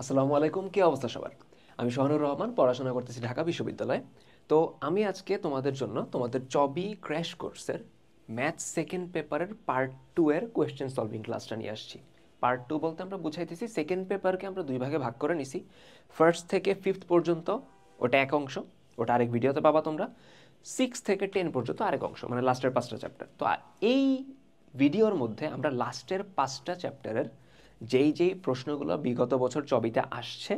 আসসালামু আলাইকুম, কি অবস্থা সবার? আমি শহানুর রহমান, পড়াশোনা করতেছি ঢাকা বিশ্ববিদ্যালয়ে। তো আমি আজকে তোমাদের জন্য তোমাদের চবি ক্র্যাশ কোর্সের ম্যাথস সেকেন্ড পেপারের পার্ট 2 এর কোয়েশ্চেন সলভিং ক্লাসটা নিয়ে আসছি। পার্ট 2 বলতে আমরা বুঝাইতেছি সেকেন্ড পেপারকে আমরা দুই ভাগে ভাগ করে নিছি। ফার্স্ট থেকে ফিফথ পর্যন্ত ওটা এক অংশ, ওটা আরেক ভিডিওতে পাবা তোমরা। 6 থেকে 10 পর্যন্ত আরেক অংশ, মানে লাস্টের 5টা চ্যাপ্টার। তো এই ভিডিওর মধ্যে আমরা লাস্টের 5টা চ্যাপ্টারের যেই প্রশ্নগুলো বিগত বছর চবিতে আসছে,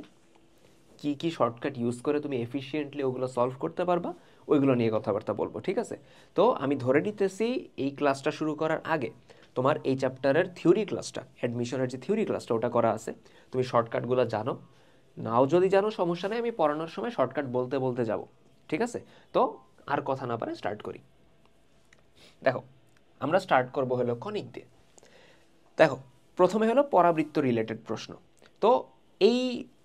কি কি শর্টকাট ইউজ করে তুমি এফিশিয়েন্টলি ওগুলো সলভ করতে পারবা, ওইগুলো নিয়ে কথাবার্তা বলবো, ঠিক আছে? তো আমি ধরে নিতেছি এই ক্লাসটা শুরু করার আগে তোমার এই চ্যাপ্টারের থিওরি ক্লাসটা, অ্যাডমিশনের যে থিওরি ক্লাসটা ওটা করা আছে, তুমি শর্টকাটগুলো জানো। নাও যদি জানো সমস্যা নেই, আমি পড়ানোর সময় শর্টকাট বলতে বলতে যাব, ঠিক আছে? তো আর কথা না পারে স্টার্ট করি। দেখো, আমরা স্টার্ট করব হলো কনিক দিয়ে। দেখো, প্রথমে হলো পরাবৃত্ত রিলেটেড প্রশ্ন। তো এই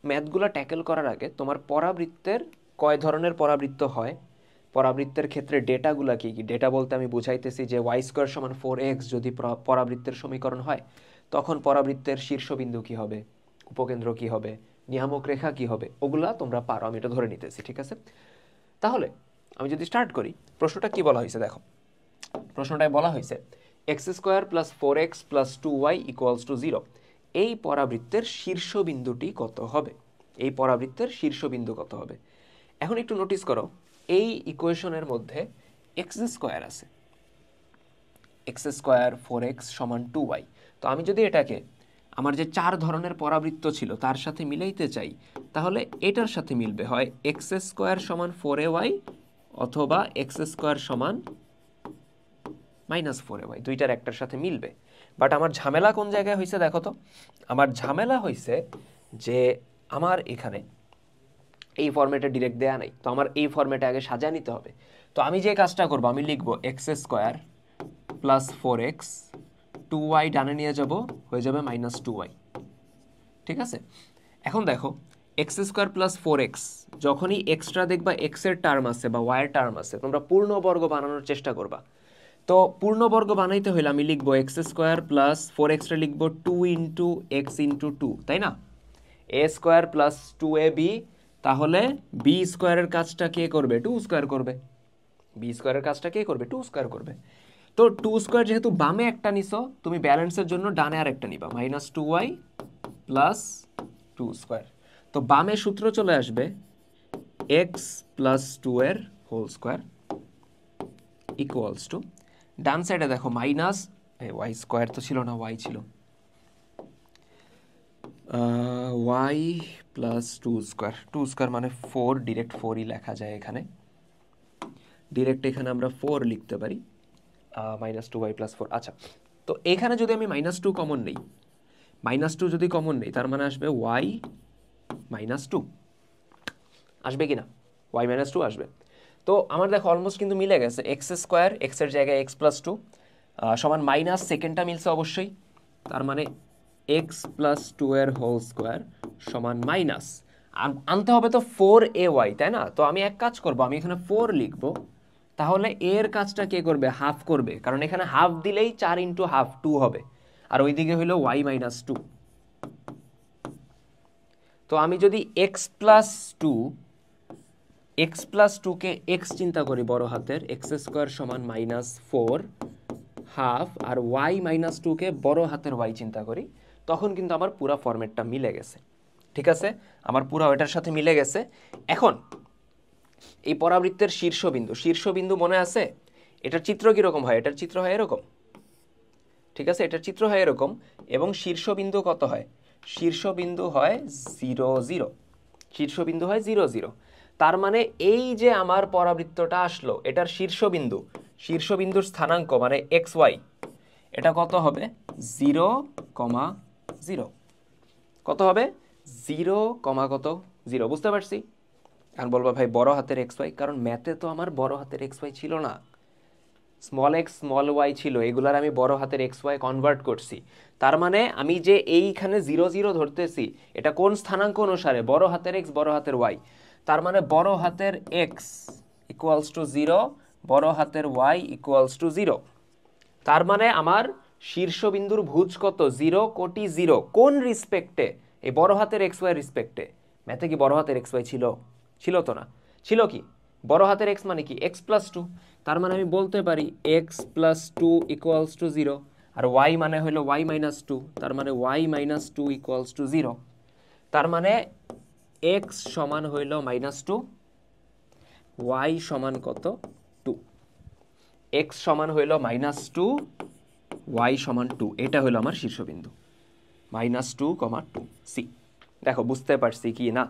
ম্যাথগুলো ট্যাকেল করার আগে তোমার পরাবৃত্তের কয় ধরনের পরাবৃত্ত হয়, পরাবৃত্তের ক্ষেত্রে ডেটাগুলো কী কী, ডেটা বলতে আমি বুঝাইতেছি যে ওয়াই স্কোয়ার সমান 4x যদি পরাবৃত্তের সমীকরণ হয়, তখন পরাবৃত্তের শীর্ষবিন্দু কী হবে, উপকেন্দ্র কী হবে, নিয়ামক রেখা কী হবে, ওগুলা তোমরা পারো, আমি এটা ধরে নিতেছি, ঠিক আছে? তাহলে আমি যদি স্টার্ট করি, প্রশ্নটা কি বলা হয়েছে দেখো। প্রশ্নটায় বলা হয়েছে x square plus 4x plus 2y equals to 0, এই পরাবৃত্তের শীর্ষবিন্দুটি কত হবে, এই পরাবৃত্তের শীর্ষবিন্দু কত হবে। এখন একটু নোটিস করো, এই ইকুয়েশনের মধ্যে এক্স স্কোয়ার আছে, এক্স স্কোয়ার 4x সমান 2y। তো আমি যদি এটাকে আমার যে 4 ধরনের পরাবৃত্ত ছিল তার সাথে মিলাইতে চাই, তাহলে এটার সাথে মিলবে হয় এক্স স্কোয়ার সমান 4ay অথবা এক্স স্কোয়ার সমান -4ay, দুইটার একটার সাথে মিলবে। বাট আমার ঝামেলা কোন জায়গায় হয়েছে দেখো তো। আমার ঝামেলা হয়েছে যে আমার এখানে এই ফরম্যাটে ডিরেক্ট দেয়া নাই, তো আমার এই ফরম্যাটে আগে সাজা নিতে হবে। তো আমি যে কাজটা করবো, আমি লিখবো x square plus 4x, 2y ডানে নিয়ে যাব, হয়ে যাবে -2y, ঠিক আছে? এখন দেখো, এক্স স্কোয়ার প্লাস 4x, যখনই এক্সট্রা দেখবা এক্সের টার্ম আছে বা ওয়াইয়ের টার্ম আছে, তোমরা পূর্ণবর্গ বানানোর চেষ্টা করবা। তো পূর্ণবর্গ বানাইতে হইলে আমি লিখবো এক্স স্কোয়ার প্লাস 4x লিখবো 2 ইন্টু এক্স ইন্টু 2, তাই না? এ স্কোয়ার প্লাস 2ab, তাহলে বি স্কোয়ারের কাজটা কে করবে? 2 স্কোয়ার করবে। বি স্কোয়ারের কাজটা কে করবে? 2 স্কোয়ার করবে। তো 2 স্কোয়ার যেহেতু বামে একটা নিছো, তুমি ব্যালেন্সের জন্য ডানে আর একটা নিবা, -2y প্লাস 2 স্কোয়ার। তো বামে সূত্র চলে আসবে এক্স প্লাস 2 এর হোল স্কোয়ার ইকুয়ালস টু, ডান সাইডে দেখো মাইনাস, ওয়াই স্কোয়ার তো ছিল না, ওয়াই ছিল, ওয়াই প্লাস 2 স্কোয়ার, 2 স্কোয়ার মানে 4, ডিরেক্ট 4ই লেখা যায় এখানে, ডিরেক্ট এখানে আমরা 4 লিখতে পারি, -2y প্লাস 4। আচ্ছা, তো এখানে যদি আমি -2 কমন নেই, -2 যদি কমন নেই, তার মানে আসবে y -2, আসবে কি না? y -2 আসবে। তো আমার দেখো অলমোস্ট কিন্তু মিলে গেছে, এক্স স্কোয়ার, এক্সের জায়গায় এক্স প্লাস 2 সমান মাইনাস, সেকেন্ডটা মিলছে অবশ্যই, তার মানে এক্স প্লাস 2 এর হোল স্কোয়ার সমান মাইনাস, আনতে হবে তো 4ay, তাই না? তো আমি এক কাজ করব, আমি এখানে 4 লিখব, তাহলে এর কাজটা কে করবে? হাফ করবে, কারণ এখানে হাফ দিলেই 4 ইন্টু হাফ 2 হবে, আর ওইদিকে হইল y -2। তো আমি যদি এক্স প্লাস 2কে এক্স চিন্তা করি বড় হাতের, এক্স স্কোয়ার সমান -4 হাফ, আর ওয়াই -2কে বড় হাতের ওয়াই চিন্তা করি, তখন কিন্তু আমার পুরো ফরম্যাটটা মিলে গেছে, ঠিক আছে? আমার পুরো ওইটার সাথে মিলে গেছে। এখন এই পরাবৃত্তের শীর্ষবিন্দু মনে আছে? এটার চিত্র কীরকম হয়? এটার চিত্র হয় এরকম, ঠিক আছে? এটার চিত্র হয় এরকম, এবং শীর্ষবিন্দু কত হয়? শীর্ষবিন্দু হয় 0 0, শীর্ষবিন্দু হয় 0 0। তার মানে এই যে আমার পরাবৃত্তটা আসলো, এটার শীর্ষবিন্দুর স্থানাঙ্ক মানে এক্স ওয়াই, এটা কত হবে? 0, 0। কত হবে? 0, কত 0, বুঝতে পারছি? এখন বলবো ভাই বড় হাতের এক্স ওয়াই, কারণ ম্যাথে তো আমার বড় হাতের এক্স ওয়াই ছিল না, স্মল এক্স স্মল ওয়াই ছিল, এগুলার আমি বড় হাতের এক্স ওয়াই কনভার্ট করছি। তার মানে আমি যে এইখানে 0 0 ধরতেছি, এটা কোন স্থানাঙ্ক অনুসারে? বড় হাতের এক্স বড় হাতের ওয়াই। তার মানে বড় হাতের এক্স ইকুয়ালস টু 0, বড় হাতের ওয়াই ইকুয়ালস টু 0। তার মানে আমার শীর্ষবিন্দুর ভুজ কত? 0 কোটি 0, কোন রিসপেক্টে? এই বড় হাতের এক্স ওয়াই রেসপেক্টে ম্যাথে কি বড় হাতের এক্স ওয়াই ছিল? ছিল তো না। ছিল কি? বড় হাতের এক্স মানে কি? X plus two. তার মানে আমি বলতে পারি x plus two equals to zero. আর ওয়াই মানে হলো ওয়াই মাইনাস টু, তার মানে y minus two equals to zero. তার মানে এক্স সমান হইল মাইনাস টু, ওয়াই সমান কত? টু। এক্স সমান হইল মাইনাস টু, ওয়াই সমান টু। এটা হলো আমার শীর্ষবিন্দু, minus two comma two, C. দেখো বুঝতে পারছি কি না?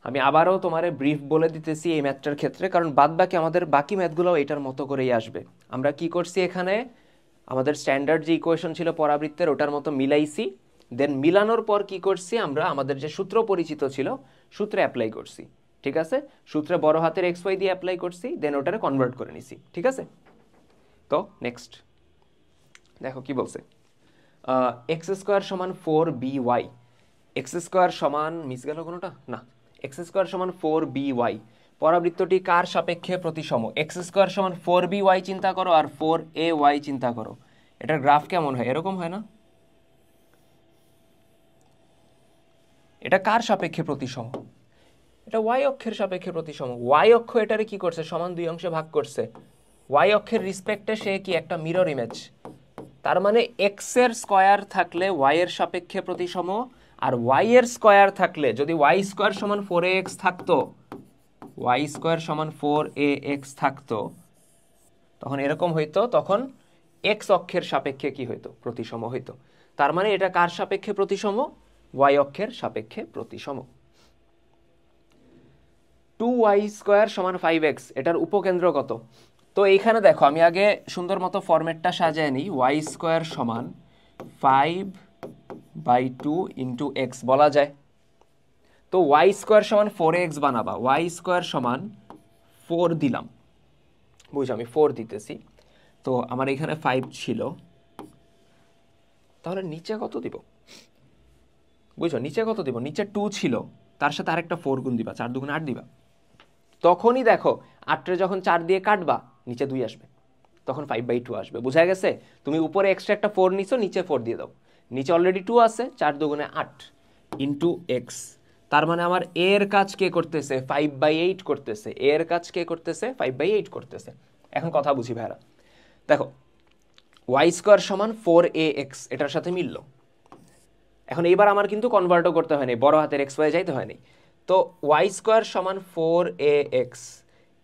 আমি আবারও তোমারে ব্রিফ বলে দিতেছি এই ম্যাথটার ক্ষেত্রে, কারণ বাদ বাকি আমাদের বাকি ম্যাথগুলোও এটার মতো করেই আসবে। আমরা কি করছি এখানে, আমাদের স্ট্যান্ডার্ড যে ইকুয়েশন ছিল পরাবৃত্তের ওটার মতো মিলাইছি, দেন মিলানোর পর কি করছি আমরা, আমাদের যে সূত্র পরিচিত ছিল সূত্রে অ্যাপ্লাই করছি। ঠিক আছে, সূত্রে বড় হাতের এক্স ওয়াই দিয়ে অ্যাপ্লাই করছি, দেন ওটারে কনভার্ট করে নিছি। ঠিক আছে, তো নেক্সট দেখো কি বলছে। এক্স স্কোয়ার সমান four b y. X square সমান, মিস গেল কোনোটা? না, এক্স স্কোয়ার সমান ফোর বি ওয়াই। পরাবৃত্তটি কার সাপেক্ষে প্রতিসম? এক্স স্কোয়ার সমান ফোর বি ওয়াই চিন্তা করো আর ফোর এ ওয়াই চিন্তা করো। এটার গ্রাফ কেমন হয়? এরকম হয় না? এটা কার সাপেক্ষে প্রতিসম? এটা ওয়াই অক্ষের সাপেক্ষে প্রতিসম। ওয়াই অক্ষ এটারে কি করছে? সমান দুই অংশে ভাগ করছে। ওয়াই অক্ষের রিসপেক্টে সে কি একটা মিরর ইমেজ। তার মানে এক্স এর স্কয়ার থাকলে ওয়াই এর সাপেক্ষে প্রতিসম, আর ওয়াই এর স্কয়ার থাকলে, যদি ওয়াই স্কয়ার সমান ফোর এ এক্স থাকতো, ওয়াই স্কয়ার সমান ফোর এ এক্স থাকতো, তখন এরকম হইতো, তখন এক্স অক্ষের সাপেক্ষে কি হইতো? প্রতিসম হইতো। তার মানে এটা কার সাপেক্ষে প্রতিসম? ওয়াই অক্ষের সাপেক্ষে প্রতিসম। টু ওয়াই স্কোয়ার সমান ফাইভ এক্স, এটার উপকেন্দ্র কত? তো এইখানে দেখো আমি আগে সুন্দর মতো ফরম্যাটটা সাজায় নিই। ওয়াই স্কোয়ার সমান five by two into x বলা যায়। তো ওয়াই স্কোয়ার সমান ফোর এক্স বানাবা, ওয়াই স্কোয়ার সমান ফোর দিলাম, বুঝছো আমি ফোর দিতেছি। তো আমার এখানে ফাইভ ছিল, তাহলে নিচে কত দিব? বুঝছো নিচে কত দিব? নিচে টু ছিল, তার সাথে আরেকটা ফোর গুণ দিবা, চার দুগুণ আট দিবা। তখনই দেখো আটরে যখন চার দিয়ে কাটবা নিচে দুই আসবে, তখন ফাইভ বাই টু আসবে। বোঝা গেছে? তুমি উপরে এক্সট্রা একটা ফোর নিছো, নিচে ফোর দিয়ে দাও, নিচে অলরেডি টু আছে, চার দুগুণে আট ইন্টু এক্স। তার মানে আমার এর কাজ কে করতেছে? ফাইভ বাই এইট করতেছে। এর কাজ কে করতেছে? ফাইভ বাই এইট করতেছে। এখন কথা বুঝি ভাইরা, দেখো ওয়াই স্কোয়ার সমান ফোর এ এক্স এটার সাথে মিলল। এখন এইবার আমার কিন্তু কনভার্টও করতে হয়নি, বড় হাতের এক্স ওয়াই যাইতে হয়নি। তো ওয়াই স্কোয়ার সমান ফোর এ এক্স,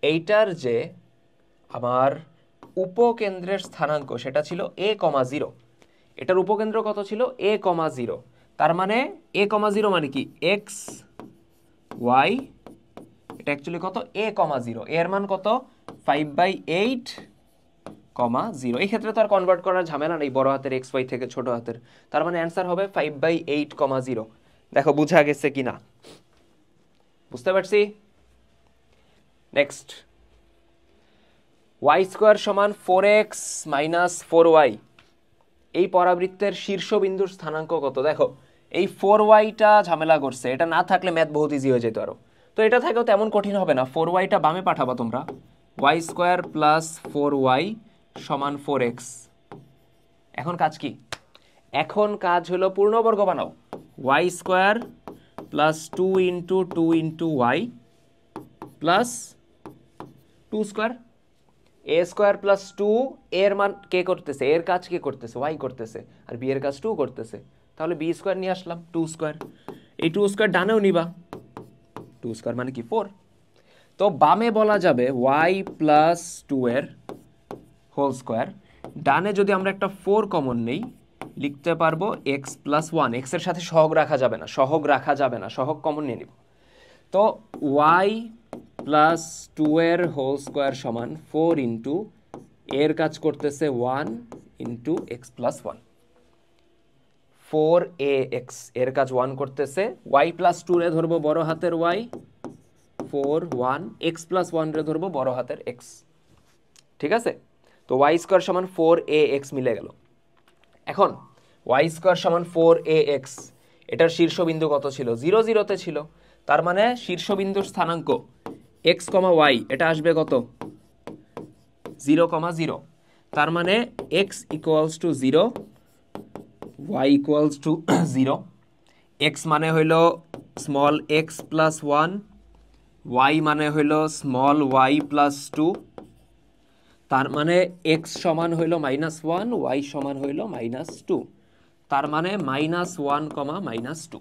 এইটার যে আমার উপকেন্দ্রের স্থানাঙ্ক সেটা ছিল এ কমা জিরো। এটার উপকেন্দ্র কত ছিল? এ কমা জিরো। তার মানে এ কমা জিরো মানে কি? এক্স ওয়াই, এটা অ্যাকচুয়ালি কত? A comma zero. এর মান কত? Five by eight comma zero. এই ক্ষেত্রে তো আর কনভার্ট করার ঝামেলা নেই বড় হাতের এক্স ওয়াই থেকে ছোট হাতের। তার মানে অ্যান্সার হবে five by eight comma zero. দেখো বুঝা গেছে কি না? বুঝতে পারছি? নেক্সট, ওয়াই স্কোয়ার সমান four x minus four y. এই পরাবৃত্তের শীর্ষবিন্দুর স্থানাঙ্ক কত? দেখো এই ফোর ওয়াইটা ঝামেলা করছে, এটা না থাকলে ম্যাথ বহুত ইজি হয়ে যেত আরো। তো এটা থাকেও তেমন কঠিন হবে না, ফোর ওয়াইটা বামে পাঠাবা তোমরা। Y square plus four Y সমান ফোর এক্স। এখন কাজ কি? এখন কাজ হলো পূর্ণবর্গ বানাও। Y square plus two into Y plus two square. A square plus two, এর মান কে করতেছে? এর কাজ কে করতেছে? ওয়াই করতেছে, আর বি এর কাজ টু করতেছে। তাহলে বি স্কোয়ার নিয়ে আসলাম, টু স্কোয়ার। এই টু স্কোয়ার ডানেও নিবা, টু স্কোয়ার মানে কি? ফোর। তো বামে বলা যাবে ওয়াই প্লাস টু এর হোল স্কোয়ার। ডানে যদি আমরা একটা ফোর কমন নেই, লিখতে পারবো এক্স প্লাস ওয়ান। এক্স এর সাথে সহগ রাখা যাবে না, সহগ রাখা যাবে না, সহগ কমন নিয়ে নিব। তো ওয়াই প্লাস টু এর হোল স্কোয়ার সমান ফোর ইন্টু এর কাজ করতেছে one into X plus one. Four এ এক্স এর কাজ ওয়ান করতেছে, ওয়াই প্লাস টু রে ধরবো বড় হাতের y, four one, x plus one রে ধরবো বড় হাতের এক্স। ঠিক আছে, তো ওয়াই স্কোয়ার সমান ফোর এ এক্স মিলে গেল। এখন ওয়াই স্কোয়ার সমান ফোর এ এক্স, এটার শীর্ষবিন্দু কত ছিল? জিরো জিরোতে ছিল। তার মানে শীর্ষবিন্দুর স্থানাঙ্ক এক্স কমা ওয়াই, এটা আসবে কত? Zero comma zero. তার মানে x equals to zero, y equals to zero. X মানে হইল স্মল এক্স প্লাস 1, ওয়াই মানে হইল স্মল ওয়াই প্লাস 2, তার মানে এক্স সমান হইল -1, ওয়াই সমান হইল -2, তার মানে -1, -2,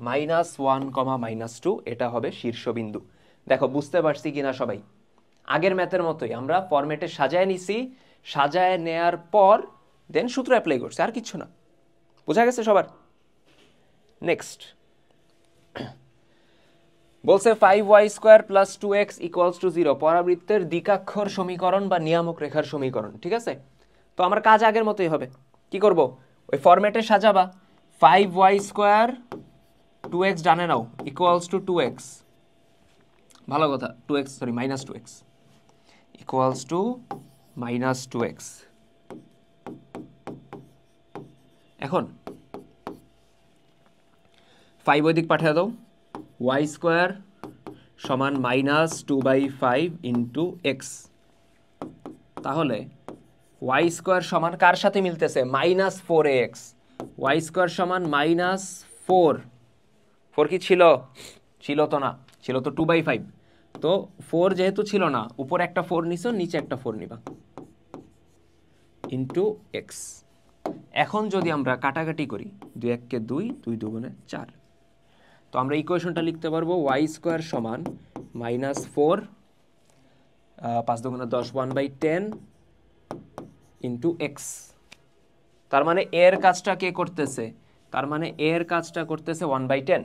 -1, এটা হবে শীর্ষবিন্দু। দেখো বুঝতে পারছি কিনা সবাই? আগের ম্যাথের মতোই আমরা ফরম্যাটে সাজায় নিছি, সাজায় নেয়ার পর দেন সূত্র অ্যাপ্লাই করছি, আর কিছু না। বোঝা গেছে সবার? নেক্সট বলছে 5y² + 2x = 0 পরাবৃত্তের দ্বিকাক্ষর সমীকরণ বা নিয়ামক রেখার সমীকরণ। ঠিক আছে, তো আমার কাজ আগের মতোই হবে। কি করব? ওই ফরম্যাটে সাজাবা। 5y² 2x জানে নাও = 2x, ভালো কথা, -2x = -2x। এখন 5 ওই দিক পাঠিয়ে দাও, y² সমান -2/5 × x। তাহলে y² সমান কার সাথে মিলতেছে? -4ax। y² সমান -4, 4 কি ছিল? ছিল তো না, ছিল তো 2/5। তো 4 যেহেতু ছিল না, উপরে একটা 4 নিছো, নিচে একটা 4 নিবা, × x। এখন যদি আমরা কাটাকাটি করি, 2 × 1 = 2, 2 × 2 = 4, তো আমরা ইকুয়েশনটা লিখতে পারবো y² সমান -4, 5 × 2 = 10, 1/10 × x। তার মানে এর কাজটা কে করতেছে? তার মানে এর কাজটা করতেছে 1/10।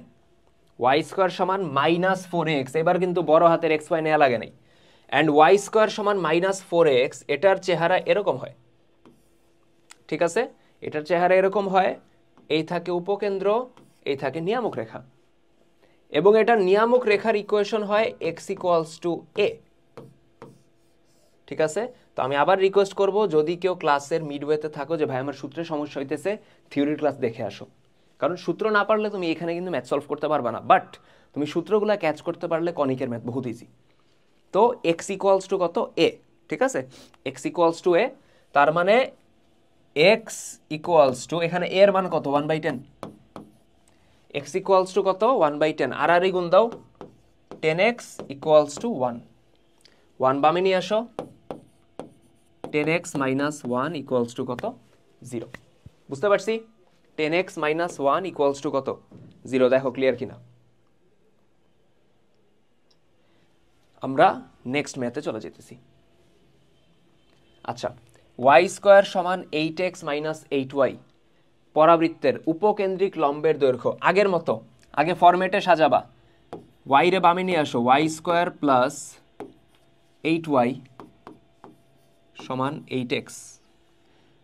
y² সমান -4x, এবার কিন্তু বড় হাতের xy নেওয়া লাগে নাই। অ্যান্ড y² সমান -4x, এটার চেহারা এরকম হয়। ঠিক আছে, এটার চেহারা এরকম হয়, এই থাকে উপকেন্দ্র, এই থাকে নিয়ামক রেখা, এবং এটা নিয়ামক রেখার ইকুয়েশন হয় x = a। ঠিক আছে, তো আমি আবার রিকোয়েস্ট করব, যদি কেউ ক্লাসের মিডওয়েতে থাকো যে ভাই আমার সূত্রে সমস্যা হইতেছে, থিওরির ক্লাস দেখে আসো। কারণ সূত্র না পারলে তুমি এখানে কিন্তু ম্যাথ সলভ করতে পারবা না, বাট তুমি সূত্রগুলো ক্যাচ করতে পারলে কনিকের ম্যাথ বহুত ইজি। তো x = কত? a। ঠিক আছে, x = a, তার মানে x = এখানে a এর মান কত? 1/10। x = কত? 1/10। আর গুণ দাও, 10x = 1। 1 বামে নিয়ে আসো, 10x - 1 = কত? 0। বুঝতে পারছি? 10x - 1 = কত? 0। দেখো ক্লিয়ার কিনা? আমরা নেক্সট ম্যাথে চলে যেতেছি। আচ্ছা, y² সমান 8x - 8y পরাবৃত্তের উপকেন্দ্রিক লম্বের দৈর্ঘ্য। আগের মতো, আগে ফরম্যাটে সাজাবা। y রে বামে নিয়ে আসো, y² + 8y সমান 8x।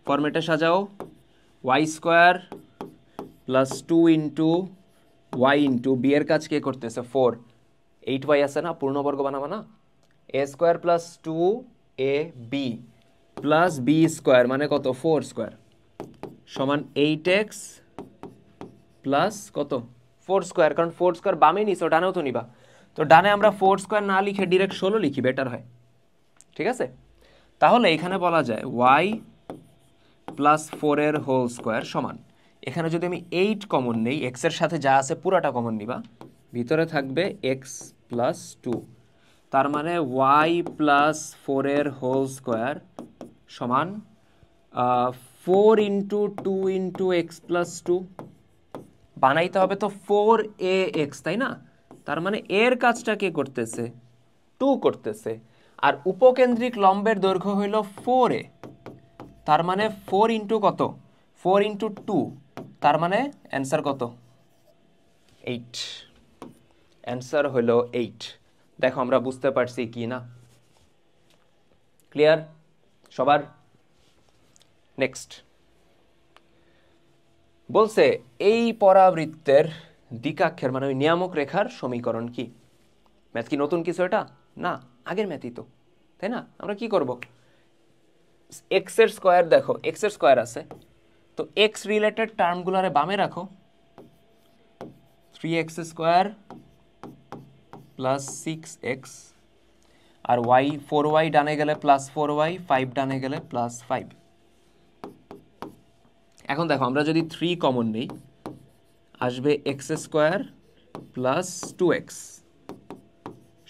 ফরম্যাটে সাজাও, y² + 2 × y × b এর কাজ কে করতেছে? 4। 8y আছে না, পূর্ণবর্গ বানাবা না। a² + 2ab + b² মানে কত? 4² সমান 8x প্লাস কত? 4², কারণ 4² বামে নিছো, ডানেও তো নিবা। তো ডানে আমরা 4² না লিখে ডিরেক্ট 16 লিখি, বেটার হয়। ঠিক আছে, তাহলে এখানে বলা যায় y + 4 এর হোল স্কোয়ার সমান, এখানে যদি আমি 8 কমন নেই, x এর সাথে যা আছে পুরাটা কমন নিবা, ভিতরে থাকবে x + 2, তার মানে y + 4 এর হোল স্কোয়ার সমান 4 × 2 × x + 2। বানাইতে হবে তো 4ax, তাই না? তার মানে এর কাজটা কে করতেছে? 2 করতেছে। আর উপকেন্দ্রিক লম্বের দৈর্ঘ্য হইল 4a, তার মানে 4 × কত? 4 × 2, তার মানে অ্যান্সার কত? 8। অ্যান্সার হইল 8। দেখো আমরা বুঝতে পারছি কি না? ক্লিয়ার সবার? নেক্সট বলছে এই পরাবৃত্তের দ্বিকাক্ষের মানে ওই নিয়ামক রেখার সমীকরণ কি? ম্যাথ কি নতুন কিছু? এটা না, আগের ম্যাথই তো, তাই না? আমরা কি করব? এক্স এর স্কোয়ার, দেখো এক্স এর স্কোয়ার আছে, তো এক্স রিলেটেড টার্মগুলোরে বামে রাখো। 3x² + 6x, আর y 4y ডানে গেলে +4y, 5 ডানে গেলে +5। এখন দেখো আমরা যদি 3 কমন নেই আসবে এক্স স্কোয়ার প্লাস 2x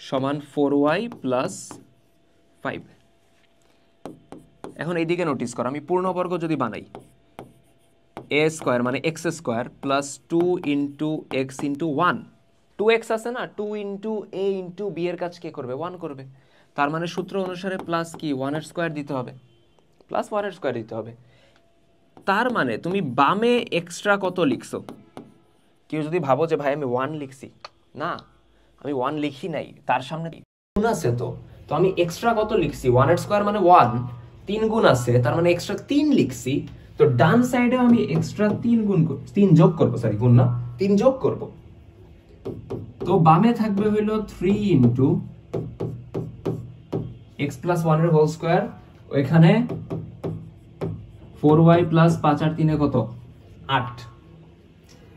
সমান 4y প্লাস 5। এখন এইদিকে নোটিস করো, আমি পূর্ণবর্গ যদি বানাই, এ স্কোয়ার মানে x square plus 2 into x into 1, 2x আছে না, 2 ইন্টু এ ইন্টু বি এর কাজ কে করবে? 1 করবে। তার মানে সূত্র অনুসারে প্লাস কি 1 এর স্কোয়ার দিতে হবে, প্লাস 1 এর স্কোয়ার দিতে হবে। তার মানে তুমি বামে এক্সট্রা কত লিখছো? কেউ যদি ভাবো যে ভাই আমি 1 লিখছি, না আমি 1 লিখি নাই, তার সামনে গুণ আছে, তো আমি এক্সট্রা কত লিখছি? 1 এর স্কোয়ার মানে 1, 3 গুণ আছে, তার মানে এক্সট্রা 3 লিখছি। তো ডান সাইডে আমি এক্সট্রা 3 যোগ করব, সরি গুণ না, 3 যোগ করব। তো বামে থাকবে হইলো 3 ইন্টু এক্স প্লাস 1 এর হোল স্কোয়ার, ওইখানে 4y প্লাস 5 আর 3 কত? 8।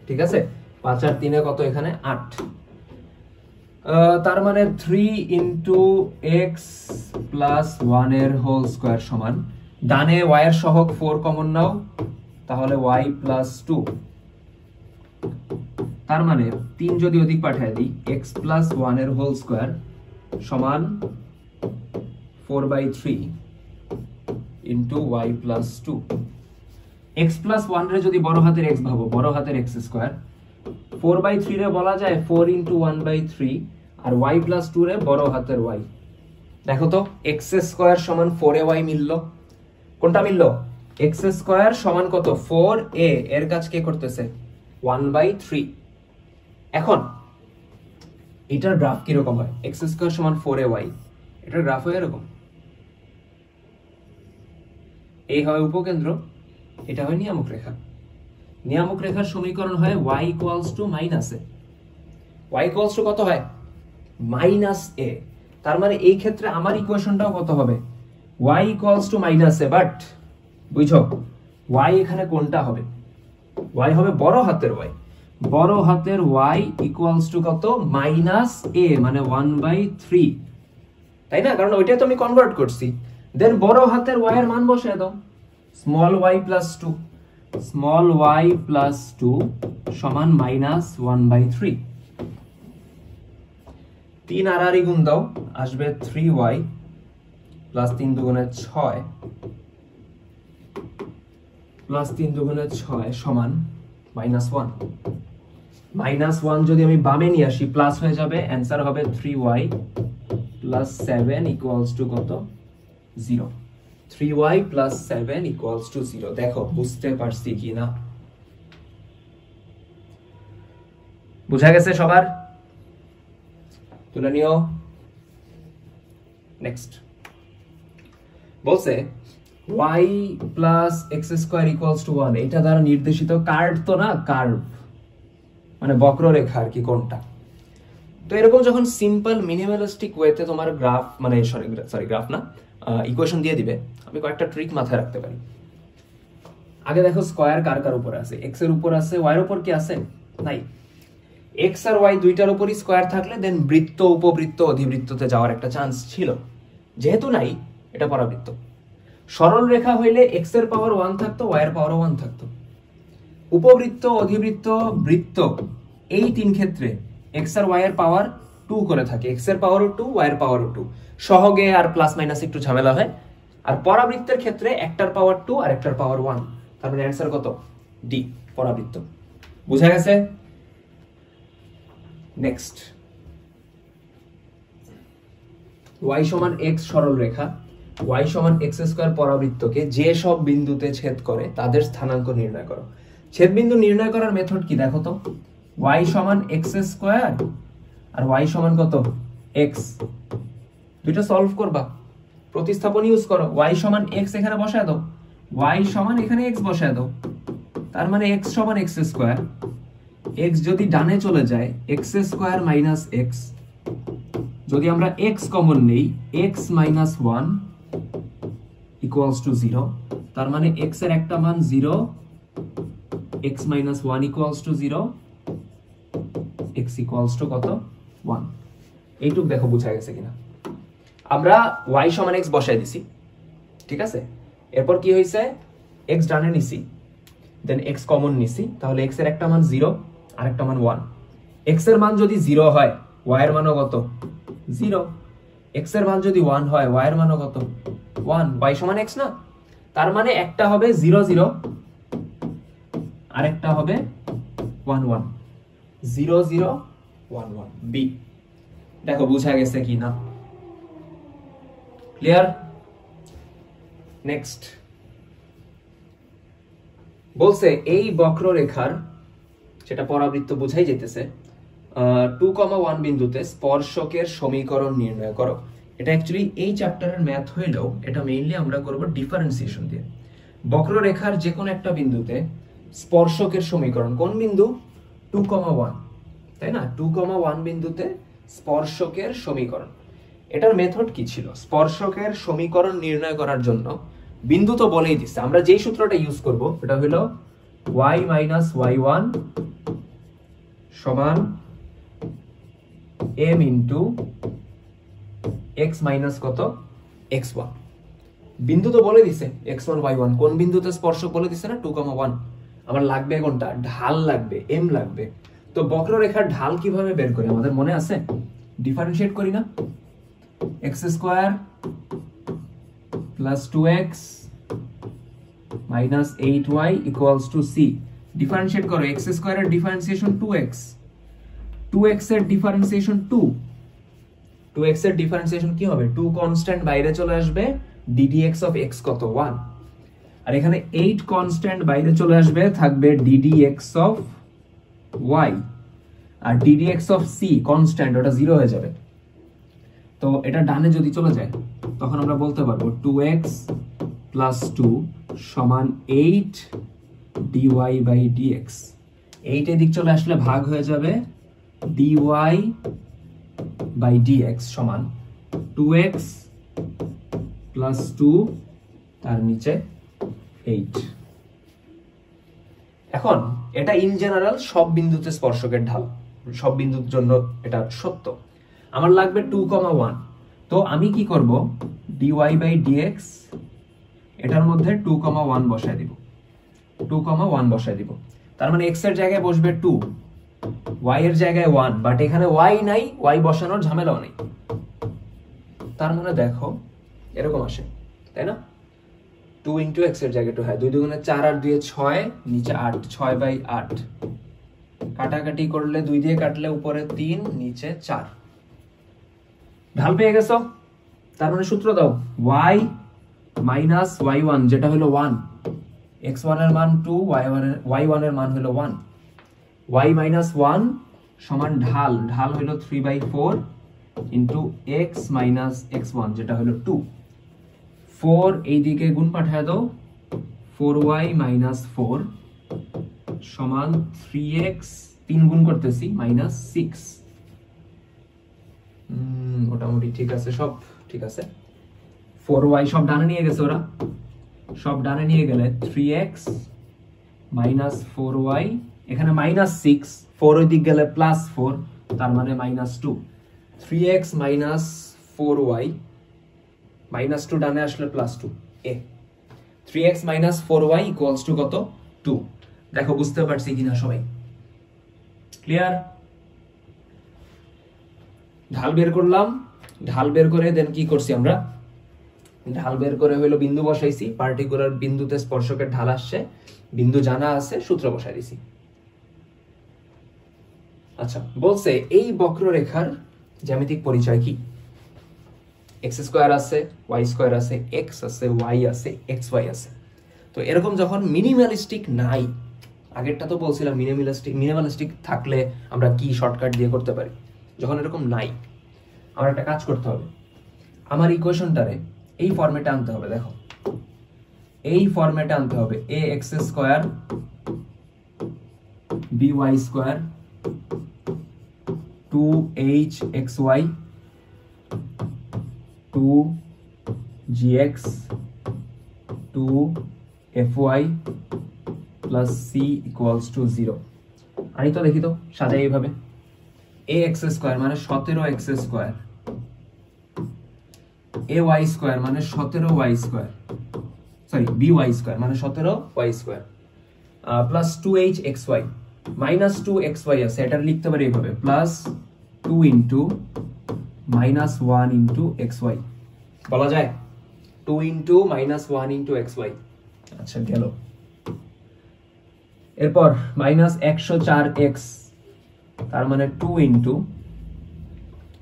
ঠিক আছে, 5 আর 3 কত? এখানে 8। তার মানে 3 ইন্টু এক্স প্লাস 1 এর হোল স্কোয়ার সমান, ডানে y এর সহগ 4 কমন নাও, তাহলে y প্লাস 2। তার মানে 3 যদি ওদিক পাঠিয়ে দিই, x প্লাস 1 এর হোল স্কোয়ার সমান 4/3 into y plus 2। x plus 1 রে যদি বড় হাতের x ভাবো, বড় হাতের x স্কোয়ার, 4/3 রে বলা যায় 4 ইন্টু 1/3, আর y প্লাস 2 রে বড় হাতের y। দেখো তো x স্কোয়ার সমান 4ay মিলল। কোনটা মিলল? x স্কোয়ার সমান কত? 4a, এর কাজ কে করতেছে? 1/3। এখন এটার গ্রাফ কিরকম হয়? x স্কোয়ার সমান 4ay, এটার গ্রাফ হয় এরকম, এই হয় উপকেন্দ্র, এটা হয় নিয়ামক রেখা। নিয়ামক রেখার সমীকরণ হয় y equals to minus a। y equals to কত হয়? Minus a। তার মানে এই ক্ষেত্রে আমার ইকুয়েশনটাও কত হবে? y equals to minus a। But বুঝছো y এখানে কোনটা হবে? y হবে বড় হাতের y। বড় হাতের y ইকুয়ালস টু কত? মাইনাস a, মানে 1/3, তাই না? কারণ ওইটাই তো আমি কনভার্ট করছি। দেন বড় হাতের y এর মান বসায় দাও, small y plus 2, small y plus 2 সমান মাইনাস 1/3। 3 আর গুণ দাও, আসবে 3y প্লাস 3 দুগুণে 6 প্লাস 3 দুগুণে 6 সমান মাইনাস 1। মাইনাস 1 যদি আমি বামে নিয়ে আসি, প্লাস হয়ে যাবে, অ্যান্সার হবে 3y প্লাস 7 ইকুয়ালস টু কত? 0। 3y plus 7 equals to 0। দেখো বুঝতে পারছি কি না? বুঝা গেছে সবার? তুলে নিও। নেক্সট বলছে y plus x square equals to 1, এটা দ্বারা নির্দেশিত কার্ভ, তো না কার্ভ মানে বক্ররেখা আর কি, কোনটা? তো এরকম যখন সিম্পল মিনিমালিস্টিক ওয়েতে তোমার গ্রাফ, মানে সরি গ্রাফ না, ইকুয়েশন দিয়ে দিবে, আমি কয়েকটা ট্রিক মাথায় রাখতে পারি। আগে দেখো স্কয়ার কার কার উপর আছে? x এর উপর আছে, y এর উপর কি আছে? নাই। x আর y দুইটার উপরই স্কয়ার থাকলে দেন বৃত্ত, উপবৃত্ত, অধিবৃত্ততে যাওয়ার একটা চান্স ছিল। যেহেতু নাই, এটা পরাবৃত্ত। সরল রেখা হইলে x এর পাওয়ার 1 থাকতো, y এর পাওয়ার 1 থাকতো। উপবৃত্ত, অধিবৃত্ত, বৃত্ত, এই তিন ক্ষেত্রে x আর y এর পাওয়ার 2 করে থাকে। x এর পাওয়ারও 2, y এর পাওয়ারও 2। সহগে আর প্লাস মাইনাস একটু ঝামেলা হয়। আর পরাবৃত্তের ক্ষেত্রে একটার পাওয়ার 2 আর একটার পাওয়ার 1। তার মানে অ্যানসার কত? ডি, পরাবৃত্ত। বুঝা গেছে? নেক্সট, y সমান x সরল রেখা, y সমান x স্কয়ার পরাবৃত্তকে যে সব বিন্দুতে ছেদ করে তাদের স্থানাঙ্ক নির্ণয় করো। ছেদ বিন্দু নির্ণয় করার মেথড কি দেখো তো? y সমান x স্কয়ার আর y সমান কত? x। দুইটা সলভ করবা, প্রতিস্থাপন ইউজ করো। y সমান x এখানে বসায় দাও, y সমান এখানে x বসায় দাও, তার মানে x সমান x স্কয়ার। x যদি ডানে চলে যায়, x স্কয়ার মাইনাস x, যদি আমরা x কমন নেই, x মাইনাস 1 ইকুয়ালস টু 0। তার মানে x এর একটা মান 0, x minus 1 equals to 0, x equals to কত? 1। এইটুক দেখো বুঝা গেছে কিনা? আমরা y সমান x বসাই দিছি, ঠিক আছে? এরপর কি হয়েছে? x ডানে নিছি, দেন x কমন নিছি, তাহলে x এর একটা মান 0 আরেকটা মান 1। x এর মান যদি 0 হয় y এর মানও কত 0, x এর মান যদি 1 হয় y এর মানও কত 1, y সমান x না, তার মানে একটা হবে 0 0 আরেকটা হবে 1 1, 0 0 1 1 বি। দেখো বুঝা গেছে কি না? ক্লিয়ার? নেক্সট বলছে এই বক্ররেখার, যেটা পরাবৃত্ত বুঝাই যেতেছে, 2,1 বিন্দুতে স্পর্শকের সমীকরণ নির্ণয় করো। এটা অ্যাকচুয়ালি এই চ্যাপ্টারের ম্যাথ হইলেও এটা মেইনলি আমরা করব ডিফারেন্সিয়েশন দিয়ে। বক্ররেখার যে কোনো একটা বিন্দুতে স্পর্শকের সমীকরণ, কোন বিন্দু 2,1, তাই না? 2,1 বিন্দুতে স্পর্শকের সমীকরণ, এটার মেথড কি ছিল? স্পর্শকের সমীকরণ নির্ণয় করার জন্য বিন্দু তো বলেই দিচ্ছে, আমরা যেই সূত্রটা ইউজ করব এটা হলো y মাইনাস y1 সমান m ইন্টু x মাইনাস কত x1। বিন্দু তো বলে দিছে x1 y1, কোন বিন্দুতে স্পর্শক বলে দিছে না 2,1। আমার লাগবে কোনটা? ঢাল লাগবে, m লাগবে। তো বক্ররেখার ঢাল কিভাবে বের করি আমাদের মনে আছে? ডিফারেন্সিয়েট করি না, x square plus 2x minus 8y equals to c। Differentiate করো, x স্কয়ারের ডিফারেন্সিয়েশন 2x, 2x এর ডিফারেন্সিয়েশন 2, 2x এর ডিফারেন্সিয়েশন কি হবে? 2 কনস্ট্যান্ট বাইরে চলে আসবে, ddx অফ x কত 1, আর এখানে 8 কনস্ট্যান্ট বাইরে চলে আসবে, থাকবে ddx অফ y, আর ddx অফ c কনস্ট্যান্ট, ওটা 0 হয়ে যাবে। তো এটা ডানে যদি চলে যায় তখন আমরা বলতে পারবো 2x প্লাস 2 সমান 8 dy বাই dx। 8 এদিক চলে আসলে ভাগ হয়ে যাবে, dy বাই dx সমান 2x প্লাস 2 তার নিচে 8। এখন এটা ইন জেনারেল সব বিন্দুতে স্পর্শকের ঢাল, সব বিন্দুর জন্য এটা সত্য। আমার লাগবে 2,1, তো আমি কি করব? dy বাই dx এটার মধ্যে 2,1 বসায় দিব, 2,1 বসায় দিব। তার মানে x এর জায়গায় বসবে 2, y এর জায়গায় 1, বাট এখানে y নাই, y বসানোর ঝামেলাও নেই। তার মানে দেখো এরকম আসে, তাই না? 2 ইন্টু x এর জায়গায় 2, হ্যাঁ 2 দুগুণে 4 আর 2 এ 6, নিচে 8, 6 বাই 8। কাটাকাটি করলে 2 দিয়ে কাটলে উপরে 3 নিচে 4। ঢাল পেয়ে গেছো? তার মানে সূত্র দাও, y মাইনাস y1 যেটা হলো 1, x1 এর মান 2, y1 এর মান হলো 1, y মাইনাস 1 সমান ঢাল, ঢাল হলো 3/4 ইন্টু x মাইনাস x1 যেটা হলো 2। 4 এই দিকে গুণ পাঠায় দাও, 4y মাইনাস 4 সমান 3x, 3 গুণ করতেছি মাইনাস 6। মোটামুটি ঠিক আছে, সব ঠিক আছে। 4y সব ডানে নিয়ে গেছে ওরা, সব ডানে নিয়ে গেলে 3x মাইনাস 4y, এখানে মাইনাস 6, 4 ওই দিক গেলে প্লাস 4, তার মানে minus 2। 3x minus 4y, minus 2 ডানে আসলে plus 2, A 3x minus 4y equals to কত 2। দেখো বুঝতে পারছি কিনা সবাই? ক্লিয়ার? ঢাল বের করলাম, ঢাল বের করে দেন কি করছি আমরা? ঢাল বের করে হইলো বিন্দু বসাইছি, পার্টিকুলার বিন্দুতে স্পর্শকের ঢাল আসছে, বিন্দু জানা আছে, সূত্র বসাই দিছি। আচ্ছা, বলছে এই বক্ররেখার জ্যামিতিক পরিচয় কি? x স্কয়ার আছে, y স্কয়ার আছে, x আছে, y আছে, xy আছে। তো এরকম যখন মিনিমালিস্টিক নাই, আগেরটা তো বলছিলাম মিনিমালিস্টিক থাকলে আমরা কি শর্টকাট দিয়ে করতে পারি, যখন এরকম নাই আমার একটা কাজ করতে হবে, আমার ইকুয়েশনটারে এই ফরম্যাটে আনতে হবে। দেখো এই ফরম্যাটে আনতে হবে, ax square by square 2hxy 2gx 2fy plus c equals to 0। আনি তো দেখি তো সাজাই এইভাবে, ax স্কয়ার মানে 17x স্কয়ার, ay স্কয়ার মানে 17y square, sorry by square মানে 17y square plus 2hxy, minus 2xy আছে, এটা লিখতে পারি এইভাবে plus 2 into minus 1 into xy বলা যায়, 2 ইন্টু মাইনাস 1 ইন্টু xy। আচ্ছা গেল। এরপর মাইনাস 104x, তার মানে 2 ইন্টু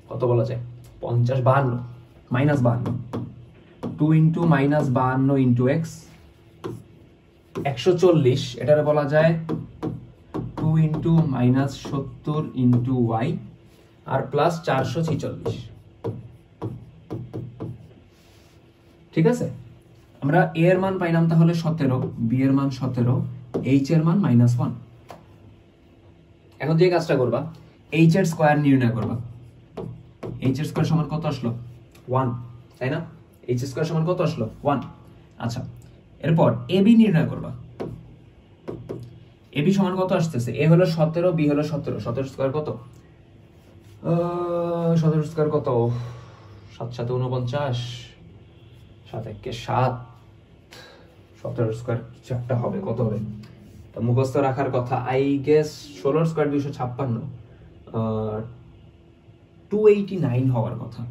কত বলা যায় 50 52 minus 52, 2 into minus 52 into x 140, এটারে বলা যায় 2 ইন্টু মাইনাস 70 ইন্টু y আর প্লাস 446। ঠিক আছে, আমরা a এর মান পাইলাম তাহলে 17, b এর মান 17, h এর মান -1। এখন যে কাজটা করবা h এর স্কয়ার নির্ণয় করবা। h এর স্কয়ার সমান কত আসলো 1, তাই না? h এর স্কয়ার সমান কত আসলো 1। আচ্ছা, এরপর ab নির্ণয় করবা। ab সমান কত আসতেছে, a হলো 17, b হলো 17, 17 স্কয়ার কত 17 স্কয়ার কত 7 7 49, 7 1 7, 17 স্কয়ার চারটা হবে কত হবে, তো মুখস্থ রাখার কথা আই গেস 16 স্কয়ার 256, 289 হওয়ার কথা,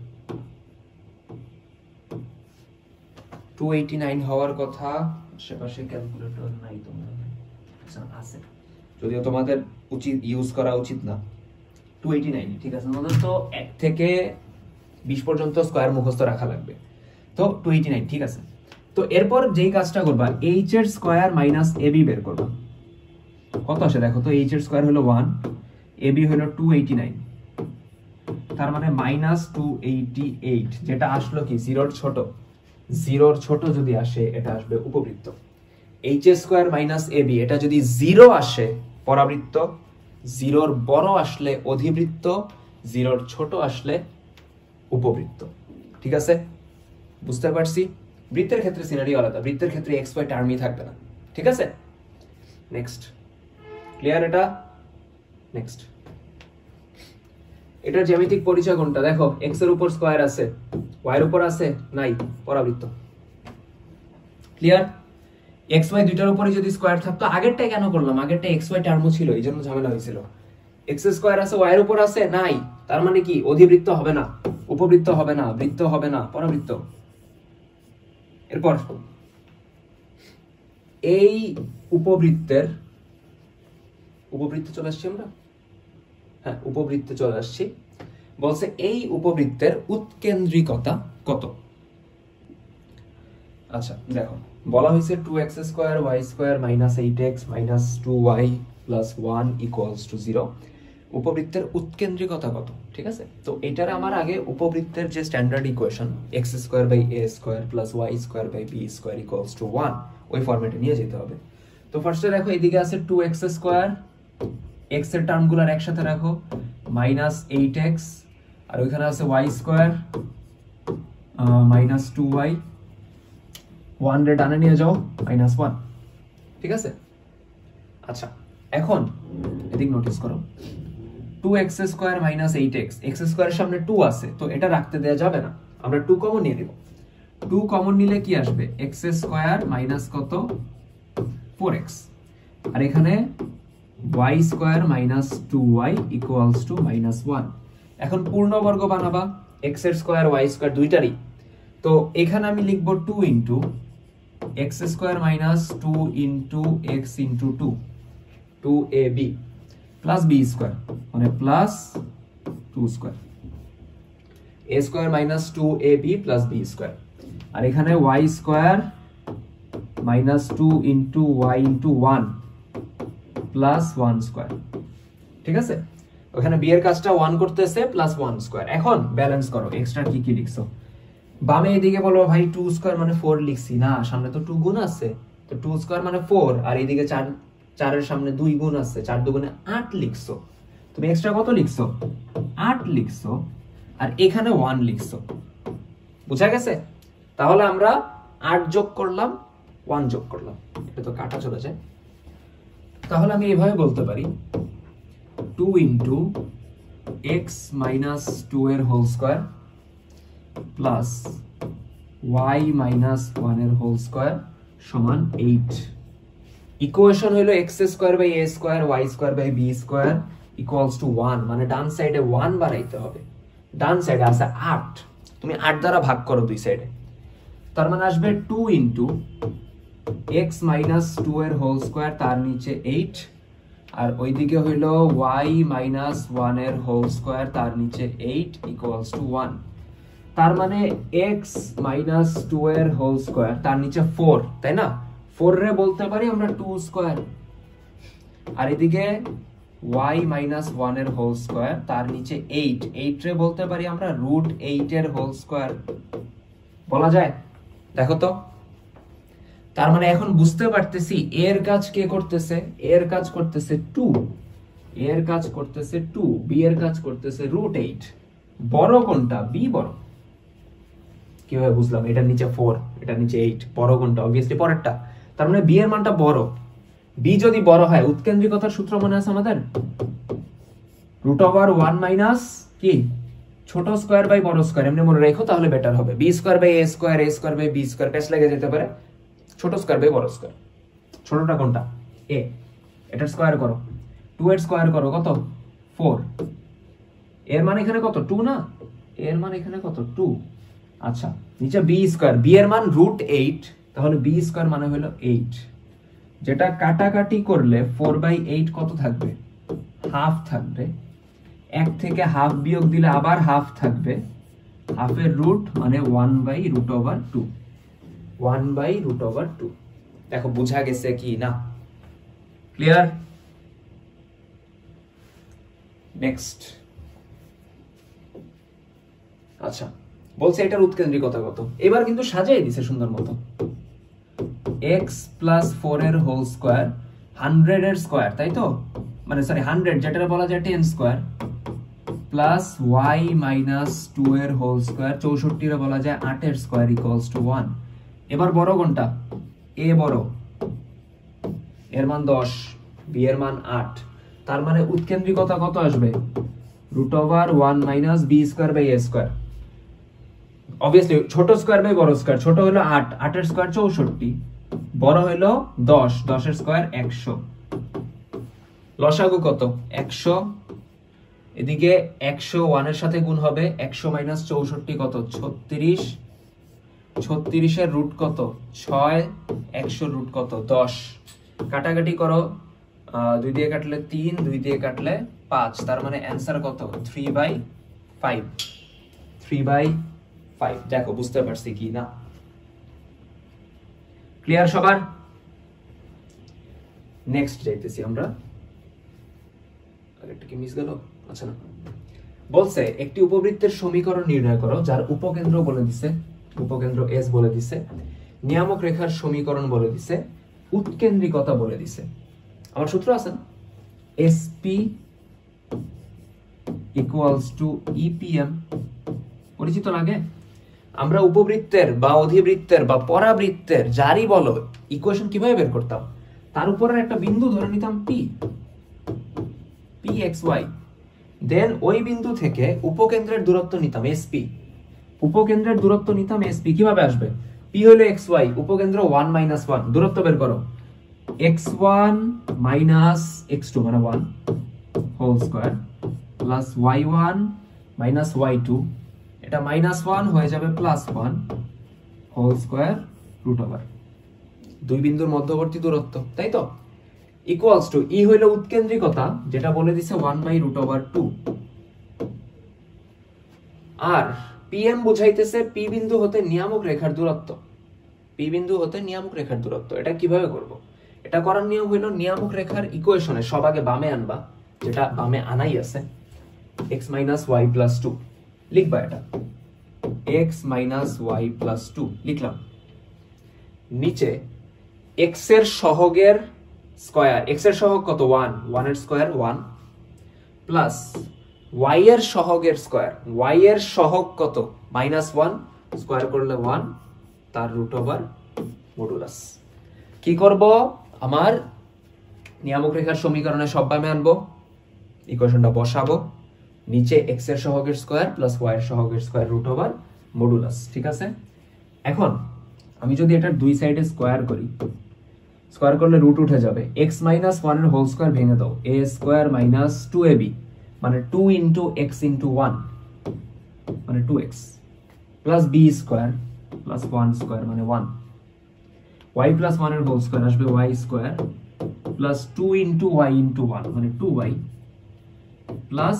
289 হওয়ার কথা। আশেপাশে ক্যালকুলেটর নাই তোমার আছে, যদিও তোমাদের উচিত ইউজ করা উচিত না। 289, ঠিক আছে, আমাদের তো 1 থেকে 20 পর্যন্ত স্কয়ার মুখস্থ রাখা লাগবে, তো 289 ঠিক আছে। তো এরপর যেই কাজটা করবা h এর স্কয়ার মাইনাস ab বের করবা। কত আসে দেখো তো, h এর স্কয়ার হলো 1, ab হলো 289, তার মানে মাইনাস 288, যেটা আসলো কি 0 এর ছোট, 0 এর ছোট যদি আসে এটা আসবে উপবৃত্ত। h এর স্কয়ার মাইনাস ab, এটা যদি 0 আসে পরাবৃত্ত, 0 এর বড় আসলে অধিবৃত্ত, 0 এর ছোট আসলে উপবৃত্ত। ঠিক আছে, বুঝতে পারছি? বৃত্তের ক্ষেত্রে সিনারিও আলাদা, বৃত্তের ক্ষেত্রে xy টার্মই থাকবে না। ঠিক আছে, নেক্সট ক্লিয়ার এটা? নেক্সট, এটার জ্যামিতিক পরিচয় কোনটা দেখো, x এর উপর স্কয়ার আছে, y এর উপর আছে নাই, পরাবৃত্ত। ক্লিয়ার? xy দুইটার উপরে যদি স্কয়ার থাকতো, আগেরটা কেন করলাম, আগেরটা xy টার্মও ছিল, এইজন্য ঝামেলা হয়েছিল। x এর স্কয়ার আছে, y এর উপর আছে নাই, তার মানে কি অধিবৃত্ত হবে না, উপবৃত্ত হবে না, বৃত্ত হবে না, পরাবৃত্ত। এরপর এই উপবৃত্তের, উপবৃত্তে চলে আসছি আমরা, হ্যাঁ উপবৃত্তে চলে আসছি, বলছে এই উপবৃত্তের উৎকেন্দ্রিকতা কত। আচ্ছা দেখো, বলা হয়েছে 2x square y square minus 8x minus 2y plus 1 equals to 0। উপবৃত্তের উৎকেন্দ্রিকতা কত? ঠিক আছে, তো এটার আমার আগে উপবৃত্তের যে standard equation x square by a square plus y square by b square equals to 1, ওই ফরম্যাটে নিয়ে যেতে হবে। তো ফার্স্টে দেখো, এদিকে আছে 2x স্কয়ার, x এর টার্মগুলোর একসাথে রাখো, মাইনাস 8x, আর ওইখানে আছে y স্কয়ার মাইনাস 2y, 1 রে ডানে নিয়ে যাও, -1। ঠিক আছে, আচ্ছা এখন এদিক নোটিস করো, 2x square minus 8x, x স্কয়ারের সামনে 2 আছে, তো এটা রাখতে দেয়া যাবে না, আমরা 2 কমন নিয়ে নিব। 2 কমন নিলে কি আসবে, x স্কয়ার মাইনাস কত 4x, আর এখানে y square minus 2y equals to -1। এখন পূর্ণবর্গ বানাবা x এর স্কয়ার y স্কয়ার দুইটারই, তো এখানে আমি লিখব 2 into x square minus 2 into x into 2, 2ab plus b square, মানে plus 2 square, a square minus 2ab plus b square, আর এখানে y square minus 2 into y into 1 plus 1 square. ঠিক আছে, ওখানে b এর কাজটা 1 করতেছে প্লাস 1 স্কয়ার। এখন ব্যালেন্স করো, এক্সট্রা কি কি লিখছো, বামে এদিকে বলো ভাই 2 স্কয়ার মানে 4 লিখছি না, সামনে তো 2 গুণ আছে, তো 2 স্কয়ার মানে 4, আর এইদিকে 4 এর সামনে 2 গুণ আছে, 4 দুগুণে 8 লিখছো, তুমি এক্সট্রা কত লিখছো 8 লিখছো, আর এখানে 1 লিখছো। বুঝা গেছে? তাহলে আমরা 8 যোগ করলাম, 1 যোগ করলাম, এটা তো কাটা চলে যায়। তাহলে আমি এইভাবে বলতে পারি 2 ইনটু x মাইনাস 2 এর whole square plus y minus 1 এর হোল স্কয়ার সমান 8 ইকুয়েশন হলো x square by a square y square by b square equals to 1, মানে ডান সাইডে 1 বানাইতে হবে। ডান সাইডে আছে 8, তুমি 8 দ্বারা ভাগ করো দুই সাইডে, তার মানে আসবে 2 ইন্টু এক্স মাইনাস 2 এর হোল স্কোয়ার, তার নিচে 8, আর ওইদিকে হইলো y মাইনাস 1 এর হোল স্কোয়ার, তার নিচে 8 ইকুয়ালস টু 1। তার মানে x মাইনাস 2 এর হোল স্কোয়ার, তার নিচে 4, তাই না? 4 রে বলতে পারি আমরা 2 স্কোয়ার, আর এদিকে y মাইনাস 1 এর হোল স্কোয়ার, তার নিচে 8, 8 রে বলতে পারি আমরা রুট 8 এর হোল স্কোয়ার। বলা যায়? দেখো তো, তার মানে এখন বুঝতে পারতেছি এর কাজ কে করতেছে, এর কাজ করতেছে 2, এর কাজ করতেছে 2, বি এর কাজ করতেছে রুট 8। বড় কোনটা? বি বড়। কিভাবে বুঝলাম? এটার নিচে 4, এটার নিচে 8, বড় কোনটা? অবভিয়াসলি পরেরটা। তার মানে বি এর মানটা বড়। বি যদি বড় হয়, উৎকেন্দ্রিকতার সূত্র মনে আছে আমাদের, রুট ওভার 1 মাইনাস কি ছোট স্কয়ার বাই বড় স্কয়ার, এমনি মনে রাখো তাহলে বেটার হবে। B square by A square, A square by B square, পেছ লেগে যেতে পারে। ছোট স্কয়ার বাই বড় স্কয়ার, ছোটটা কোনটা? এ। এটার স্কয়ার করো, 2 এর স্কয়ার করো কত? 4। এর মান এখানে কত? 2 না? এর মান এখানে কত? 2। আচ্ছা, নিচে বি স্কয়ার, বি এর মান রুট 8, তাহলে বি স্কয়ার মানে হলো 8, যেটা কাটাকাটি করলে 4/8 কত থাকবে? হাফ থাকবে। 1 থেকে হাফ বিয়োগ দিলে আবার হাফ থাকবে। হাফের রুট মানে 1/√2, 1/√2। দেখো বুঝা গেছে কি না? ক্লিয়ার? নেক্সট। আচ্ছা, বলছে এটার উৎকেন্দ্রিকতা কত। এবার কিন্তু সাজাই দিছে সুন্দর মতো। x প্লাস 4 এর হোল স্কয়ার, 100 এর স্কয়ার, তাই তো? মানে সরি 100, যেটা বলা যায় 10 স্কয়ার, প্লাস y মাইনাস 2 এর হোল স্কয়ার, 64 এর বলা যায় 8 এর স্কয়ার ইকুয়ালস টু 1। এবার বড় কোনটা? a বড়, এর মান 10, b এর মান 8। তার মানে উৎকেন্দ্রিকতা কত আসবে? Root over 1 minus b square by a square. Obviously ছোট স্কয়ার বাই বড় স্কয়ার, ছোট হলো 8, 8 এর স্কয়ার 64, বড় হলো 10, 10 এর স্কয়ার 100। লসাগু কত? 100। এদিকে 100 1 এর সাথে গুণ হবে, 100 মাইনাস 64 কত? 36। 36 এর রুট কত? 6। 100 রুট কত? 10। কাটাকাটি করো, 2 দিয়ে কাটলে 3, 2 দিয়ে কাটলে 5, তার মানে অ্যানসার কত? 3/5। 3/5। দেখো বুঝতে পারছি কি না? ক্লিয়ার সবার? নেক্সট যাইতেছি আমরা। আরেকটা কি মিস গেল? আচ্ছা না, বলছে একটি উপবৃত্তের সমীকরণ নির্ণয় করো যার উপকেন্দ্র বলে দিছে, উপকেন্দ্র S বলে দিছে, নিয়ামক রেখার সমীকরণ বলে দিছে, উৎকেন্দ্রিকতা বলে দিছে। আমার সূত্র আছে না? SP equals to EPM। পরিচিত লাগে? আমরা উপবৃত্তের বা অধিবৃত্তের বা পরাবৃত্তের যারই বলো ইকুয়েশন কিভাবে বের করতাম? তার উপরের একটা বিন্দু ধরে নিতাম PXY, দেন ওই বিন্দু থেকে উপকেন্দ্রের দূরত্ব নিতাম SP। উপকেন্দ্রের দূরত্ব নিতাম SP। কিভাবে আসবে? P হলো XY, উপকেন্দ্র 1 - 1, দূরত্ব বের করো। x1 মাইনাস x2 মানে 1 whole square plus y1 minus y2, এটা -1 হয়ে যাবে +1 হোল স্কয়ার রুট ওভার দুই বিন্দুর মধ্যবর্তী দূরত্ব, তাই তো? ইকুয়ালস টু ই হইল উৎকেন্দ্রিকতা, যেটা বলে দিছে 1/√2, আর pm বুঝাইতেছে p বিন্দু হতে নিয়ামক রেখার দূরত্ব। p বিন্দু হতে নিয়ামক রেখার দূরত্ব। এটা কিভাবে করব? এটা করার নিয়ম হইল নিয়ামক রেখার ইকুয়েশনে সব আগে বামে আনবা, যেটা বামে আনাই আছে, x - y + 2 লিখবা। এটা x - y + 2 লিখলাম। নিচে x এর সহগের স্কয়ার, x এর সহগ কত? 1, 1 এর স্কয়ার 1 প্লাস y এর সহগের স্কয়ার, y এর সহগ কত? -1, স্কয়ার করলে 1, তার রুট ওভার মডুলাস। কি করব? আমার নিয়ামক রেখার সমীকরণে সব বামে আনবো, ইকুয়েশনটা বসাবো, নিচে x এর সহগের স্কয়ার প্লাস y এর সহগের স্কয়ার রুট ওভার মডুলাস। ঠিক আছে? এখন আমি যদি এটার দুই সাইডে স্কয়ার করি, স্কোয়ার করলে রুট উঠে যাবে, এক্স মাইনাস ওয়ান এর হোল স্কোয়ার ভেঙে দাও, এ স্কোয়ার মাইনাস 2ab মানে 2 ইন্টু এক্স ইন্টু 1 মানে 2x plus b square plus 1 square মানে 1, y প্লাস 1 এর হোল স্কোয়ার আসবে y square plus 2 into y into 1 মানে 2y প্লাস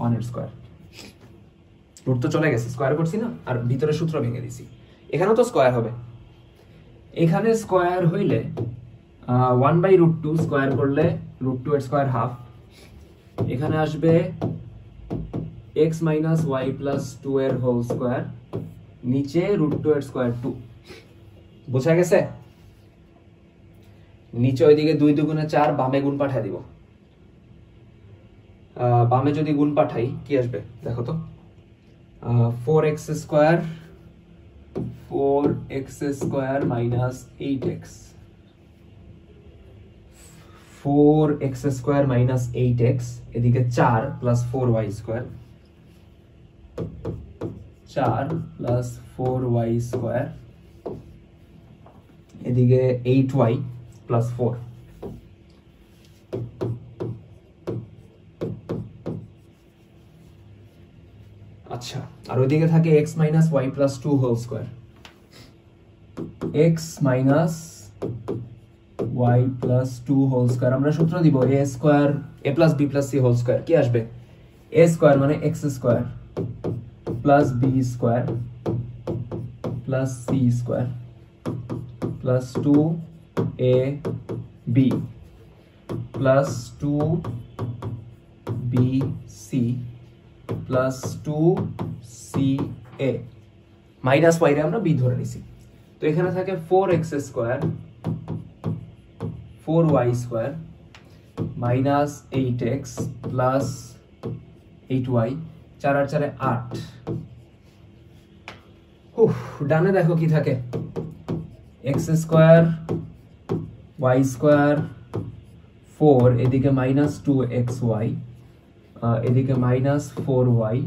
1 এর স্কোয়ার। রুট তো চলে গেছে, স্কোয়ার করছি না, আর ভিতরে সূত্র ভেঙে দিছি। এখানেও তো স্কোয়ার হবে, এখানে স্কোয়ার হইলে 1/√2 স্কোয়ার করলে √2 এর স্কোয়ার হাফ, এখানে আসবে x মাইনাস y প্লাস 2 এর হোল স্কোয়ার, নিচে √2 এর স্কোয়ার 2। বোঝা গেছে? নিচে ওইদিকে 2 দুগুণে 4, বামে গুণ পাঠিয়ে দিব। বামে যদি গুণ পাঠাই কি আসবে দেখো তো, 4x square minus 8x, 4x square minus 8x, এদিকে 4 plus 4y square, 4 plus 4y square, এদিকে 8y প্লাস 4। আচ্ছা, আর ওইদিকে থাকে x minus y plus 2 whole square, x minus y plus 2 whole square. আমরা সূত্র দিব a square a plus b plus c whole square, কি আসবে a স্কোয়ার মানে x square plus b square plus c square plus 2ab plus 2bc plus 2ca minus y রে আমরা b ধরে নিছি। তো এখানে থাকে 4x square 4y square minus 8x plus 8y, 4 আর 4 8। ডানে দেখো কি থাকে, x স্কোয়ার y স্কোয়ার 4, এদিকে মাইনাস 2xy, এদিকে মাইনাস 4y,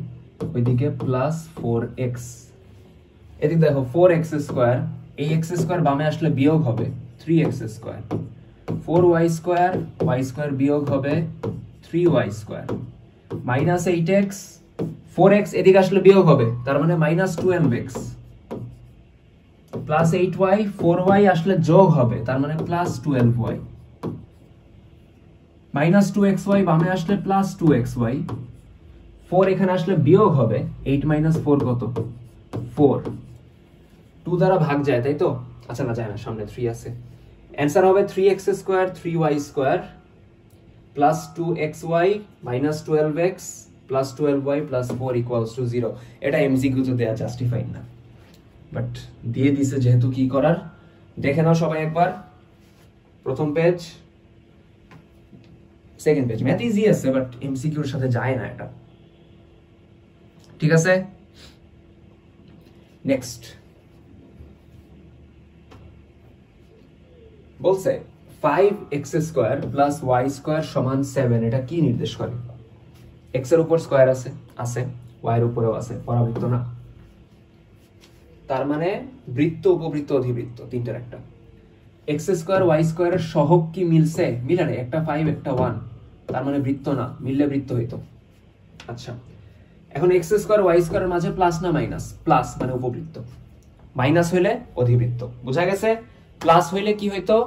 ওইদিকে প্লাস 4x। এদিকে দেখো 4x স্কোয়ার, এই x স্কোয়ার বামে আসলে বিয়োগ হবে 3x square, 4y square y square বিয়োগ হবে 3y square minus 8x, 4x এদিকে আসলে বিয়োগ হবে, তার মানে minus 12x plus 8y, 4y আসলে যোগ হবে, তার মানে প্লাস 12y মাইনাস 2xy বামে আসলে প্লাস 2xy, 4 এখানে আসলে বিয়োগ হবে, 8 মাইনাস 4 কত 4, 2 দ্বারা ভাগ যায় তাই তো? আচ্ছা না যায় না, সামনে 3 আছে। অ্যান্সার হবে 3x square 3y square plus 2xy minus 12x plus 12y plus 4 equals to 0। এটা এমসিকিউতে দেয়া জাস্টিফাইড না, বাট দিয়ে দিছে যেহেতু, কি করার। দেখে নাও সবাই একবার, প্রথম page, second page. Math easy আছে বাট এমসিকিউর সাথে যায় না এটা, ঠিক আছে? নেক্সট বলছে 5x square plus y square সমান 7, এটা কি নির্দেশ করে? x এর উপর স্কোয়ার আছে, y এর উপরেও আছে, পরাবৃত্ত না, তার মানে বৃত্ত, উপবৃত্ত, অধিবৃত্ত, তিনটার একটা। x স্কোয়ার y স্কোয়ারের সহগ কি মিলছে? মিলে না, একটা 5 একটা 1, তার মানে বৃত্ত না, মিললে বৃত্ত হইতো। আচ্ছা, এখন x স্কোয়ার y স্কোয়ারের মাঝে প্লাস না মাইনাস? প্লাস মানে উপবৃত্ত, মাইনাস হইলে অধিবৃত্ত। বুঝা গেছে? প্লাস হইলে কি হইতো?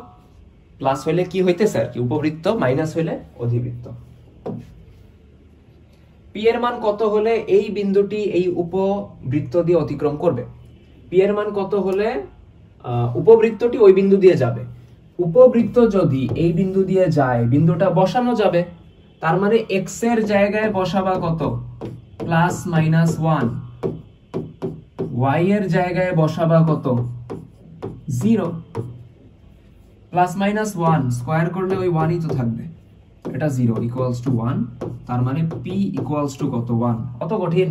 প্লাস হইলে কি হইতেছে আর কি, উপবৃত্ত, মাইনাস হইলে অধিবৃত্ত। পি এর মান কত হলে এই বিন্দুটি এই উপবৃত্ত দিয়ে অতিক্রম করবে? পি এর মান কত হলে উপবৃত্তটি ওই বিন্দু দিয়ে যাবে? উপবৃত্ত যদি এই বিন্দু দিয়ে যায়, বিন্দুটা বসানো যাবে, তার মানে x এর জায়গায় বসাবা কত? প্লাস মাইনাস 1, y এর জায়গায় বসাবা কত? 0, প্লাস মাইনাস 1 স্কয়ার করলে ওই 1ই তো থাকবে, এটা 0 ইকুয়ালস টু 1, তার মানে p ইকুয়ালস টু কত? 1। কত কঠিন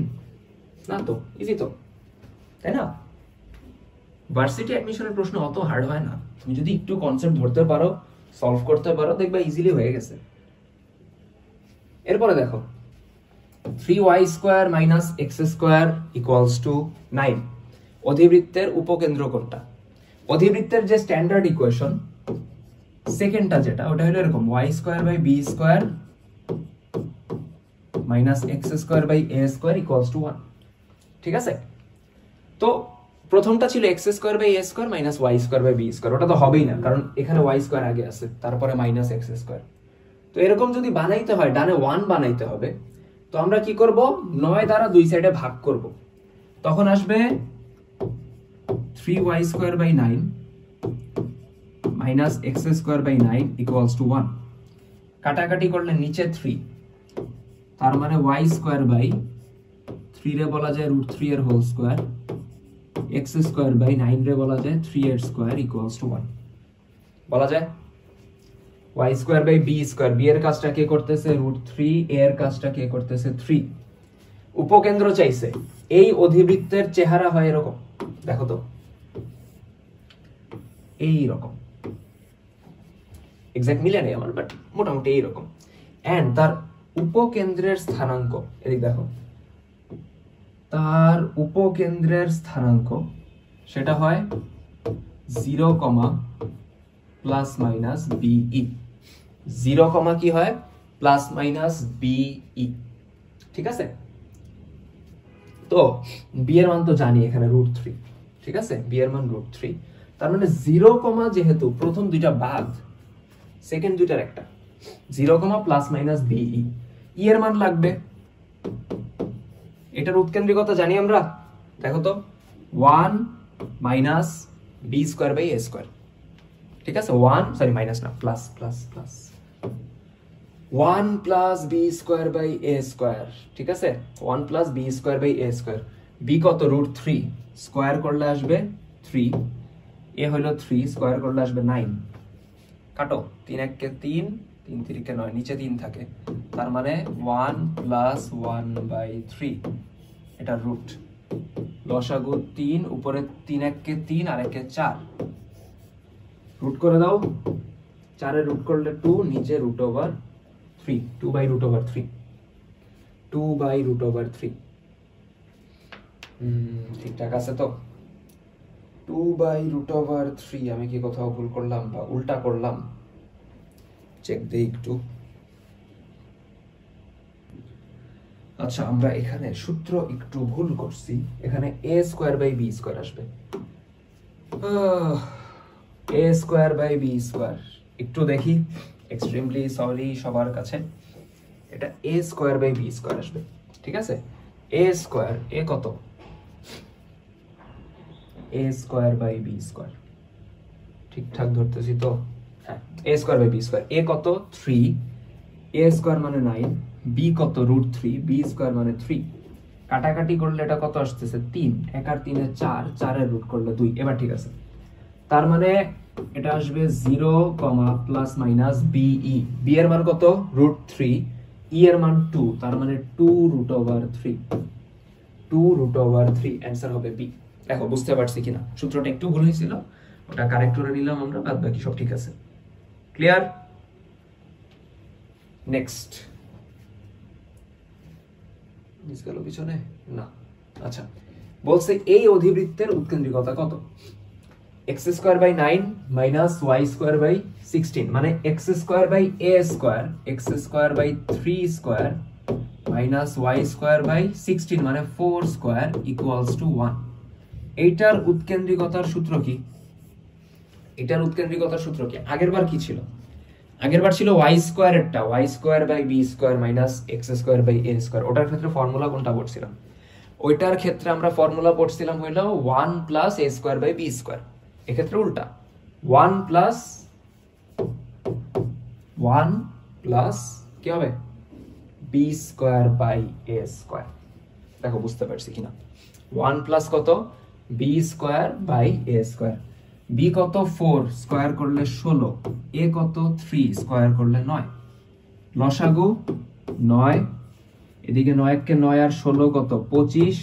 না তো, ইজি তো, তাই না? ভার্সিটি অ্যাডমিশনের প্রশ্ন অত হার্ড হয় না, তুমি যদি একটু কনসেপ্ট ধরতে পারো, সলভ করতে পারো, দেখবা ইজিলি হয়ে গেছে। এরপরে দেখো 3y square minus x square equals two 9। অধিবৃত্তের উপকেন্দ্র কোনটা? অধিবৃত্তের যে স্ট্যান্ডার্ড ইকুয়েশন, সেকেন্ডটা যেটা ওটা হলো এরকম y square by b square minus x square by a square equals to 1। ঠিক আছে, তো প্রথমটা ছিল x square by a square minus y square by b square, ওটা তো হবেই না কারণ এখানে ওয়াই স্কোয়ার আগে আছে, তারপরে মাইনাস এক্স স্কোয়ার। তো এরকম যদি বানাইতে হয় ডানে 1 বানাইতে হবে, তো আমরা কি করব 9 দ্বারা দুই সাইডে ভাগ করব, তখন আসবে 3y square by 9 minus x square by 9 equals to 1। কাটাকাটি করলে নিচে 3, তার মানে y স্কোয়ার বাই 3 রে বলা যায় √3 এর whole square, x square by 9 রে বলা যায় 3 এর স্কোয়ার ইকুয়ালস টু 1 বলা যায়। y square by b square, b এর কাজটা কে করতেছে √3, এ এর কাজটা কে করতেছে 3। উপকেন্দ্র চাইছে, এই অধিবৃত্তের চেহারা হয় এরকম, দেখো তো এই রকম, এক্সাক্ট মিলে নেই আমার বাট মোটামুটি এই রকম। এন্ড তার উপকেন্দ্রের স্থানাঙ্ক, এদিক দেখো, তার উপকেন্দ্রের স্থানাঙ্ক সেটা হয় 0, প্লাস মাইনাস বিই। 0, কি হয় প্লাস মাইনাস বিই। ঠিক আছে, তো বি এর মান তো জানি এখানে √3। ঠিক আছে, বি এর মান √3, তার মানে 0, যেহেতু প্রথম দুইটা বাদ, সেকেন্ড দুইটার একটা, 0, প্লাস মাইনাস বিই। ই এর মান লাগবে, এটার উৎকেন্দ্রিকতা জানি আমরা, দেখো তো 1 minus b square by a square. ঠিক আছে, 1 সরি মাইনাস না plus plus plus 1 plus b square by a square. ঠিক আছে, 1 plus b square by a square. B কত √3, স্কোয়ার করলে আসবে 3, এ হলো 3, স্কোয়ার করলে আসবে 9। কাটো, 3 1 3, 3 3 9, নিচে 3 থাকে, তার মানে 1 প্লাস 1/3, এটা রুট। লসাগু 3, উপরে 3 1 3 আর 1 4, রুট করে দাও, 4 এর রুট করলে 2, নিচে √3, 2/√3, 2/√3। ঠিকঠাক আছে তো? 2/√3। আমি কি কোথাও ভুল করলাম বা উল্টা করলাম? চেক দেই একটু। আচ্ছা, আমরা এখানে সূত্র একটু ভুল করছি, এখানে a square by b square আসবে। a square by b square একটু দেখি, এক্সট্রিমলি সরি সবার কাছে, এটা a square by b square আসবে। ঠিক আছে, a স্কয়ার, a কত, a square by b square, ঠিকঠাক ধরতেছি তো? হ্যাঁ, a square by b square, a কত 3, a স্কয়ার মানে 9, b কত √3, b স্কয়ার মানে 3, কাটাকাটি করলে এটা কত আসতেছে 3, 1 আর 3 এ 4, 4 এর রুট করলে 2। এবার ঠিক আছে, তার মানে এটা আসবে 0, প্লাস মাইনাস বিই। বি এর মান কত √3, ই এর মান 2, তার মানে 2√3, 2√3। অ্যান্সার হবে বি। দেখো বুঝতে পারছি কিনা, সূত্রটা একটু ভুল হয়েছিল, ওটা কারেক্ট করে নিলাম আমরা, বাদ বাকি সব ঠিক আছে। ক্লিয়ার? নেক্সট গেল পিছনে না। আচ্ছা, বলছে এই অধিবৃত্তের উৎকেন্দ্রিকতা কত? x square by 9 minus y square by 16, মানে x square by a square, x square by 3 square minus y square by 16, মানে 4 স্কয়ার ইকুয়ালস টু 1। এইটার উৎকেন্দ্রিকতার সূত্র কি? এটার উৎকেন্দ্রিকতার সূত্র কি? আগেরবার কি ছিল? আগেরবার ছিল y স্কয়ার এরটা, y square by b square minus x square by a square. ওটার ক্ষেত্রে ফর্মুলা কোনটা পড়ছিলাম? ওইটার ক্ষেত্রে আমরা ফর্মুলা পড়ছিলাম হইলো 1 plus a square by b square. এক্ষেত্রে উল্টা, 1 প্লাস কি হবে b square by a square. দেখো বুঝতে পারছি কিনা? 1 প্লাস কত b square by a square. b কত 4, স্কয়ার করলে 16, a কত 3, স্কয়ার করলে 9, লসাগু 9, এদিকে 9 কে 9 আর 16 কত 25,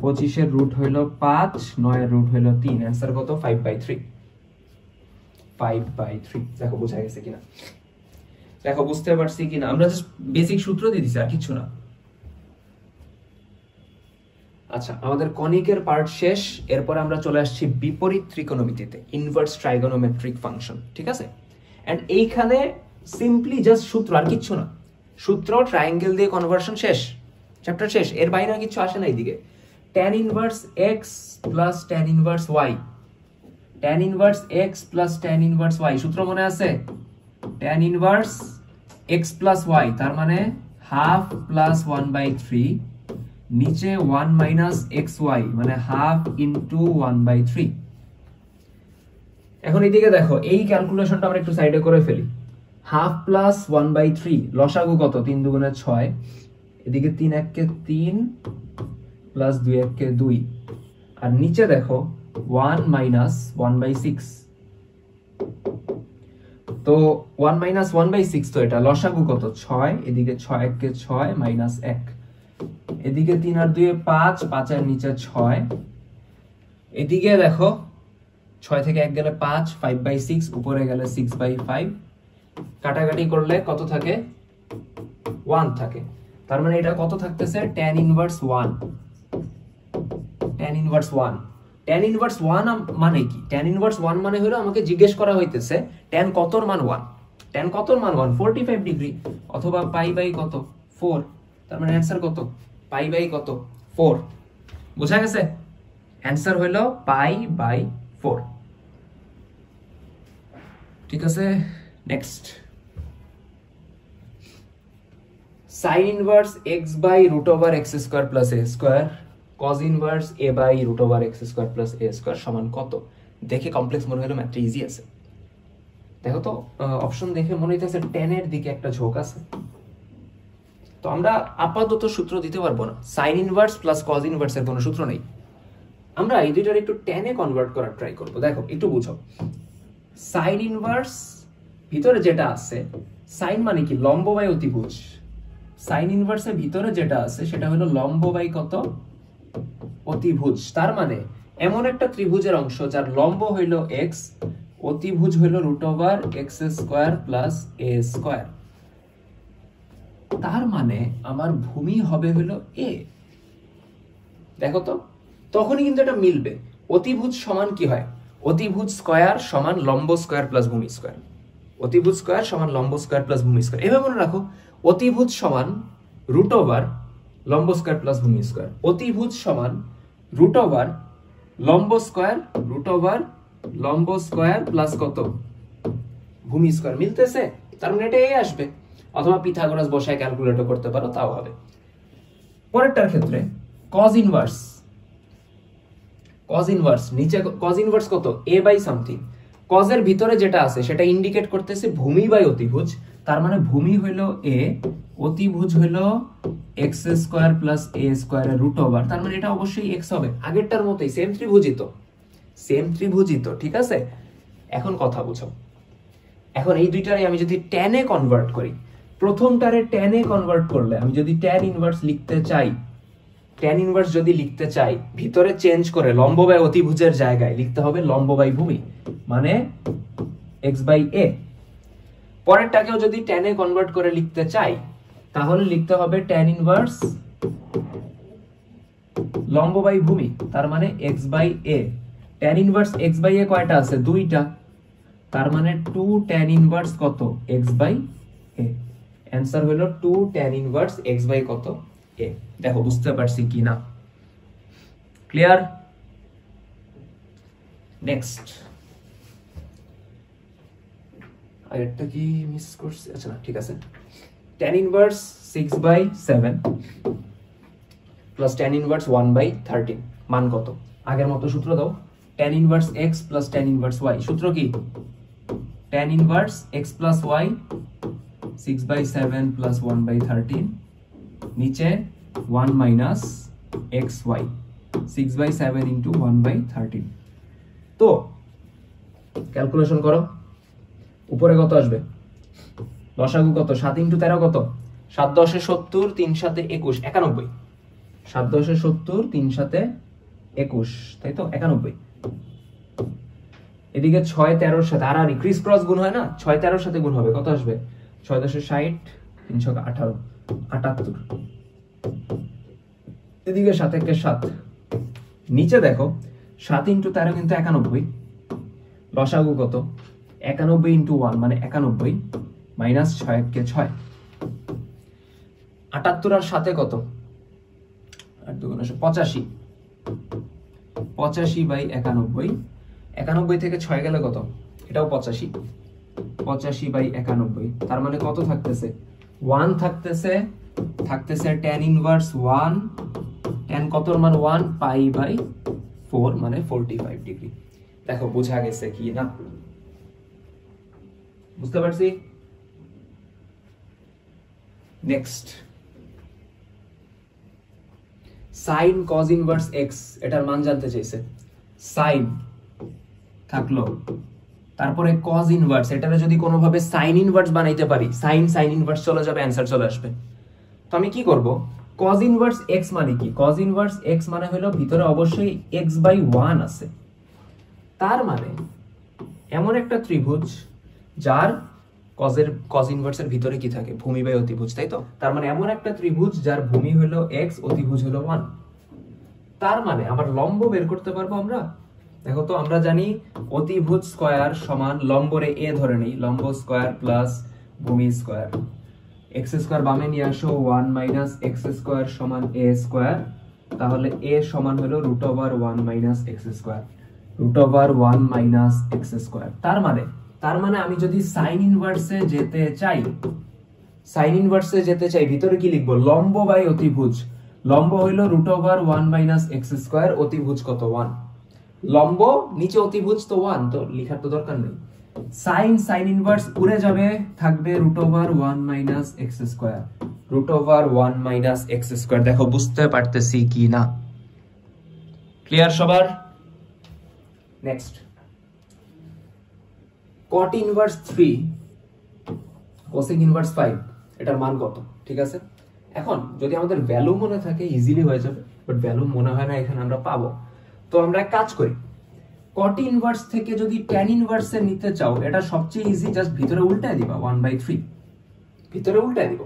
25 এর রুট হইল 5, 9 এর রুট হইল 3, आंसर কত 5/3, 5/3। দেখো বুঝা গেছে কিনা? দেখো বুঝতে পারছি কিনা? আমরা জাস্ট বেসিক সূত্র দিয়ে দিছি, আর কিছু না। আচ্ছা, আমাদের কনিকের পার্ট শেষ। এরপর আমরা চলে আসছি বিপরীত ত্রিকোণমিতিতে, ইনভার্স ট্রাইগোনোমেট্রিক ফাংশন, ঠিক আছে? এন্ড এইখানে সিম্পলি জাস্ট সূত্র, আর কিচ্ছু না। সূত্র, ট্রায়াঙ্গেল দিয়ে কনভার্সন, শেষ, চ্যাপ্টার শেষ। এর বাইরে আর কিছু আসে না এইদিকে। tan inverse x plus tan inverse y, tan inverse x plus tan inverse y, সূত্র মনে আছে? tan inverse x plus y, তার মানে হাফ প্লাস 1/3, নিচে 1 মাইনাস xy, মানে হাফ ইন্টু 1/3। এখন এইদিকে দেখো, এই ক্যালকুলেশনটা আমরা একটু সাইডে করে ফেলি। হাফ প্লাস 1/3, লসাগু কত? 3 দুগুণে 6, এদিকে 3 1 3 প্লাস 2 1 2, আর নিচে দেখো 1 মাইনাস 1/6। তো 1 মাইনাস 1/6, তো এটা লসাগু কত? 6, এদিকে 6 1 6 মাইনাস 1, এদিকে 3 আর 2 5, 5 এর নিচে 6, এদিকে দেখো 6 থেকে 1 গেলে 5, 5/6, উপরে গেলে 6/5, কাটাকাটি করলে কত থাকে? 1 থাকে। তার মানে এটা কত থাকতেছে? tan inverse 1, tan inverse 1। tan inverse 1 মানে কি? tan ইনভার্স 1 মানে হলো আমাকে জিজ্ঞেস করা হইতেছে tan কতর মান 1, tan কতর মান 1, 45 ডিগ্রি, অথবা পাই বাই কত? 4। তার মানে অ্যানসার কত? পাই বাই কত? 4। বুঝা গেছে? অ্যানসার হলো পাই বাই 4। ঠিক আছে, next. sin inverse x by root over x square plus a square, cos inverse a by root over x square plus a square সমান কত? দেখে কমপ্লেক্স মনে হলো, ম্যাথটা ইজি আছে। দেখো তো, অপশন দেখে মনে হইতেছে tan এর দিকে একটা ঝোঁক আছে। তো আমরা আপাতত সূত্র দিতে পারবো না। sin inverse plus cos inverse এর কোনো সূত্র নেই। আমরা এই দুইটার একটু tan এ কনভার্ট করার ট্রাই করব। দেখো, একটু বুঝো। sin ইনভার্স ভিতরে যেটা আছে, sin মানে কি? লম্ব বাই অতিভুজ। sin ইনভার্সের ভিতরে যেটা আছে সেটা হলো লম্ব বাই কত? অতিভুজ। তার মানে এমন একটা ত্রিভুজের অংশ যার লম্ব হইল x, অতিভুজ হইল root over x square plus a square. তার মানে আমার ভূমি হবে হলো a। দেখো তো, তখনই কিন্তু এটা মিলবে। অতিভুজ সমান কি হয়? অতিভুজ স্কয়ার সমান লম্ব স্কয়ার প্লাস ভূমি স্কয়ার। অতিভুজ স্কয়ার সমান লম্ব স্কয়ার প্লাস ভূমি স্কয়ার। এভাবে মনে রাখো, অতিভুজ সমান রুট ওভার লম্ব স্কয়ার প্লাস ভূমি স্কয়ার, অতিভুজ সমান রুট ওভার লম্ব স্কয়ার, রুট ওভার লম্ব স্কয়ার প্লাস কত? ভূমি স্কয়ার। মিলতেছে? তার মানে এটা এই আসবে। অথবা পিথাগোরাস বসায় ক্যালকুলেটর করতে পারো, তাও হবে। পরেরটার ক্ষেত্রে cos ইনভার্স, cos ইনভার্স নিচে cos ইনভার্স কত? a by something. cos এর ভিতরে যেটা আছে সেটা ইন্ডিকেট করতেছে ভূমি বাই অতিভুজ। তার মানে ভূমি হইল a, অতিভুজ হইল x square plus a square এর রুট ওভার। তার মানে এটা অবশ্যই x হবে। আগেরটার মতোই, সেম ত্রিভুজিত, সেম ত্রিভুজিত। ঠিক আছে, এখন কথা বুঝো। এখন এই দুইটারে আমি যদি tan এ কনভার্ট করি, প্রথমটারে tan এ কনভার্ট করলে আমি যদি tan ইনভার্স লিখতে চাই, tan ইনভার্স যদি লিখতে চাই, ভিতরে চেঞ্জ করে লম্ব বাই অতিভুজের জায়গায় লিখতে হবে লম্ব বাই ভূমি, মানে x বাই a। পরেরটাকেও যদি tan এ কনভার্ট করে লিখতে চাই, তাহলে লিখতে হবে tan ইনভার্স লম্ব বাই ভূমি, তার মানে x by a। tan inverse x by a কয়টা আছে? দুইটা। তার মানে 2 tan ইনভার্স কত? x by a। অ্যানসার হলো 2 tan ইনভার্স x বাই কত? a। দেখো বুঝতে পারছি কি না? ক্লিয়ার? নেক্সট। আরেকটা কি মিস করছি? আচ্ছা না, ঠিক আছে। tan inverse 6/7 plus tan inverse 1/13 মান কত? আগের মতো সূত্র দাও। tan inverse x plus tan inverse y, সূত্র কি? tan inverse x plus y 6/7 plus 1/13, নিচে 1 মাইনাস xy, 6/7 ইন্টু 1/13। তো ক্যালকুলেশন করো, উপরে কত আসবে? লসাগু কত? 7 ইন্টু 13 কত? 7 10 70, 3 7 21, 91। 7 10 70, 3 7 21, তাই তো? 91। এদিকে 6 13 এর সাথে আর ক্রিস ক্রস গুণ হয় না, 6 13 এর সাথে গুণ হবে, কত আসবে? 6 10 60, 318, 78। এদিকে 7 একে 7, নিচে দেখো 7 ইন্টু 13 কিন্তু 91, লসাগু কত 91 ইন্টু 1 মানে 91 মাইনাস 6 একে 6, 78 আর 7 কত 8 2 85, 85 বাই 91, 91 থেকে 6 গেলে কত এটাও 85, 85 বাই 91, তার মানে কত থাকতেছে 1 থাকতেছে tan ইনভার্স 1, tan কতর মান 1 পাই বাই 4 মানে 45 ডিগ্রি। দেখো বোঝা গেছে কি না, বুঝতে পারছি? Next sin cos inverse x, এটার মান জানতে চাইছে। sin থাকলো, তারপরে cos ইনভার্স, এটারে যদি কোনোভাবে sin ইনভার্স বানাইতে পারি, sin ইনভার্স চলে যাবে, অ্যানসার চলে আসবে। তো আমি কি করব, cos ইনভার্স x মানে কি, cos ইনভার্স x মানে হলো ভিতরে অবশ্যই x বাই 1 আছে, তার মানে এমন একটা ত্রিভুজ যার cos ইনভার্সের ভিতরে কি থাকে, ভূমি বাই অতিভুজ, তাই তো? তার মানে এমন একটা ত্রিভুজ যার ভূমি হলো x, অতিভুজ হলো 1, তার মানে আমার লম্ব বের করতে পারবো আমরা। দেখো তো আমরা জানি অতিভুজ স্কয়ার সমান লম্বরে a ধরে নেই, লম্ব স্কয়ার প্লাস ভূমি স্কয়ার, x স্কয়ার বামে নিয়ে আসো, 1 মাইনাস x স্কয়ার সমান a স্কয়ার, তাহলে a সমান হলো √1 minus x square, √1 minus x square. তার মানে আমি যদি sin ইনভার্সে যেতে চাই, ভিতরে কি লিখবো, লম্ব বাই অতিভুজ, লম্ব হইলো √1 মাইনাস x স্কয়ার, অতিভুজ কত 1, লম্ব নিচে অতিভুজ তো 1, তো লেখার তো দরকার নেই। sin ইনভার্স উড়ে যাবে, থাকবে √1 minus x square, √1 minus x square. দেখো বুঝতে পারতেছি কি না, ক্লিয়ার সবার? Next cot inverse 3 cosec inverse 5, এটার মান কত? ঠিক আছে, এখন যদি আমাদের ভ্যালু মনে থাকে ইজিলি হয়ে যাবে, বাট ভ্যালু মনে হয় না এখানে আমরা পাবো, তো আমরা এক কাজ করি, cot ইনভার্স থেকে যদি tan ইনভার্সে নিতে চাও, এটা সবচেয়ে ইজি, জাস্ট ভিতরে উল্টায় দিবা 1/3, ভিতরে উল্টায় দিব,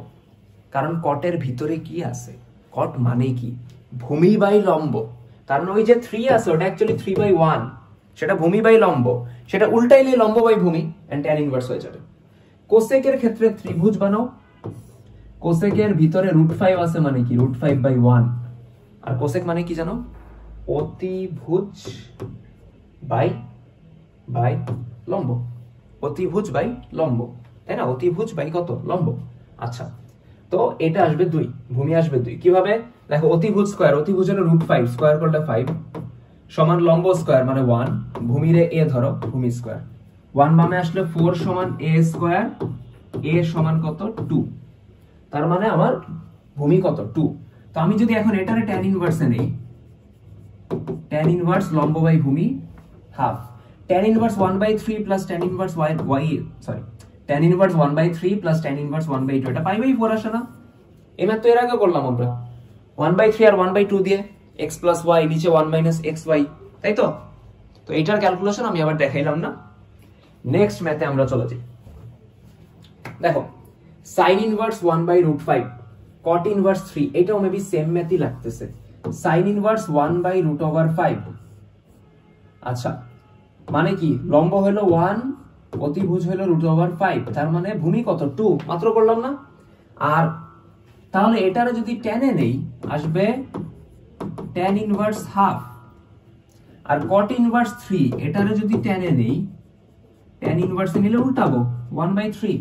কারণ cot এর ভিতরে কি আছে, cot মানে কি, ভূমি বাই লম্ব, তার মানে ওই যে 3 আছে ওটা অ্যাকচুয়ালি 3/1, সেটা ভূমি বাই লম্ব, সেটা উল্টাইলে লম্ব বাই ভূমি এন্ড tan ইনভার্স হয়ে যাবে। কোসেক এর ক্ষেত্রে ত্রিভুজ বানাও, কোসেক এর ভিতরে √5 আছে মানে কি, √5/1, আর কোসেক মানে কি জানো, অতিভুজ বাই লম্ব, অতিভুজ বাই লম্ব, তাই না? অতিভুজ বাই কত, লম্ব। আচ্ছা, তো এটা আসবে 2, ভূমি আসবে 2, কিভাবে দেখো, অতিভুজ স্কয়ার, অতিভুজ হলো √5, স্কয়ার করলে 5 সমান লম্ব স্কয়ার মানে 1, ভূমিরে a ধরো, ভূমি স্কয়ার, 1 বামে আসলে 4 সমান a স্কয়ার, a সমান কত 2, তার মানে আমার ভূমি কত 2। তো আমি যদি এখন এটারে tan ইনভার্সে নেই, tan ইনভার্স লম্ব বাই ভূমি half, tan inverse 1/3 plus tan inverse tan inverse 1/3 plus tan inverse 1/2, এটা π/4 আসে না? এই ম্যাথ তো এর আগে করলাম আমরা, 1/3 আর 1/2 দিয়ে x প্লাস y, নিচে 1 মাইনাস xy, তাই তো? তো এইটার ক্যালকুলেশন আমি আবার দেখাইলাম না। নেক্সট ম্যাথে আমরা চলে যাই। দেখো sin ইনভার্স 1/√5, cot ইনভার্স 3, এটাও মেবি সেম ম্যাথই লাগতেছে, sin ইনভার্স 1/√5। আচ্ছা, মানে কি, লম্ব হলো 1, অতিভুজ হলো √5, তার মানে ভূমি কত 2, মাত্র করলাম না? আর তাহলে এটারে যদি tan এ নেই, আসবে tan ইনভার্স হাফ, আর cot ইনভার্স 3, এটারে যদি tan এ নেই, tan ইনভার্স নিলে উল্টাবো 1/3,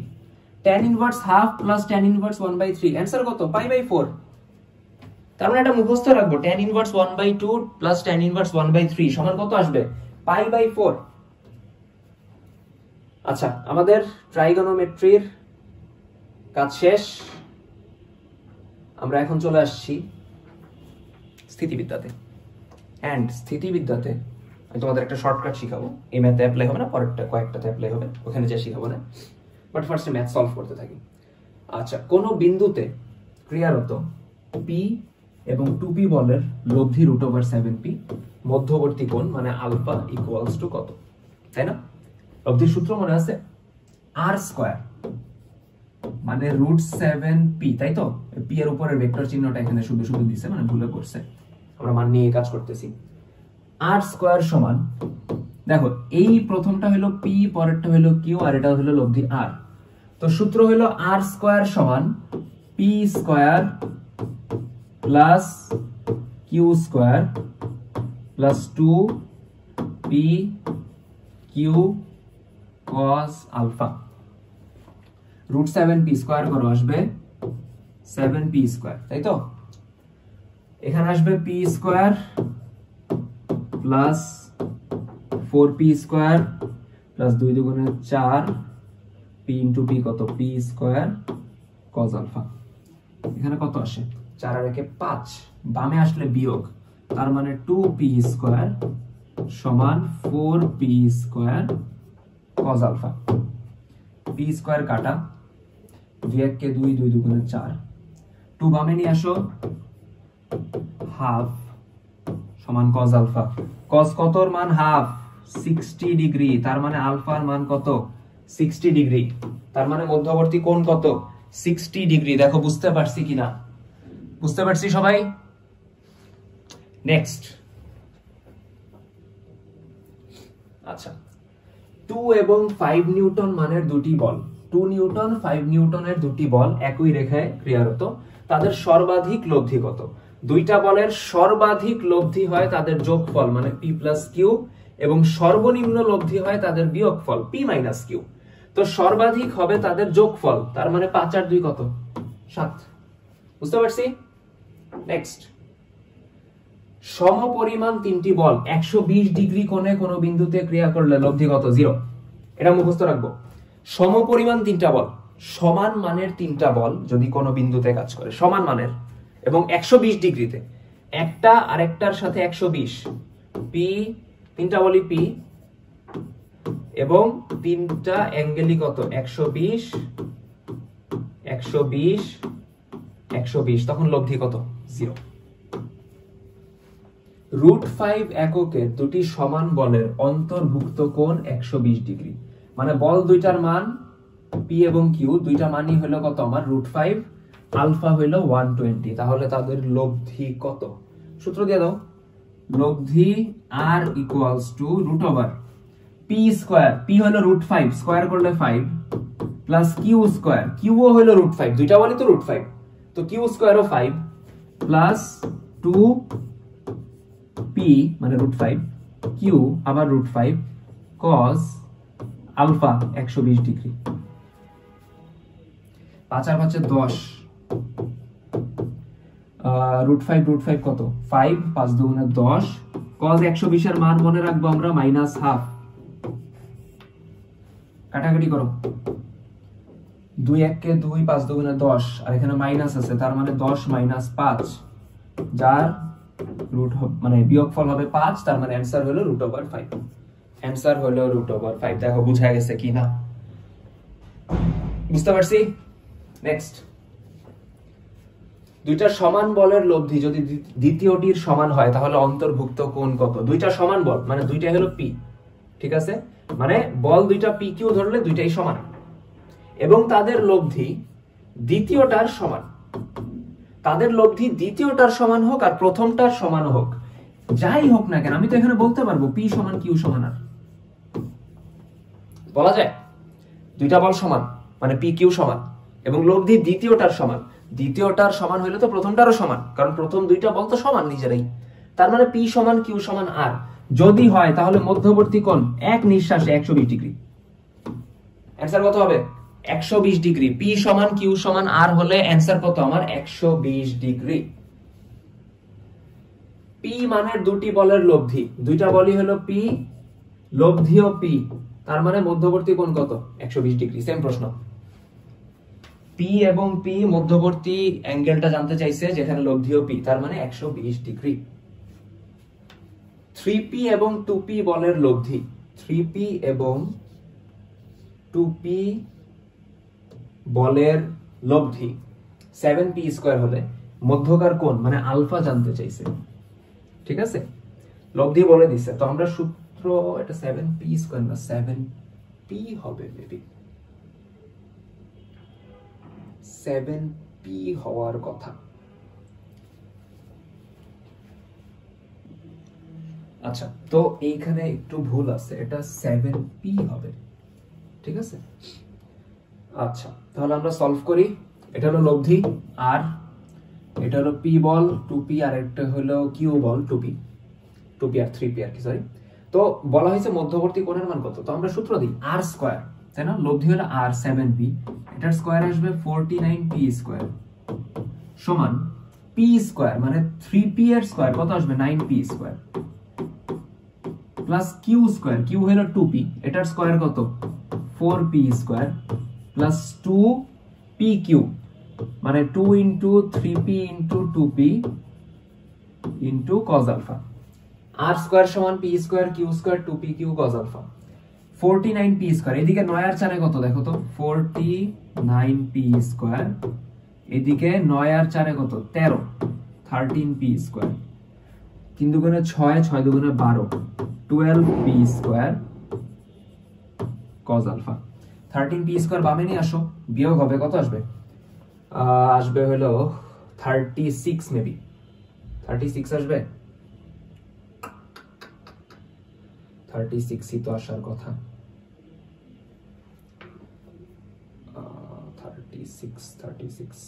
tan inverse half plus tan inverse 1/3, answer কত, π/4। তার মানে এটা মুখস্থ রাখবো, tan inverse 1/2 plus tan inverse 1/3 সমান কত আসবে, π/4। আচ্ছা, আমাদের ট্রাইগোনোমেট্রির কাজ শেষ, আমরা এখন চলে আসছি স্থিতিবিদ্যাতে। এন্ড স্থিতিবিদ্যাতে আমি তোমাদের একটা শর্টকাট শিখাবো, এই ম্যাথে অ্যাপ্লাই হবে না, পরেরটা কয়েকটাতে অ্যাপ্লাই হবে, ওখানে যা শিখাবো না, বাট ফার্স্টে ম্যাথ সলভ করতে থাকি। আচ্ছা, কোন বিন্দুতে ক্রিয়ারত p এবং 2p বলের লব্ধি √7p, মধ্যবর্তী কোণ মানে আলফা ইকুয়ালস টু কত, তাই না? লব্ধির সূত্র মনে আছে, r স্কয়ার মানে √7p, তাই তো? p এর উপরে ভেক্টর চিহ্নটা এখানে শুধু শুধু দিছে, মানে ভুলে করছে, আমরা মান নিয়ে কাজ করতেছি। r স্কয়ার সমান, দেখো এই প্রথমটা হলো p, পরেরটা হলো q, আর এটা হলো লব্ধি r। তো সূত্র হলো r স্কয়ার সমান p square plus q square plus 2p q cos alpha. √7p square করো, আসবে 7p স্কয়ার, তাই তো? এখানে আসবে p square plus 4p square plus 2 দুগুণে 4 p ইনটু p কত, p স্কয়ার cos আলফা। এখানে কত আসে, 4 আর 1 5, বামে আসলে বিয়োগ, তার মানে 2p স্কয়ার সমান 4p square cos alpha. p square কাটা, 2 কে 2, 2 দুগুণে 4, 2 বামে নিয়ে আসো, হাফ সমান cos আলফা। cos কতর মান হাফ, 60 ডিগ্রি, তার মানে আলফার মান কত, 60 ডিগ্রি, তার মানে মধ্যবর্তী কোণ কত, 60 ডিগ্রি। দেখো বুঝতে পারছি কিনা, বুঝতে পারছি সবাই? নেক্সট, আচ্ছা 2 এবং 5 নিউটন মানের দুটি বল, 2 নিউটন 5 নিউটনের দুটি বল একই রেখায় ক্রিয়ারত, তাদের সর্বাধিক লব্ধি কত? দুইটা বলের সর্বাধিক লব্ধি হয় তাদের যোগফল মানে p প্লাস কিউ, এবং সর্বনিম্ন লব্ধি হয় তাদের বিয়োগফল p মাইনাস কিউ। তো সর্বাধিক হবে তাদের যোগফল, তার মানে 5 আর 2 কত, 7। বুঝতে পারছি? নেক্সট, সমপরিমাণ তিনটি বল 120 ডিগ্রি কোণে কোন বিন্দুতে ক্রিয়া করলে লব্ধি কত, 0। এটা মুখস্থ রাখবো। সমপরিমাণ তিনটা বল, সমান মানের তিনটা বল যদি কোনো বিন্দুতে কাজ করে, সমান মানের এবং 120 ডিগ্রিতে, একটা আরেকটার সাথে 120, পি, তিনটা বলি পি, এবং তিনটা অ্যাঙ্গেলই কত, 120 120 120, তখন লব্ধি কত, 0। √5 এককের দুটি সমান বলের অন্তর্ভুক্ত কোণ 120 ডিগ্রি, মানে বল দুইটার মান পি এবং কিউ, দুইটা মানই হলো কত আমার, √5, আলফা হইলো 120, তাহলে তাদের লব্ধি কত? সূত্র দিয়ে দাও, লব্ধি r equals to √p square, p হলো √5, স্কয়ার করলে 5, প্লাস কিউ স্কয়ার, কিউ ও হলো √5, দুইটা বলি তো √5, তো কিউ স্কয়ারও 5, প্লাস 2p মানে √5, কিউ আবার √5, cos আলফা 120 ডিগ্রি। 5 আর 5 10, √5 কত, 5, 5 দুগুণে 10, cos 120 এর মান মনে রাখবো আমরা মাইনাস হাফ, কাটাকাটি করো, 2 1 কে 2, 5 দুগুণে 10, আর এখানে মাইনাস আছে, তার মানে 10 মাইনাস 5, যার রুট মানে বিয়োগফল হবে 5, তার মানে অ্যানসার হলো √5। অ্যানসার হলো √5। দেখো বুঝা গেছে কিনা, বুঝতে পারছি? নেক্সট, দুইটা সমান বলের লব্ধি যদি দ্বিতীয়টির সমান হয় তাহলে অন্তর্ভুক্ত কোণ কত? দুইটা সমান বল মানে দুইটা হলো পি, ঠিক আছে, মানে বল দুইটা পি কিউ ধরলে দুইটাই সমান, এবং তাদের লব্ধি দ্বিতীয়টার সমান, তাদের লব্ধি দ্বিতীয়টার সমান হোক আর প্রথমটার সমান হোক, যাই হোক না কেন, আমি তো এখানে বলতে পারবো পি সমান কিউ সমান, আর বলা যায় দুইটা বল সমান মানে পি কিউ সমান, এবং লব্ধি দ্বিতীয়টার সমান, দ্বিতীয়টার সমান হইলে তো প্রথমটারও সমান, কারণ প্রথম দুইটা বল তো সমান নিজেরাই, তার মানে পি সমান কিউ সমান আর। যদি হয় তাহলে মধ্যবর্তী কোণ এক নিঃশ্বাসে 120 ডিগ্রি। অ্যানসার কত হবে? 120 ডিগ্রি। পি সমান কিউ সমান আর হলে অ্যানসার কত আমার? 120 ডিগ্রি। পি মানের দুটি বলের লব্ধি, দুইটা বলই হলো পি, লব্ধিও পি, তার মানে মধ্যবর্তী কোণ কত? 120 ডিগ্রি। সেম প্রশ্ন, পি এবং পি মধ্যবর্তী অ্যাঙ্গেলটা জানতে চাইছে যেখানে লব্ধিও পি, তার মানে 120 ডিগ্রি। 3p এবং 2p বলের লব্ধি, 3p এবং 2p বলের লব্ধি 7p স্কয়ার হলে মধ্যকার কোণ মানে আলফা জানতে চাইছে, ঠিক আছে, লব্ধি বলে দিছে, তো আমরা সূত্র এটা 7p স্কয়ার না 7p হবে মেবি, 7p হওয়ার কথা। আচ্ছা, তো এইখানে একটু ভুল আছে, এটা 7p হবে, ঠিক আছে। আচ্ছা, তাহলে আমরা সলভ করি। এটা হলো লব্ধি আর এটা হলো p বল 2p আর একটা হলো q বল 2p আর 3p আর কি, সরি। তো বলা হয়েছে মধ্যবর্তী কোণের মান কত, তো আমরা সূত্র দিই r স্কয়ার, তাই না? লব্ধি হলো r 7p, এটার স্কয়ার আসবে 49p স্কয়ার সমান p স্কয়ার মানে 3p এর স্কয়ার কত আসবে 9p square plus q square, q হলো 2p, এটার স্কয়ার কত 4p স্কয়ার প্লাস 2pq মানে 2 into 3p into 2p into cos alpha. r square সমান p square q square 2pq cos alpha. 49p square, এদিকে 9 আর 4 কত দেখো তো, 49p স্কয়ার, এদিকে 9 আর 4 কত 13, 13p স্কয়ার, 3 দুগুণে 6, 6 দুগুণে 12, 12p square cos alpha. 13p square বামে নিয়ে আসো, বিয়োগ হবে কত আসবে, আসবে হলো 36 মেবি, 36 আসবে, 36ই তো আসার কথা। 36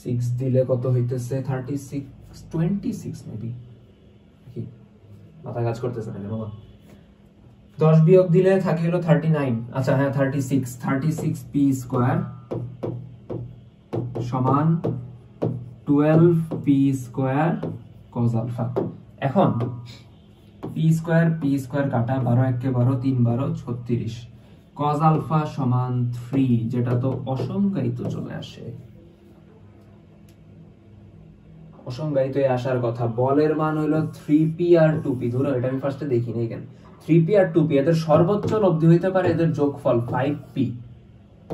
6 দিলে কত হইতেছে 36 26 মেবি, কি মাথা কাজ করতেছে না বাবা। 10 বিয়োগ দিলে থাকে হলো 39, আচ্ছা হ্যাঁ 36p স্কয়ার সমান 12p স্কয়ার cos আলফা। এখন p স্কয়ার কাটা, 12 একে 12, 3 12 36, cos আলফা সমান 3, যেটা তো অসংজ্ঞায়িত চলে আসে, অসংজ্ঞায়িত আসার কথা। বলের মান হলো 3p আর 2p, ধরো এটা আমি ফার্স্টে দেখিনি, এখানে 3p আর 2p এদের সর্বোচ্চ লব্ধি হইতে পারে এদের যোগফল 5p,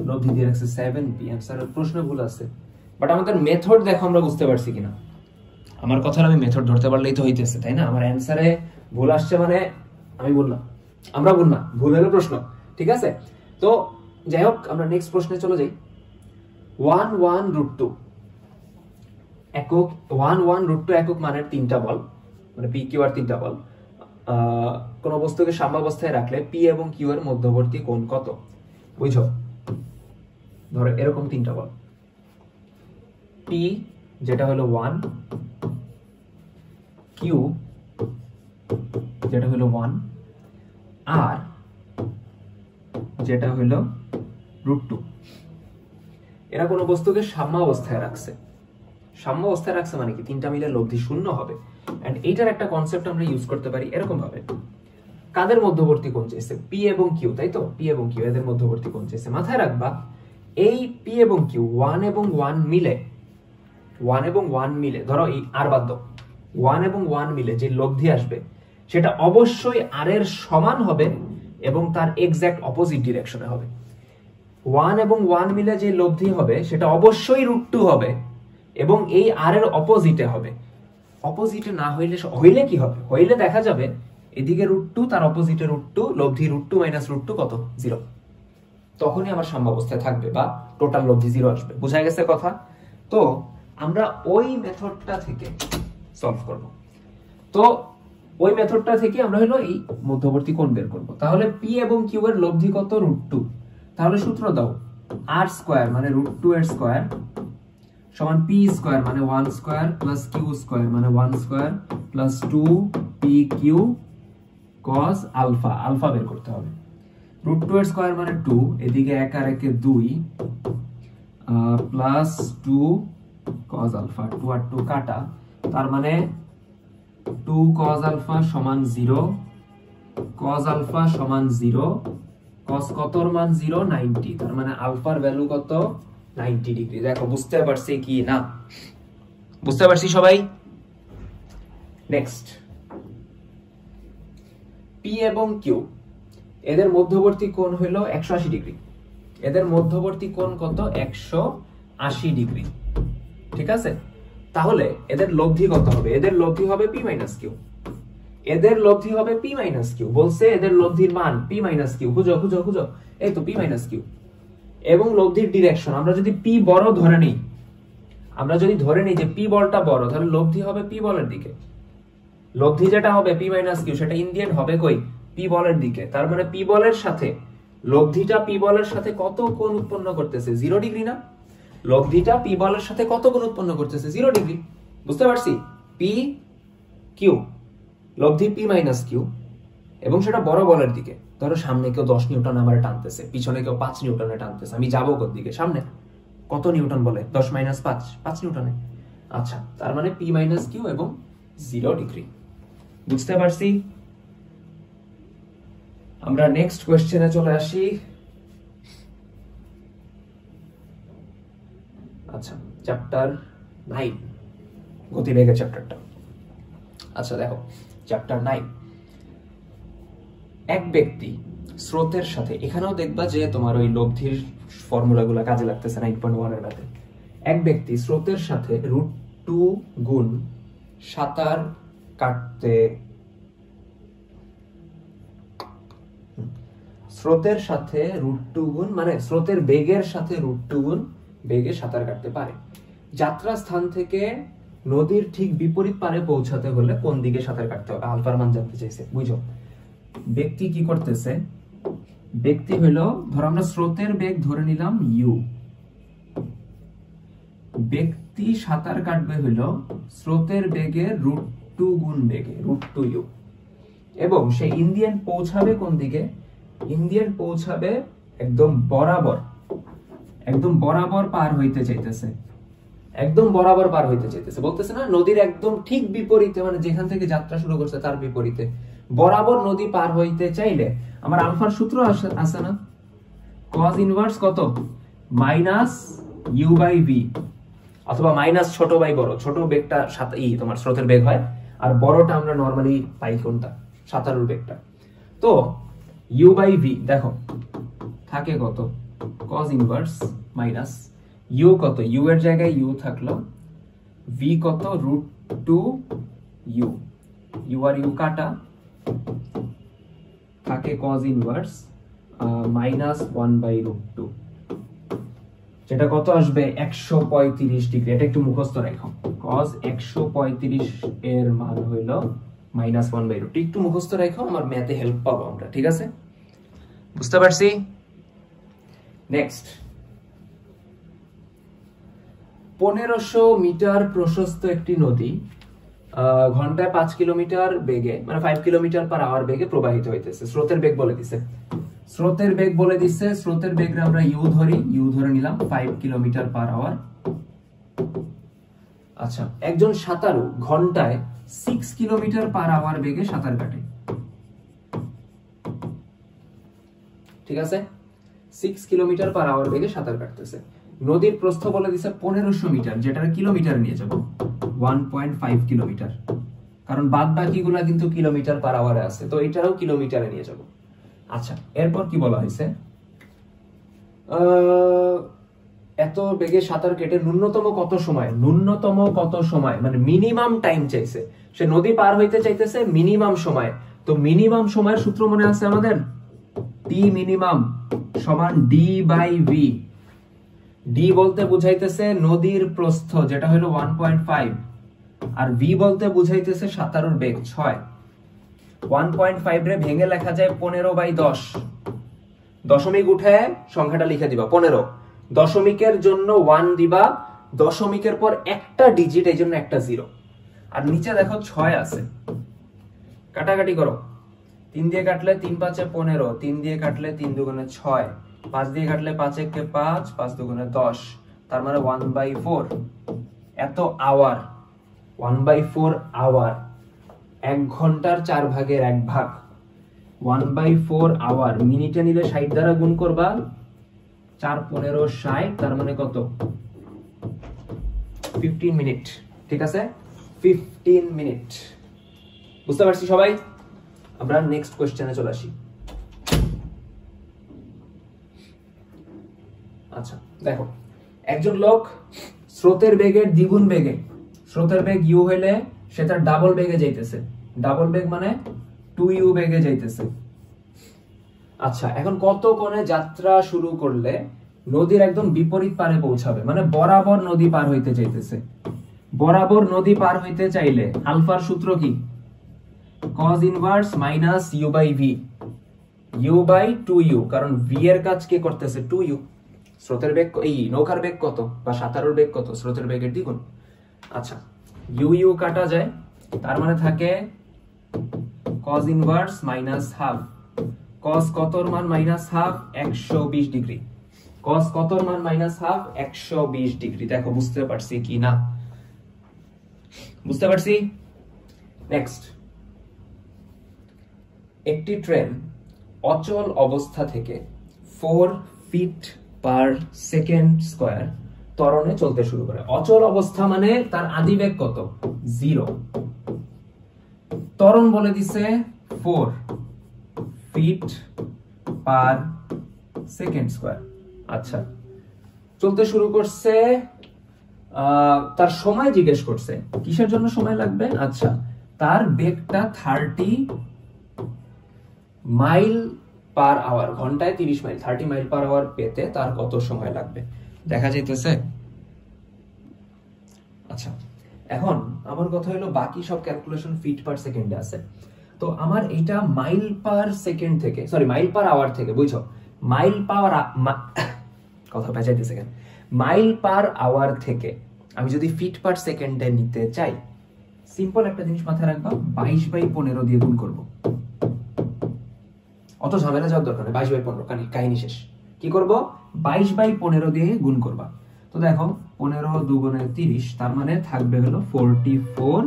লব্ধি দিয়ে রাখছে 7p, आंसर প্রশ্নে ভুল আছে, বাট আমাদের মেথড দেখো আমরা বুঝতে পারছি কিনা। আমার কথা আমি মেথড ধরতে পারলেই তো হইতেছে, তাই না? আমার অ্যানসারে ভুল আসছে মানে আমি বললাম, আমরা ভুল না, ভুল হলো প্রশ্ন, ঠিক আছে। তো যাই হোক, আমরা নেক্সট প্রশ্নে চলে যাই। 1 1 √2 একক, 1 1 √2 একক মানের তিনটা বল, মানে পি কিউ আর তিনটা বল কোন বস্তুকে সাম্যাবস্থায় রাখলে পি এবং কিউ এর মধ্যবর্তী কোণ কত, বুঝছো? ধরো এরকম তিনটা বল, পি যেটা হলো 1, কিউ যেটা হলো 1, আর যেটা হলো √2। এরা কোন বস্তুকে সাম্যাবস্থায় রাখছে, সাম্যাবস্থায় রাখছে মানে কি তিনটা মিলে লব্ধি শূন্য হবে। এন্ড এইটার একটা কনসেপ্ট আমরা ইউজ করতে পারি এরকম ভাবে, কাদের মধ্যবর্তী কোণ চাইছে, পি এবং কিউ, তাই তো? পি এবং কিউ এদের মধ্যবর্তী কোণ চাইছে। মাথায় রাখবা এই পি এবং কিউ 1 এবং 1 মিলে, 1 এবং 1 মিলে, ধরো এই আর বাদ দাও, 1 এবং 1 মিলে যে লব্ধি আসবে সেটা অবশ্যই আর এর সমান হবে এবং তার এক্সাক্ট অপোজিট ডিরেকশনে হবে। 1 এবং 1 মিলে যে লব্ধি হবে সেটা অবশ্যই √2 হবে এবং এই আর এর অপোজিটে হবে। অপোজিটে না হইলে, হইলে কি হবে, হইলে দেখা যাবে এদিকে √2 তার অপোজিটে √2, লব্ধি √2 - √2 কত 0, তখনই আমার সাম্যাবস্থায় থাকবে বা টোটাল লব্ধি 0 আসবে। বুঝা গেছে কথা? তো আমরা ওই মেথডটা থেকে সলভ করব। তো ওই মেথডটা থেকে আমরা হলো এই মধ্যবর্তী কোণ বের করব। তাহলে পি এবং কিউ এর লব্ধি কত √2, তাহলে সূত্র দাও r স্কয়ার মানে √2 এর স্কয়ার সমান p স্কয়ার মানে 1 স্কয়ার প্লাস q স্কয়ার মানে 1 square plus 2pq cos alpha, alpha বের করতে হবে। √2 এর স্কয়ার মানে 2, এদিকে 1 আর 1 এ 2 প্লাস 2 cos আলফা, 2 আর 2 কাটা, তার মানে 2 cos আলফা সমান 0, cos আলফা সমান 0, cos কতর মান 0 90, তার মানে আলফার ভ্যালু কত 90 ডিগ্রি। দেখো বুঝতে পারছি কি না? বুঝতে পারছি সবাই? নেক্সট, পি এবং কিউ এদের মধ্যবর্তী কোণ হলো 180 ডিগ্রি, এদের মধ্যবর্তী কোণ কত 180 ডিগ্রি, ঠিক আছে? তাহলে এদের লব্ধি কত হবে, এদের লব্ধি হবে পি মাইনাস কিউ। এদের লব্ধি হবে পি মাইনাস কিউ, বলছে এদের লব্ধির মান পি মাইনাস কিউ, খুঁজো খুঁজো খুঁজো, এই তো পি মাইনাস কিউ। এবং লব্ধির ডিরেকশন আমরা যদি পি বড় ধরে নিই, আমরা যদি ধরে নিই যে পি বলটা বড়, তাহলে লব্ধি হবে পি বলের দিকে। লব্ধি যেটা হবে পি মাইনাস কিউ, সেটা ইন্ডিয়ান হবে কই, পি বলের দিকে। তার মানে পি বলের সাথে লব্ধিটা পি বলের সাথে কত কোণ উৎপন্ন করতেছে, 0 ডিগ্রি না? লব্ধিটা পি বলের সাথে কত কোণ উৎপন্ন করতেছে, 0 ডিগ্রি। বুঝতে পারছি? পি কিউ, লব্ধি পি মাইনাস কিউ, এবং সেটা বড় বলের দিকে। ধরো সামনে কেউ 10 নিউটন আমার টানতেছে, পিছনে কেউ 5 নিউটনে টানতেছে, আমি যাবো কোন দিকে? সামনে। কত নিউটন বলে? 10 মাইনাস 5, 5 নিউটনে। আচ্ছা, তার মানে পি মাইনাস কিউ এবং 0 ডিগ্রি। বুঝতে পারছি? আমরা নেক্সট কোয়েশ্চেনে চলে আসি। আচ্ছা, চ্যাপ্টার 9, গতিবেগের চ্যাপ্টারটা। আচ্ছা দেখো, চ্যাপ্টার 9, এক ব্যক্তি স্রোতের সাথে, এখানেও দেখবা যে তোমার ওই লব্ধির ফর্মুলাগুলো কাজে লাগতেছে 9.1 এর মধ্যে। এক ব্যক্তি স্রোতের সাথে √2 গুণ সাঁতার কাটতে, স্রোতের সাথে √2 গুণ মানে স্রোতের বেগের সাথে √2 গুণ বেগে সাঁতার কাটতে পারে। যাত্রা স্থান থেকে নদীর ঠিক বিপরীত পারে পৌঁছাতে হলে কোন দিকে সাঁতার কাটতে হবে? আলফার মান জানতে চাইছে। বুঝো, ব্যক্তি কি করতেছে? ব্যক্তি হইলো, ধর আমরা স্রোতের বেগ ধরে নিলাম ইউ, ব্যক্তি সাঁতার কাটবে হইলো স্রোতের বেগের √2 গুণ বেগে, √2u, এবং সে ইন্ডিয়ান পৌঁছাবে কোন দিকে? ইন্ডিয়ান পৌঁছাবে একদম বরাবর, একদম বরাবর পার হইতে চাইতেছে, একদম বরাবর পার হইতে চাইতেছে। বলতেছে না নদীর একদম ঠিক বিপরীতে, মানে যেখান থেকে যাত্রা শুরু করছে তার বিপরীতে বরাবর নদী পার হইতে চাইলে আমার আলফার সূত্র আছে না, cos ইনভার্স কত, মাইনাস ইউ বাই ভি, অথবা মাইনাস ছোট বাই বড়। ছোট বেগটা তোমার স্রোতের বেগ হয়, আর বড়টা আমরা নরমালি পাই কোনটা, সাঁতারুর বেগটা। তো ইউ বাই ভি দেখো থাকে কত, cos ইনভার্স মাইনাস ইউ কত, ইউ এর জায়গায় ইউ থাকলো, ভি কত, √2 ইউ, ইউ আর ইউ কাটা, থাকে cos ইনভার্স মাইনাস 1/√2, যেটা কত আসবে 135 ডিগ্রি। এটা একটু মুখস্থ রাখো, cos 135 এর মান হইল মাইনাস 1/√2। একটু মুখস্থ রাখো, আমার ম্যাথে হেল্প পাবো আমরা, ঠিক আছে? বুঝতে পারছি? নেক্সট, 1500 মিটার প্রশস্ত একটি নদী ঘন্টায় 5 কিলোমিটার বেগে, মানে 5 কিলোমিটার পার আওয়ার বেগে প্রবাহিত হইতেছে। স্রোতের বেগ বলে দিছে, স্রোতের বেগ বলে দিচ্ছে, স্রোতের বেগরে আমরা ইউ ধরি, ইউ ধরে নিলাম 5 কিলোমিটার পার আওয়ার। আচ্ছা, একজন সাঁতারু ঘন্টায় 6 কিলোমিটার পার আওয়ার বেগে সাঁতার কাটে, ঠিক আছে? 6 কিলোমিটার পার আওয়ার বেগে সাঁতার কাটতেছে। নদীর প্রস্থ বলে দিছে 1500 মিটার, যেটা কিলোমিটার নিয়ে যাব 1.5 কিলোমিটার, কারণ বাদ বাকিগুলা কিন্তু কিলোমিটার পার আওয়ারে আছে, তো এটাও কিলোমিটারে নিয়ে যাব। আচ্ছা, এরপর কি বলা হয়েছে, এত বেগে সাঁতার কেটে ন্যূনতম কত সময়, ন্যূনতম কত সময় মানে মিনিমাম টাইম চাইছে, সে নদী পার হইতে চাইতেছে মিনিমাম সময়। তো মিনিমাম সময়ের সূত্র মনে আছে আমাদের, টি মিনিমাম সমান ডি বাই ভি। ডি বলতে বুঝাইতেছে নদীর প্রস্থ, যেটা হলো 1.5, আর ভি বলতে বুঝাইতেছে সাঁতারুর বেগ 6। 1.5 রে ভেঙে লেখা যায় 15/10, দশমিক উঠে সংখ্যাটা লিখে দিবা 15, দশমিকের জন্য 1 দিবা, দশমিকের পর একটা ডিজিট, এই জন্য একটা 0, আর নিচে দেখো 6 আছে, কাটাকাটি করো, 3 দিয়ে কাটলে 3 5 15, 3 দিয়ে কাটলে 3 দুগুণে 6, 5 দিয়ে কাটলে 5 1 5, 5 দুগুণে 10, তার মানে 1/4 এত আওয়ার, 1/4 আওয়ার, 1 ঘন্টার 4 ভাগের 1 ভাগ, 1/4 আওয়ার। মিনিটে নিলে 60 দ্বারা গুণ করবা, 4 15 60, তার মানে কত 15 মিনিট, ঠিক আছে? 15 মিনিট। বুঝতে পারছি সবাই? আমরা নেক্সট কোশ্চেনে চলে আসি। আচ্ছা দেখো, একজন লোক স্রোতের বেগের দ্বিগুণ বেগে, স্রোতের বেগ ইউ হইলে সে তার ডাবল বেগে যাইতেছে, ডাবল বেগ মানে 2u বেগে যাইতেছে। আচ্ছা, এখন কত কোণে যাত্রা শুরু করলে নদীর একদম বিপরীত পারে পৌঁছাবে, মানে বরাবর নদী পার হইতে চাইতেছে। বরাবর নদী পার হইতে চাইলে আলফার সূত্র কি? cos inverse minus u by v, u by 2u, কারণ v এর কাজ কে করতেছে? 2u। স্রোতের বেগ, এই নৌকার বেগ কত বা সাঁতারুর বেগ কত? স্রোতের বেগের দ্বিগুণ। আচ্ছা, u কাটা যায়, তার মানে থাকে cos inverse minus half. cos কতর মান মাইনাস হাফ? 120 ডিগ্রি। cos কতর মান মাইনাস হাফ? 120 ডিগ্রি। দেখো বুঝতে পারছি কি না? বুঝতে পারছি। নেক্সট, একটি ট্রেন অচল অবস্থা থেকে 4 ফিট পার সেকেন্ড স্কয়ার ত্বরণে চলতে শুরু করে। অচল অবস্থা মানে তার আদিবেগ কত? 0। ত্বরণ বলে দিছে 4 ফিট পার সেকেন্ড স্কয়ার। আচ্ছা, চলতে শুরু করছে। তার সময় জিজ্ঞেস করছে, কিসের জন্য সময় লাগবে? আচ্ছা, তার বেগটা 30 মাইল পার আওয়ার, ঘন্টায় 30 মাইল, 30 মাইল পার আওয়ার পেতে তার কত সময় লাগবে দেখা যাইতেছে। আচ্ছা, এখন আমার কথা হলো বাকি সব ক্যালকুলেশন ফিট পার সেকেন্ডে আছে। তো আমার এটা মাইল পার সেকেন্ড থেকে, সরি মাইল পার আওয়ার থেকে, বুঝছো? মাইল পাওয়ার কথা পেঁচাইতেছে কেন? মাইল পার আওয়ার থেকে আমি যদি ফিট পার সেকেন্ডে নিতে চাই, সিম্পল একটা জিনিস মাথায় রাখবা, 22/15 দিয়ে গুণ করব। অত ঝামেলা যাওয়ার দরকার নেই, 22/15 কাহিনী শেষ। কি করব? 22/15 দিয়ে গুণ করবা। তো দেখো 15 দুগুণে 30, তার মানে থাকবে হলো 44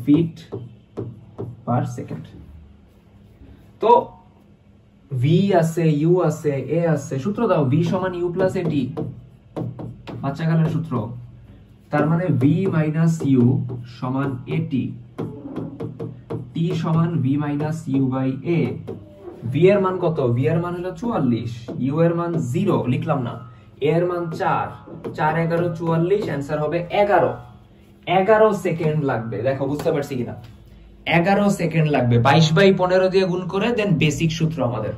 ফিট পার সেকেন্ড। তো ভি আছে, ইউ আছে, এ আছে, সূত্র দাও, ভি সমান ইউ প্লাস এটি, বাচ্চাকালের সূত্র। তার মানে ভি মাইনাস ইউ সমান এটি, টি সমান v minus u by a. ভি এর মান কত? ভি এর মান হলো 44, ইউ এর মান 0 লিখলাম না, এ এর মান 4, 4 11 44, অ্যান্সার হবে 11 সেকেন্ড লাগবে। দেখো বুঝতে পারছি কিনা? 11 সেকেন্ড লাগবে 22/15 দিয়ে গুণ করে, দেন বেসিক সূত্র আমাদের।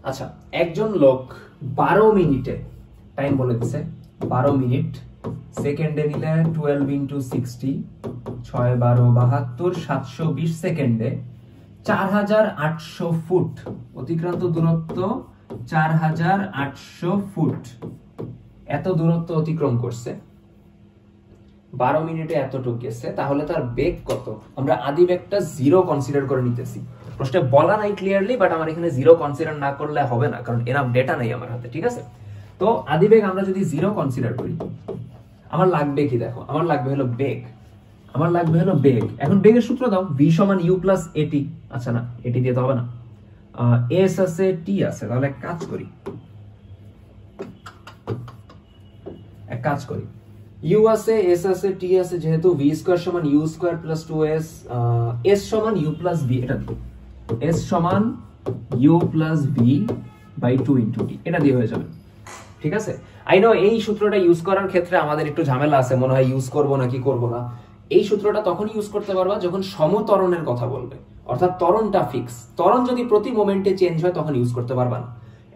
আচ্ছা, একজন লোক 12 মিনিটে, টাইম বলে দিছে 12 মিনিট, সেকেন্ডে নিলে 12 × 60, 6 12 72, 720 সেকেন্ডে 4800 ফুট অতিক্রান্ত দূরত্ব, 4800 ফুট এত দূরত্ব অতিক্রম করছে। 12 মিনিটে এতটুকু গেছে, তাহলে তার বেগ কত? আমরা আদি বেগটা 0 কনসিডার করে নিতেছি। প্রশ্নে বলা নাই ক্লিয়ারলি, বাট আমার এখানে 0 কনসিডার না করলে হবে না, কারণ এনাফ ডেটা নাই আমার হাতে, ঠিক আছে? তো আদি বেগ আমরা যদি 0 কনসিডার করি, আমার লাগবে কি? দেখো আমার লাগবে হলো বেগ, আমার লাগবে হলো বেগ। এখন বেগের সূত্র দাও, v সমান u প্লাস এটি। আচ্ছা না, এটি দিয়ে তো হবে না, s আছে, t আছে, তাহলে এক কাজ করি, u আছে, s আছে, t আছে, যেহেতু v স্কয়ার সমান u square plus 2s, s সমান u প্লাস v, এটা দিই, s সমান u প্লাস v বাই 2 × t, এটা দিয়ে হয়ে যাবে, ঠিক আছে? আই নো এই সূত্রটা ইউজ করার ক্ষেত্রে আমাদের একটু ঝামেলা আছে, মনে হয় ইউজ করব নাকি করব না। এই সূত্রটা তখনই ইউজ করতে পারবা যখন সমত্বরণের কথা বলবে, অর্থাৎ ত্বরণটা ফিক্স। ত্বরণ যদি প্রতি মোমেন্টে চেঞ্জ হয় তখন ইউজ করতে পারবা না।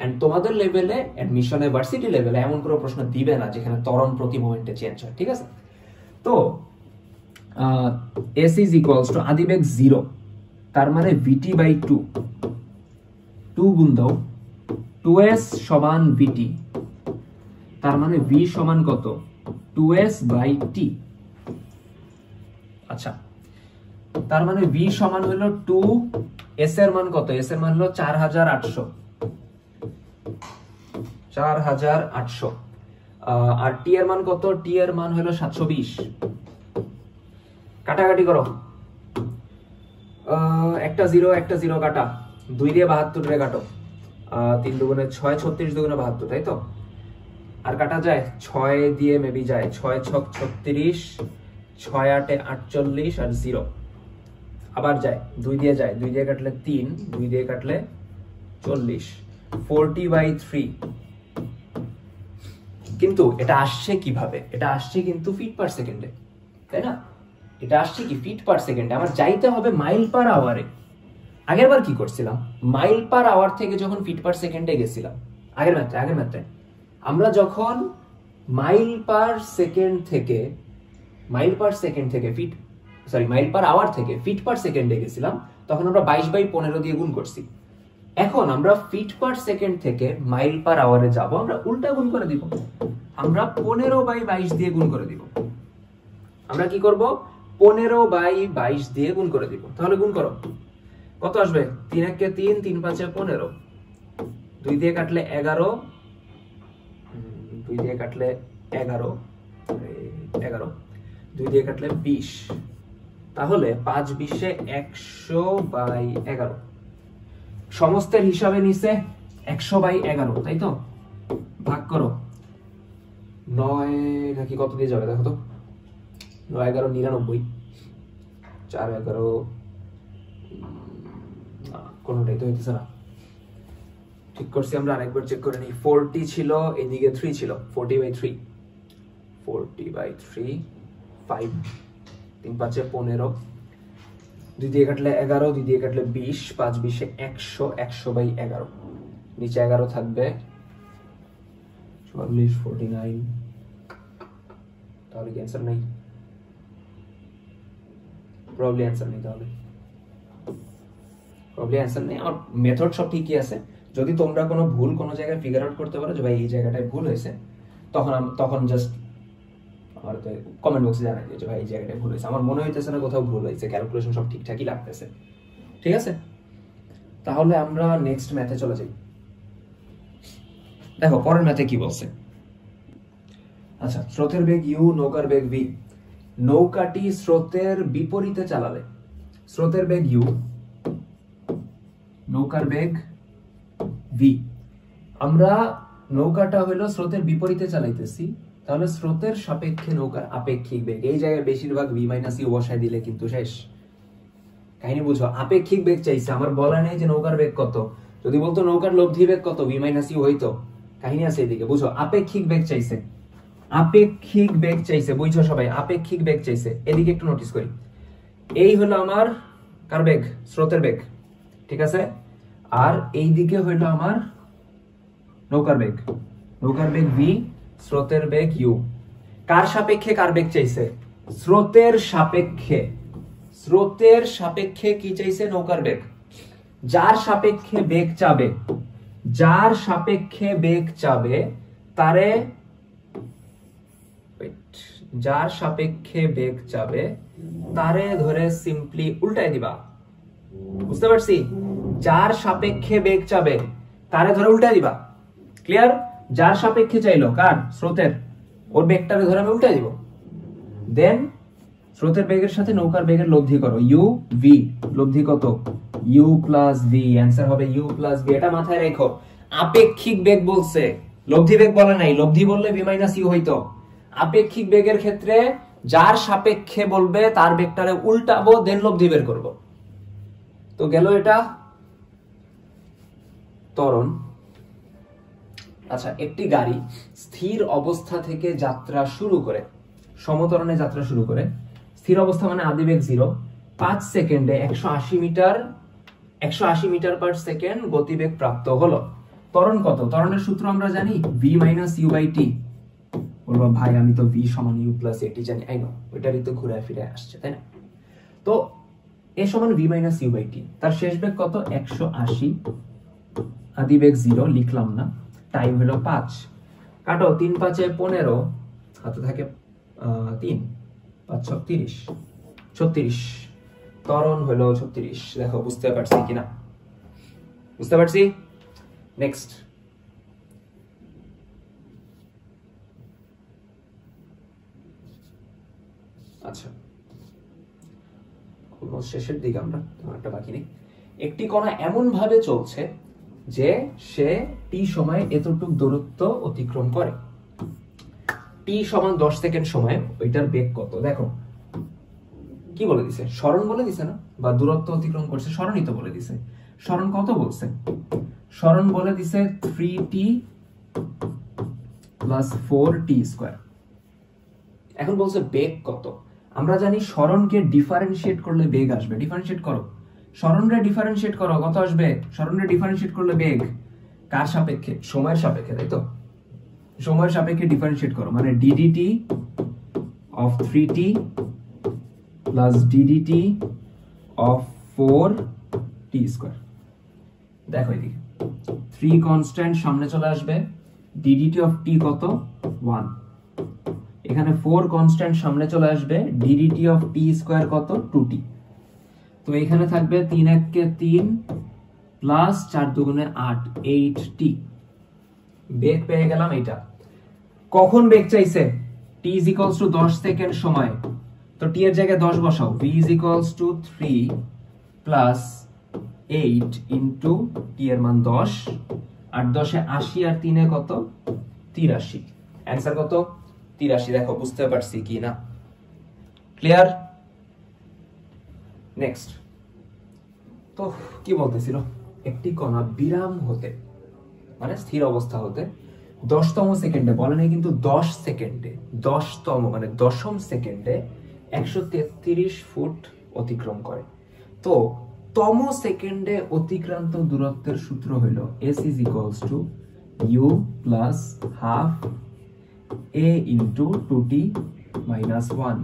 এন্ড তোমাদের লেভেলে, অ্যাডমিশনে, ভার্সিটি লেভেলে এমন কোনো প্রশ্ন দিবে না যেখানে ত্বরণ প্রতি মোমেন্টে চেঞ্জ হয়, ঠিক আছে? তো s ইজ ইকুয়ালস টু আদিবেগ 0, তার মানে vt বাই 2, 2 গুণ দাও, 2s সমান vt, তার মানে v সমান কত? 2s by t। আচ্ছা, তার মানে v সমান হলো 2, s এর মান কত? s এর মান হলো 4800, আর t এর মান কত? t এর মান হলো 720। কাটাকাটি করো, একটা 0 একটা 0 কাটা, 2 দিয়ে 72 রে কাটো, 3 দুগুণে 6, 36 দুগুণে 72, তাই তো? আর কাটা যায় 6 দিয়ে, মেবি যায় 6 6 36, 6 8 48 আর 0 আবার যায় 2 দিয়ে, যায় 2 দিয়ে কাটলে 3, 2 দিয়ে কাটলে 40, 40/3। কিন্তু এটা আসছে কিভাবে? এটা আসছে কিন্তু ফিট পার সেকেন্ডে, তাই না? এটা আসছে কি ফিট পার সেকেন্ডে, আমার যাইতে হবে মাইল পার আওয়ারে। আগের বার কি করছিলাম, মাইল পার আওয়ার থেকে যখন ফিট পার সেকেন্ডে গেছিলাম, আগের মাত্রায় আমরা যখন মাইল পার সেকেন্ড থেকে মাইল পার আওয়ার থেকে ফিট পার সেকেন্ডে গেছিলাম, তখন আমরা 22/15 দিয়ে গুণ করছি। এখন আমরা ফিট পার সেকেন্ড থেকে মাইল পার আওয়ারে যাব, আমরা উল্টা গুণ করে দিব, আমরা 15/22 দিয়ে গুণ করে দিব। আমরা কি করব, 15/22 দিয়ে গুণ করে দিব। তাহলে গুণ করো, কত আসবে? 3 × 3, 3 × 5 = 15, 2 দিয়ে কাটলে 11, 2 দিয়ে কাটলে 11, 2 দিয়ে কাটলে 20, তাহলে 5 × 20 = 100/11। সমস্তের হিসাবে নিচে 100/11, তাই তো? ভাগ করো 9 নাকি কত দিয়ে যাবে দেখো তো, 9 × 11 = 99, 4 × 11 কোনটাই তো হইতেছে না। ঠিক করছি আমরা, আরেকবার চেক করে নিই। 40 ছিল, এদিকে 3 ছিল, 40/3, 5 3 × 5 = 15, 2 দিয়ে কাটলে 11, 2 দিয়ে কাটলে 20, 5 × 20 = 100, 100/11, নিচে 11 থাকবে, 40, 49, তাহলে কি অ্যান্সার নাই? প্রবাবলি অ্যান্সার নেই, তাহলে প্রবাবলি অ্যান্সার নেই। আমার মেথড সব ঠিকই আছে, যদি তোমরা কোনো ভুল কোনো জায়গায় ফিগার আউট করতে পারো যে ভাই এই জায়গাটায় ভুল হয়েছে, তখন জাস্ট আমার কমেন্ট বক্সে জানাই দিও যে ভাই এই জায়গাটায় ভুল হয়েছে, আমার মনে হইতেছে না কোথাও ভুল হয়েছে, ক্যালকুলেশন সব ঠিকঠাকই লাগতেছে। ঠিক আছে, তাহলে আমরা নেক্সট ম্যাথে চলে যাই। দেখো পরের ম্যাথে কি বলছে। আচ্ছা, স্রোতের বেগ u, নৌকার বেগ v, নৌকাটি স্রোতের বিপরীতে চালালে, স্রোতের বেগ u, নৌকার বেগ v, আমরা নৌকাটা হলো স্রোতের বিপরীতে চালাইতেছি, তাহলে স্রোতের সাপেক্ষে নৌকার আপেক্ষিক বেগ, এই জায়গায় বেশিরভাগ v - u বসায় দিলে কিন্তু শেষ কাহিনী। বুঝো, আপেক্ষিক বেগ চাইছে, আমার বলা নেই যে নৌকার বেগ কত, যদি বলতো নৌকার লব্ধি বেগ কত, v - u হইতো, কাহিনী আছে এদিকে। বুঝো, আপেক্ষিক বেগ চাইছে, আপেক্ষিক বেগ চাইছে, বুঝছো সবাই, আপেক্ষিক বেগ চাইছে। এদিকে একটু নোটিস করি, এই হলো আমার কার বেগ, স্রোতের বেগ, ঠিক আছে, আর এই দিকে হইলো আমার নৌকার বেগ, নৌকার বেগ v, স্রোতের বেগ u। কার সাপেক্ষে কার বেগ চাইছে? স্রোতের সাপেক্ষে, স্রোতের সাপেক্ষে কি চাইছে? নৌকার বেগ। যার সাপেক্ষে বেগ চাবে, যার সাপেক্ষে বেগ চাবে তারে, যার সাপেক্ষে বেগ চাবে তারে ধরে সিম্পলি উল্টাই দিবা। বুঝতে পারছি? যার সাপেক্ষে বেগ চাবে তারে ধরে উল্টাই দিবা। ক্লিয়ার? যার সাপেক্ষে চাইলো, কার? স্রোতের, ওর বেগটারে ধরে আমি উল্টাই দিব। দেন স্রোতের বেগের সাথে নৌকার বেগের লব্ধি করো, u v, লব্ধি কত? u প্লাস v, অ্যান্সার হবে u প্লাস v। এটা মাথায় রেখো, আপেক্ষিক বেগ বলছে, লব্ধি বেগ বলে নাই, লব্ধি বললে v - u হইতো। আপেক্ষিক বেগের ক্ষেত্রে যার সাপেক্ষে বলবে তার বেগটারে উল্টাবো, দেন লব্ধি বের করব। তো গেল এটা ত্বরণ। আচ্ছা, একটি গাড়ি স্থির অবস্থা থেকে যাত্রা শুরু করে, সমত্বরণে যাত্রা শুরু করে, স্থির অবস্থা মানে আদিবেগ 0, 5 সেকেন্ডে 180 মিটার পার সেকেন্ড গতিবেগ প্রাপ্ত হলো। ত্বরণ কত? ত্বরণের সূত্র আমরা জানি, v - u/t। বলবো ভাই আমি তো v = u + at জানি, আই নো, ওইটারই তো ঘুরে ফিরে আসছে, তাই না? তো a = v - u/t, তার শেষ বেগ কত? 180, আদিবেগ 0, লিখলাম না, টাইম হলো 5। কাটো, 3 × 5 = 15, হাতে থাকে 3, 5 × 6 = 36, ত্বরণ হলো 36। দেখো বুঝতে পারছি কিনা? বুঝতে পারছি। নেক্সট, আচ্ছা অলমোস্ট শেষের দিকে আমরা, একটা বাকি নেই। একটি কণা এমন ভাবে চলছে যে সে t সময়ে এতটুকু দূরত্ব অতিক্রম করে, t = 10 সেকেন্ড সময়ে ওইটার বেগ কত? দেখো কি বলে দিছে, সরণ বলে দিছে না, বা দূরত্ব অতিক্রম করছে, সরণই তো বলে দিছে। সরণ কত বলছে? সরণ বলে দিছে 3t + 4t²। এখন বলছে বেগ কত। আমরা জানি সরণকে ডিফারেন্সিয়েট করলে বেগ আসবে। ডিফারেন্সিয়েট করো, সরণরে ডিফারেন্সিয়েট করো, কত আসবে? সরণরে ডিফারেন্সিয়েট করলে বেগ কার সাপেক্ষে? সময়ের সাপেক্ষে, তাই তো? সময়ের সাপেক্ষে ডিফারেন্সিয়েট করো, মানে ddt of 3t plus ddt of 4t square. দেখো এদিকে 3 কনস্ট্যান্ট সামনে চলে আসবে, ddt of t কত? 1। এখানে 4 কনস্ট্যান্ট সামনে চলে আসবে, ddt of t স্কয়ার কত? 2t। তো এখানে থাকবে 3 1 কে 3 প্লাস 4 দুগুণে 8, 8t। বেগ পেয়ে গেলাম এটা। কখন বেগ চাইছে? t is equals to 10 second সময়, তো t এর জায়গায় 10 বসাও, v is equals to 3 plus 8 into t এর মান 10, 8 10 এ 80 আর 3 এ কত? 83। অ্যান্সার কত? 83। দেখো বুঝতে পারছি কি না? ক্লিয়ার? নেক্সট। তো কি বলতেছিল? একটি কণা বিরাম হতে, মানে স্থির অবস্থা হতে 10তম সেকেন্ডে, বলে নাই কিন্তু 10 সেকেন্ডে, 10তম মানে দশম সেকেন্ডে 133 ফুট অতিক্রম করে। তো তম সেকেন্ডে অতিক্রান্ত দূরত্বের সূত্র হইল s is equals to u plus half a into 2t minus 1।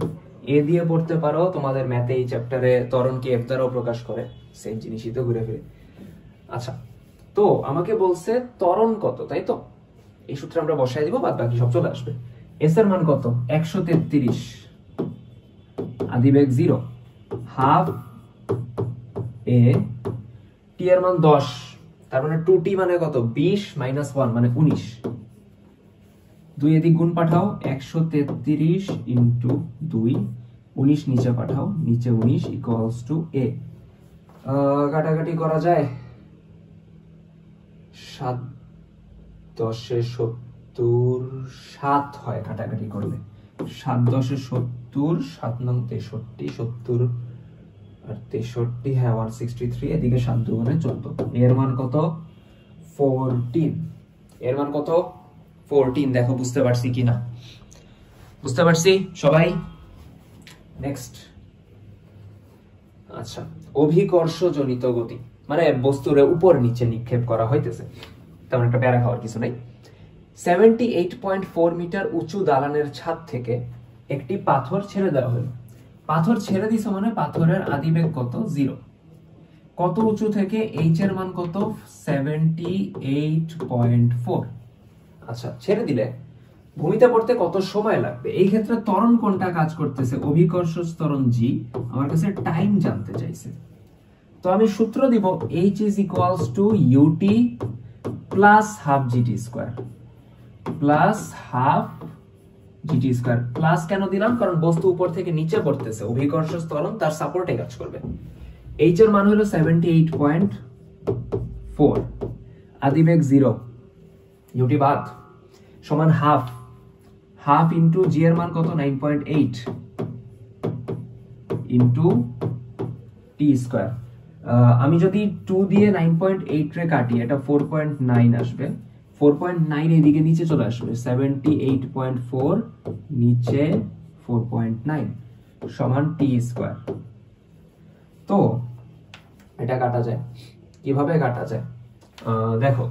এ দিয়ে পড়তে পারো, তোমাদের ম্যাথে এই চ্যাপ্টারে ত্বরণকে f দ্বারাও প্রকাশ করে, সেম জিনিসই তো ঘুরে ফিরে। আচ্ছা, তো আমাকে বলছে ত্বরণ কত, তাই তো? এই সূত্রে আমরা বসাই দিব, বাদ বাকি সব চলে আসবে। s এর মান কত? 133, আদিবেগ 0, হাফ a, t এর মান 10, তার মানে 2t মানে কত? 20 মাইনাস 1 মানে 19। 2 এদিক গুণ পাঠাও, 133 ইন্টু 2, 19 নিচে পাঠাও, নিচে 19 ইকুয়ালস টু a। কাটাকাটি করা যায়, 7 10 এ 70, 7 হয় কাটাকাটি করলে, 7 10 এ 70, 7 নং 63, 70 আর 63, হ্যাঁ 163, এদিকে 7 দুগুণে 14। এর মান কত? 14। এর মান কত? 14। দেখো বুঝতে পারছি কিনা? বুঝতে পারছি সবাই? নেক্সট। আচ্ছা, অভিকর্ষজনিত গতি মানে বস্তুর উপর নিচে নিক্ষেপ করা হইতেছে, তেমন একটা প্যারা খাওয়ার কিছু নাই। 78.4 মিটার উঁচু দালানের ছাদ থেকে একটি পাথর ছেড়ে দেওয়া হলো। পাথর ছেড়ে দিছে মানে পাথরের আদিবেগ কত? 0। কত উঁচু থেকে? h এর মান কত? 78.4। আচ্ছা, ছেড়ে দিলে ভূমিতে পড়তে কত সময় লাগবে? এই ক্ষেত্রে ত্বরণ কোনটা কাজ করতেছে? অভিকর্ষ ত্বরণ g। আমার কাছে টাইম জানতে চাইছে, তো আমি সূত্র দিব h is equals to ut plus half gt square plus half gt square। Plus কেন দিলাম? কারণ বস্তু উপর থেকে নিচে পড়তেছে, অভিকর্ষ ত্বরণ তার সাপোর্টে কাজ করবে। h এর মান হলো 78.4, আদিবেগ 0, ut বাদ সমান হাফ, হাফ ইন্টু জি এর মান কত? 9.8 ইন্টু টি স্কয়ার। আমি যদি 2 দিয়ে 9.8 রে কাটি, এটা 4.9 আসবে। 4.9 এদিকে নিচে চলে আসবে, 78.4 নিচে 4.9 সমান টি স্কয়ার। তো এটা কাটা যায়, কিভাবে কাটা যায়? দেখো,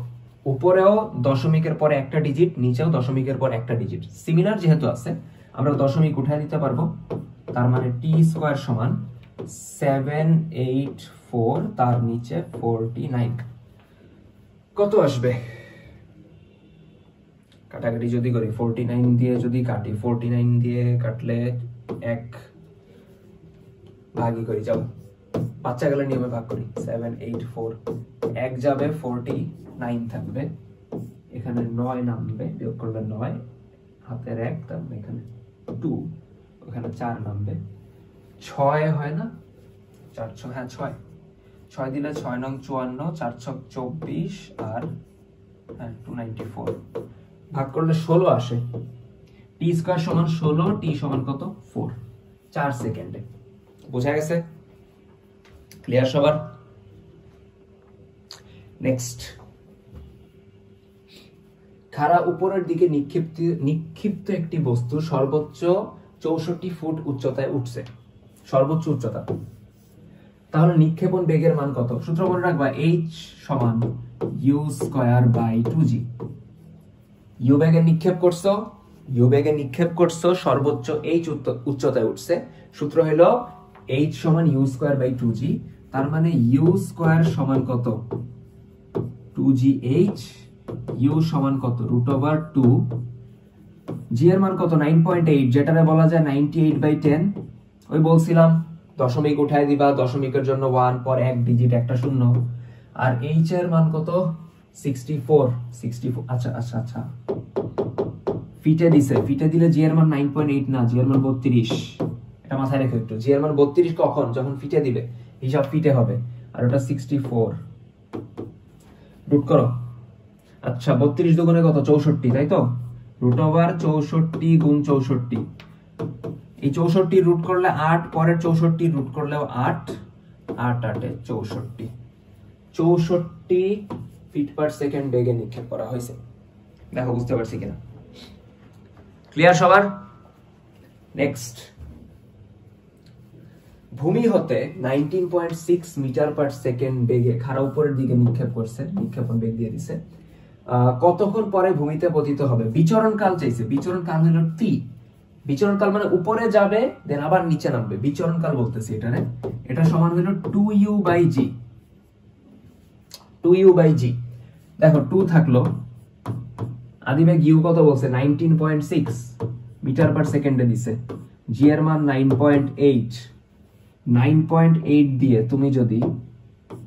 উপরেও দশমিকের পরে একটা ডিজিট, নিচেও দশমিকের পর একটা ডিজিট, সিমিলার যেহেতু আছে আমরা দশমিক উঠায় দিতে পারবো। তার মানে টি স্কয়ার সমান 784, তার নিচে 49। কত আসবে? কাটাকাটি যদি করি, 49 দিয়ে যদি কাটি, 49 দিয়ে কাটলে 1 ভাগই করি, যাও বাচ্চা গেলের নিয়মে ভাগ করি। 784, 1 যাবে, 49 থাকবে, এখানে 9 নামবে, বিয়োগ করলে 9, হাতের 1, তার মানে এখানে 2, ওখানে 4 নামবে, 6 হয় না? 4 6, হ্যাঁ 6, 6 দিলে 6 নং 54, 4 6 24 আর হ্যাঁ 294, ভাগ করলে 16 আসে। টি স্কয়ার সমান 16, টি সমান কত? 4, 4 সেকেন্ডে। বোঝা গেছে? ক্লিয়ার সবার? নেক্সট। খাড়া উপরের দিকে নিক্ষিপ্ত একটি বস্তু সর্বোচ্চ 64 ফুট উচ্চতায় উঠছে, সর্বোচ্চ উচ্চতা। তাহলে নিক্ষেপণ বেগের মান কত? সূত্র মনে রাখবা, h সমান u square by 2g। You বেগে নিক্ষেপ করছো, সর্বোচ্চ h উচ্চতায় উঠছে। সূত্র হলো h সমান u স্কয়ার বাই 2g। তার মানে u স্কয়ার সমান কত? 2gh। u সমান কত? √2। g এর মান কত? 9.8, যেটারে বলা যায় 98/10। ওই বলছিলাম দশমিক উঠায় দিবা, দশমিকের জন্য 1, পর এক ডিজিট একটা শূন্য। আর h এর মান কত? 64। আচ্ছা ফিটে দিছে, ফিটে দিলে জি এর মান 9.8 না, জি এর মান 32। এটা মাথায় রেখো একটু, জি এর মান 32 কখন? যখন ফিটে দিবে, হিসাব ফিটে হবে। আর ওটা 64 রুট করো। আচ্ছা 32 দুগুণে কত? 64, তাই তো? √64 গুণ 64। এই 64 রুট করলে 8, পরের 64 রুট করলেও 8, 8 8 64। 64 ফিট পার সেকেন্ড বেগে নিক্ষেপ করা হয়েছে। দেখো বুঝতে পারছি কিনা? ক্লিয়ার সবার? নেক্সট, ভূমি হতে 19.6 মিটার পার সেকেন্ড বেগে খাড়া উপরের দিকে নিক্ষেপ করছে, নিক্ষেপণ বেগ দিয়ে দিছে। কতক্ষণ পরে ভূমিতে পতিত হবে? বিচরণ কাল চাইছে। বিচরণ কাল হলো t। বিচরণ কাল মানে উপরে যাবে দেন আবার নিচে নামবে, বিচরণ কাল বলতেছি এটারে। এটা সমান হলো 2u/g। 2u/g। দেখো 2 থাকলো, আদিবেগ u কত বলছে? 19.6 মিটার পার সেকেন্ডে দিছে। g এর মান 9.8। 9.8 দিয়ে তুমি যদি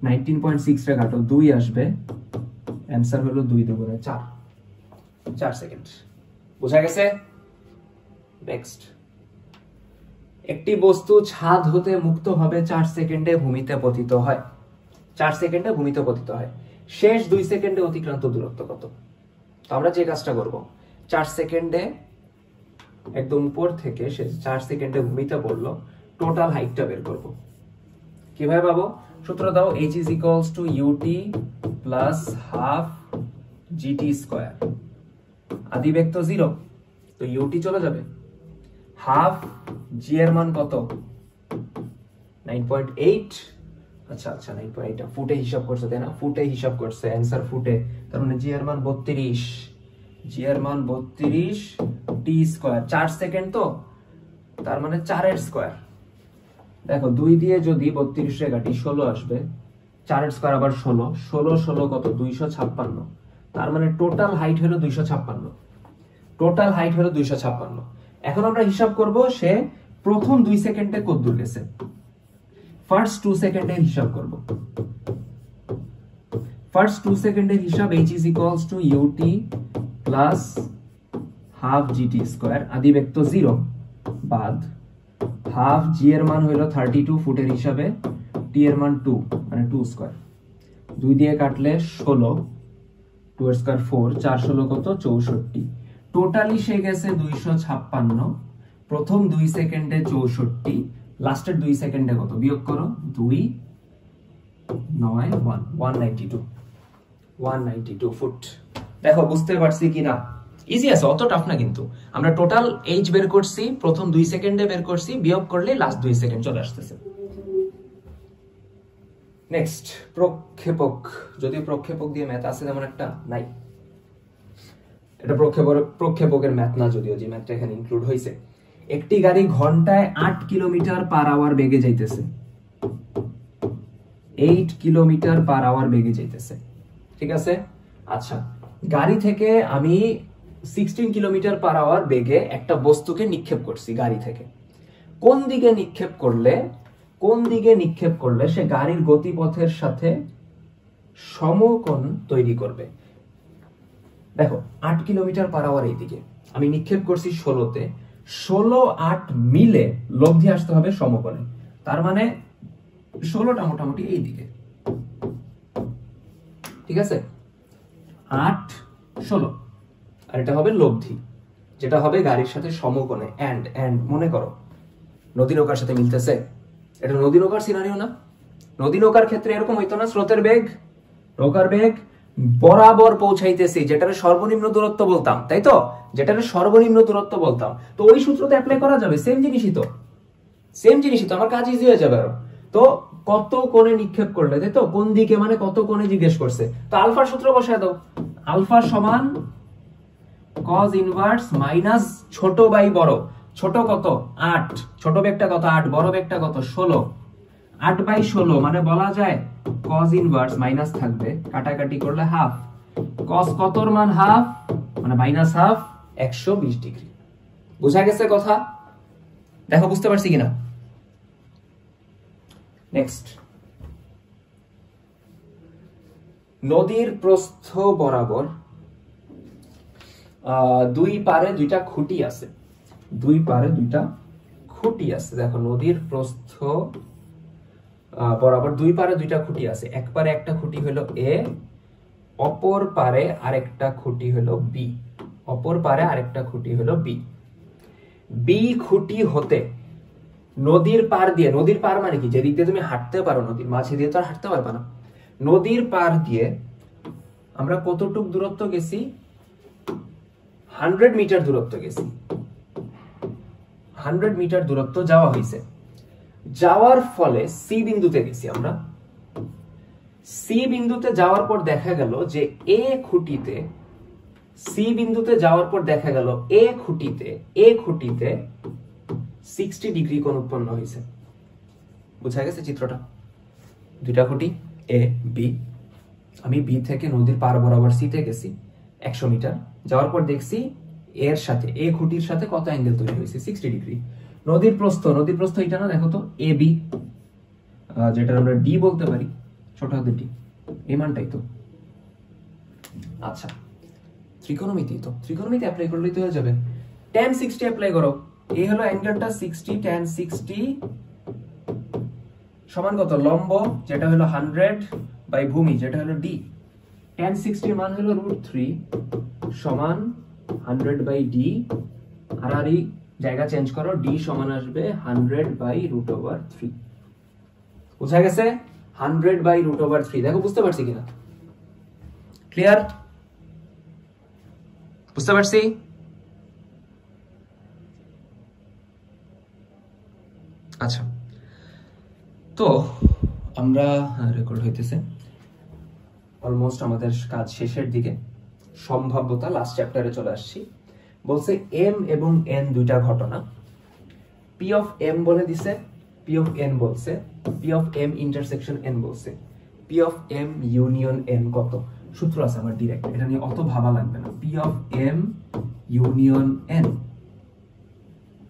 19.6 রে কাটো, 2 আসবে। অ্যানসার হলো 2 দুগুণে 4, 4 সেকেন্ড। বোঝা গেছে? নেক্সট, একটি বস্তু ছাদ হতে মুক্তভাবে 4 সেকেন্ডে ভূমিতে পতিত হয়। 4 সেকেন্ডে ভূমিতে পতিত হয়। শেষ 2 সেকেন্ডে অতিক্রান্ত দূরত্ব কত? তো আমরা যে কাজটা করব, 4 সেকেন্ডে একদম উপর থেকে শেষ 4 সেকেন্ডে ভূমিতে পড়লো, টোটাল হাইটটা বের করব। কিভাবে পাবো? সূত্র দাও, h is equals to ut plus half gt square. আদিবেগ তো 0, তো ut চলে যাবে। হাফ g এর মান কত? 9.8। আচ্ছা 9.8 ফুটে হিসাব করছে, তাই না? ফুটে হিসাব করছে, অ্যানসার ফুটে। তার মানে g এর মান 32। g এর মান 32 t স্কয়ার। 4 সেকেন্ড তো, তার মানে 4 এর স্কয়ার। দেখো 2 দিয়ে যদি 32 রে কাটি 16 আসবে। 4 এর স্কয়ার আবার 16, 16 কত? 256। তার মানে টোটাল হাইট হলো 256। টোটাল হাইট হলো 256। এখন আমরা হিসাব করব সে প্রথম 2 সেকেন্ডে কত দূর গেছে। ফার্স্ট 2 সেকেন্ডের হিসাব করব। ফার্স্ট 2 সেকেন্ডের হিসাব h is equals to ut plus half gt square. আদিবেগ তো 0 বাদ হাফ g এর মান হলো 32 ফুটের হিসাবে, t এর মান 2 মানে 2 স্কয়ার। 2 দিয়ে কাটলে 16, 2 এর স্কয়ার 4, 4 16 কত? 64। টোটালি সে গেছে 256। প্রথম 2 সেকেন্ডে 64, লাস্টের 2 সেকেন্ডে কত? বিয়োগ করো, 2 9 1 192 ফুট। দেখো বুঝতে পারছি কিনা? ইজি আছে, অত টাফ না কিন্তু। আমরা টোটাল h বের করছি, প্রথম 2 সেকেন্ডে বের করছি, বিয়োগ করলে লাস্ট 2 সেকেন্ড চলে আসতেছে। নেক্সট, প্রক্ষেপক। যদি প্রক্ষেপক দিয়ে ম্যাথ আছে তেমন একটা নাই। এটা প্রক্ষেপকের ম্যাথ না, যদিও যে ম্যাথটা এখানে ইনক্লুড হয়েছে। একটি গাড়ি ঘন্টায় 8 কিলোমিটার পার আওয়ার বেগে যাইতেছে। 8 কিলোমিটার পার আওয়ার বেগে যাইতেছে, ঠিক আছে? আচ্ছা, গাড়ি থেকে আমি 16 কিলোমিটার পার আওয়ার বেগে একটা বস্তুকে নিক্ষেপ করছি গাড়ি থেকে। কোন দিকে নিক্ষেপ করলে সে গাড়ির গতিপথের সাথে সমকোণ তৈরি করবে? দেখো 8 কিলোমিটার পার আওয়ার এইদিকে, আমি নিক্ষেপ করছি 16তে, 16 8 মিলে লব্ধি আসতে হবে সমকোণে। তার মানে 16টা মোটামুটি এইদিকে, ঠিক আছে? 8 16, আর এটা হবে লব্ধি, যেটা হবে গাড়ির সাথে সমকোণে। এন্ড মনে করো নদী নৌকার সাথে মিলতেছে। এটা নদী নৌকার সিনারিও না? নদী নৌকার ক্ষেত্রে এরকম হইতো না? স্রোতের বেগ, নৌকার বেগ বরাবর পৌঁছাইতেছি, যেটার সর্বনিম্ন দূরত্ব বলতাম, তাই তো, যেটার সর্বনিম্ন দূরত্ব বলতাম। তো ওই সূত্রতে অ্যাপ্লাই করা যাবে, সেম জিনিসই তো, সেম জিনিসই তো, আমার কাজ ইজি হয়ে যাবে আরো। তো কত কোণে নিক্ষেপ করলে, তাই তো, কোন দিকে মানে কত কোণে জিজ্ঞেস করছে, তো আলফার সূত্র বসায় দাও। আলফা সমান cos ইনভার্স মাইনাস ছোট বাই বড়। ছোট কত 8, ছোট বেগটা কত 8, বড় বেগটা কত 16, 8 বাই 16 মানে বলা যায় cos ইনভার্স মাইনাস থাকবে, কাটাকাটি করলে হাফ, cos কতর মান হাফ মানে মাইনাস হাফ, 120 ডিগ্রি। বুঝা গেছে কথা? দেখো বুঝতে পারছি কিনা। নেক্সট, নদীর প্রস্থ বরাবর দুই পারে দুইটা খুঁটি আছে, দুই পারে দুইটা খুঁটি আছে। দেখো নদীর প্রস্থ বরাবর দুই পারে দুইটা খুঁটি আছে, এক পারে একটা খুঁটি হলো এ, অপর পারে আরেকটা খুঁটি হলো বি, অপর পারে আরেকটা খুঁটি হলো বি। বি খুঁটি হতে নদীর পার দিয়ে, নদীর পার মানে কি, যেদিক দিয়ে তুমি হাঁটতে পারো, নদীর মাঝে দিয়ে তো আর হাঁটতে পারবে না, নদীর পার দিয়ে আমরা কতটুক দূরত্ব গেছি, 100 মিটার দূরত্ব গেছি, 100 মিটার দূরত্ব যাওয়া হয়েছে। যাওয়ার ফলে সি বিন্দুতে গেছি আমরা, সি বিন্দুতে যাওয়ার পর দেখা গেল যে এ খুঁটিতে, সি বিন্দুতে যাওয়ার পর দেখা গেল এ খুঁটিতে 60 ডিগ্রি কোণ উৎপন্ন হয়েছে। বুঝা গেছে চিত্রটা? দুইটা খুঁটি এ বি, আমি বি থেকে নদীর পার বরাবর সি তে গেছি 100 মিটার, যাওয়ার পর দেখছি এর সাথে এ খুঁটির সাথে কত অ্যাঙ্গেল তৈরি হয়েছে, 60 ডিগ্রি। নদীর প্রস্থ এটা না, দেখো তো এ বি, যেটা আমরা ডি বলতে পারি, ছোট হাতের ডি, এই মানটাই তো। আচ্ছা, ত্রিকোণমিতি তো, ত্রিকোণমিতি অ্যাপ্লাই করলেই তো হয়ে যাবে। tan 60 অ্যাপ্লাই করো, এই হলো অ্যাঙ্গেলটা 60, tan 60 সমান কত, লম্ব যেটা হলো 100 বাই ভূমি যেটা হলো ডি, tan 60 এর মান হলো √3 সমান 100 বাই ডি, আর আর এই জায়গা চেঞ্জ করো, ডি সমান আসবে 100 বাই √3। বুঝা গেছে? 100 বাই √3। দেখো বুঝতে পারছি কিনা, ক্লিয়ার? বুঝতে পারছি? আচ্ছা, তো আমরা রেকর্ড হইতেছে, অলমোস্ট আমাদের কাজ শেষের দিকে, সম্ভাব্যতা লাস্ট চ্যাপ্টারে চলে আসছি। বলছে এম এবং এন দুইটা ঘটনা, পি অফ এম বলে দিছে, পি অফ এন বলছে, P of M intersection N বলছে, P of M union N কত। সূত্র আছে আমার ডিরেক্ট, এটা নিয়ে অত ভাবা লাগবে না। P of M union N,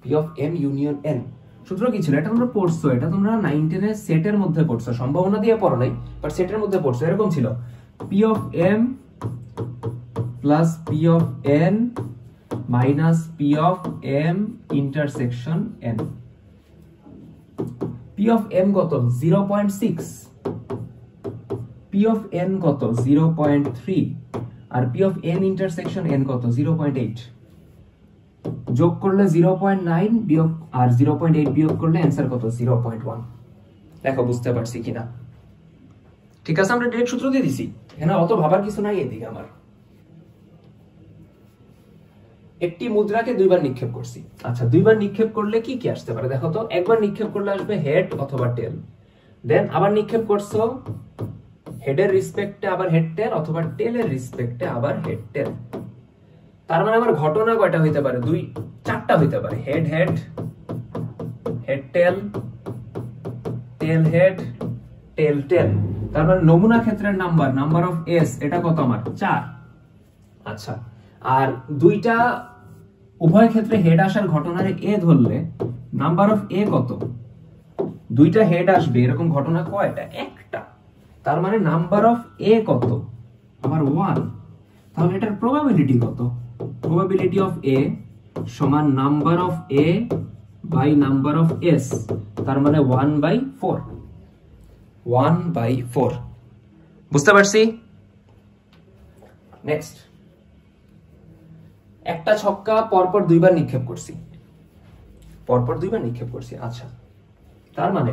P of M union N সূত্র কি ছিল, এটা তোমরা পড়ছো, এটা তোমরা 9 10 এর সেটের মধ্যে পড়ছো, সম্ভাবনা দিয়ে পড়ো নাই, বাট সেটের মধ্যে পড়ছো। এরকম ছিল, P of M plus P of N minus P of M intersection N. P of M কত 0.6, পি অফ এন কত 0.3, আর P of N intersection N কত 0.8। যোগ করলে 0.9 বিয়োগ আর 0.8 বিয়োগ করলে অ্যান্সার কত 0.1। দেখো বুঝতে পারছি কিনা? ঠিক আছে, আমরা ডাইরেক্ট সূত্র দিয়ে দিছি, এখানে অত ভাবার কিছু নাই। এদিকে আমার একটি মুদ্রাকে দুইবার নিক্ষেপ করছি। আচ্ছা, দুইবার নিক্ষেপ করলে কি কি আসতে পারে দেখো তো। একবার নিক্ষেপ করলে আসবে হেড অথবা টেল, দেন আবার নিক্ষেপ করছো হেডের রিসপেক্টে আবার হেড টেল, অথবা টেলের রিসপেক্টে আবার হেড টেল। তার মানে আমার ঘটনা কয়টা হইতে পারে, 4টা হইতে পারে, head head, head tail, tail head, tail tail. তার মানে নমুনা ক্ষেত্রের নাম্বার অফ এস এটা কত আমার 4। আচ্ছা, আর দুইটা উভয় ক্ষেত্রে হেড আসার ঘটনার এ ধরলে নাম্বার অফ এ কত, দুইটা হেড আসবে এরকম ঘটনা কয়টা, একটা। তার মানে নাম্বার অফ এ কত আমার 1, তাহলে এটার প্রবাবিলিটি কত, প্রবাবিলিটি অফ এ সমান number of A by number of S, তার মানে 1/4, 1/4। বুঝতে পারছি? নেক্সট, একটা ছক্কা পরপর দুইবার নিক্ষেপ করছি, পরপর দুইবার নিক্ষেপ করছি। আচ্ছা, তার মানে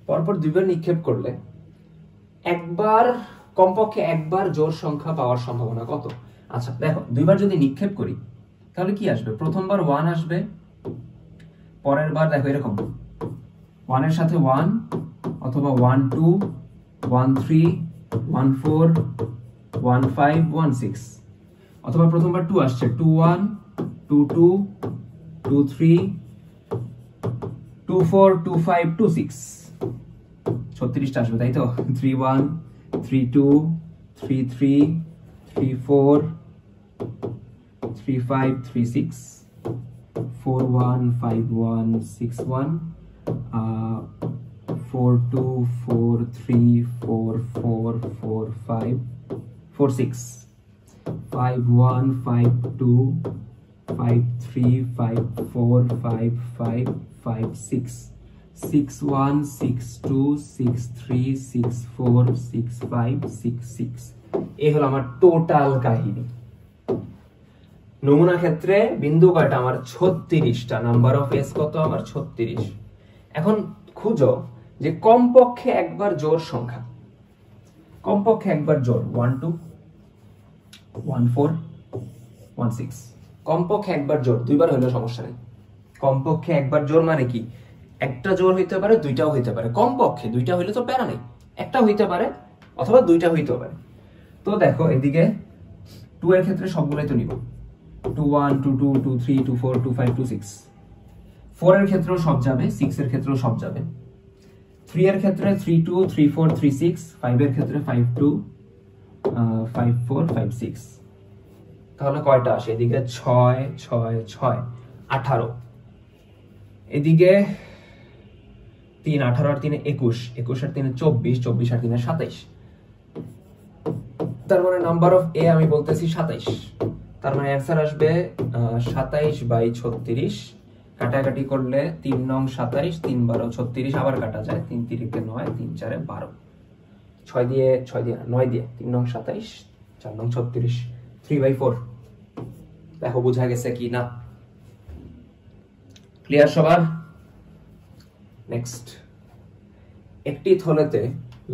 পরপর দুইবার নিক্ষেপ করলে একবার কমপক্ষে একবার জোড় সংখ্যা পাওয়ার সম্ভাবনা কত? আচ্ছা দেখো, দুইবার যদি নিক্ষেপ করি তাহলে কি আসবে? প্রথমবার 1 আসবে, পরের বার দেখো এরকম 1 এর সাথে 1 অথবা 1 2 1 3 1 4 1 5 1 6, অথবা প্রথমবার 2 আসছে 2 1 2 2 2 3 2 4 2 5 2 6, 36টা আসবে তাই তো? 3 1 3 2 3 3 3 4 3 5 3 6 4 1 5 1 6 1 4 2 4 3 4 4 4 5 4 6 5 1 5 2 5 3 5 4 5 5 5 6 6 1 6 2 6 3 6 4 6 5 6 6। এই হলো আমার টোটাল কাহিনী। নমুনা ক্ষেত্রে বিন্দু কয়টা? আমার 36টা। নাম্বার অফ এস কত? আমার 36। এখন খুঁজো যে কমপক্ষে একবার জোড় সংখ্যা, কমপক্ষে একবার জোড় 1 2 1 4 1 6, কমপক্ষে একবার জোড়, দুইবার হইলেও সমস্যা নেই। কমপক্ষে একবার জোড় মানে কি? একটা জোড় হইতে পারে, দুইটাও হইতে পারে। কমপক্ষে দুইটা হইলে তো প্যারা নেই, একটা হইতে পারে অথবা দুইটা হইতে পারে। তো দেখো এদিকে 2 এর ক্ষেত্রে সবগুলাই তো নিব, 2 1 2 2 2 3 2 4 2 5 2 6। 4 এর ক্ষেত্রেও সব যাবে, 6 এর ক্ষেত্রেও সব যাবে। 3 এর ক্ষেত্রে 3 2 3 4 3 6, 5 এর ক্ষেত্রে 5 2 5 4 5 6। তাহলে কয়টা আসে? এদিকে 6 6 6 18, এদিকে 3 18 আর 3 21, 21 আর 3 24, 24 আর 3 27। তার মানে নাম্বার অফ এ আমি বলতেছি 27। তার মানে অ্যান্সার আসবে 27/36। কাটাকাটি করলে 3 নং 27, 3 12 36, আবার কাটা যায় 3 3 9, 3 4 12, 6 দিয়ে 9 দিয়ে 3 নং 27, 4 নং 36, 3/4। দেখো বোঝা গেছে কি না? ক্লিয়ার সবার? নেক্সট, একটি থলেতে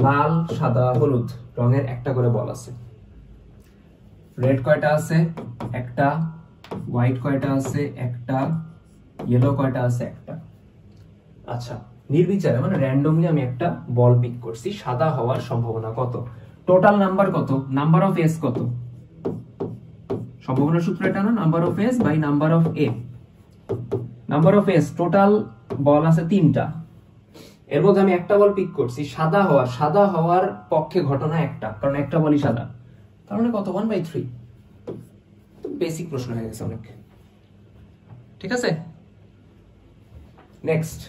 লাল সাদা হলুদ রঙের একটা করে বল আছে। রেড কয়টা আছে? একটা। হোয়াইট কয়টা আছে? একটা। ইয়েলো কয়টা আছে? একটা। আচ্ছা, নির্বিচারে মানে র্যান্ডমলি আমি একটা বল পিক করছি, সাদা হওয়ার সম্ভাবনা কত? টোটাল নাম্বার কত? নাম্বার অফ এস কত? সম্ভাবনা সূত্র এটা না, number of S by number of A. Number of S total ball আছে 3টা, এর মধ্যে আমি একটা বল পিক করছি সাদা হওয়ার। সাদা হওয়ার পক্ষে ঘটনা একটা, কারণ একটা বলই সাদা। তার মানে কত? 1/3। বেসিক প্রশ্ন হয়ে গেছে অনেক। ঠিক আছে, নেক্সট,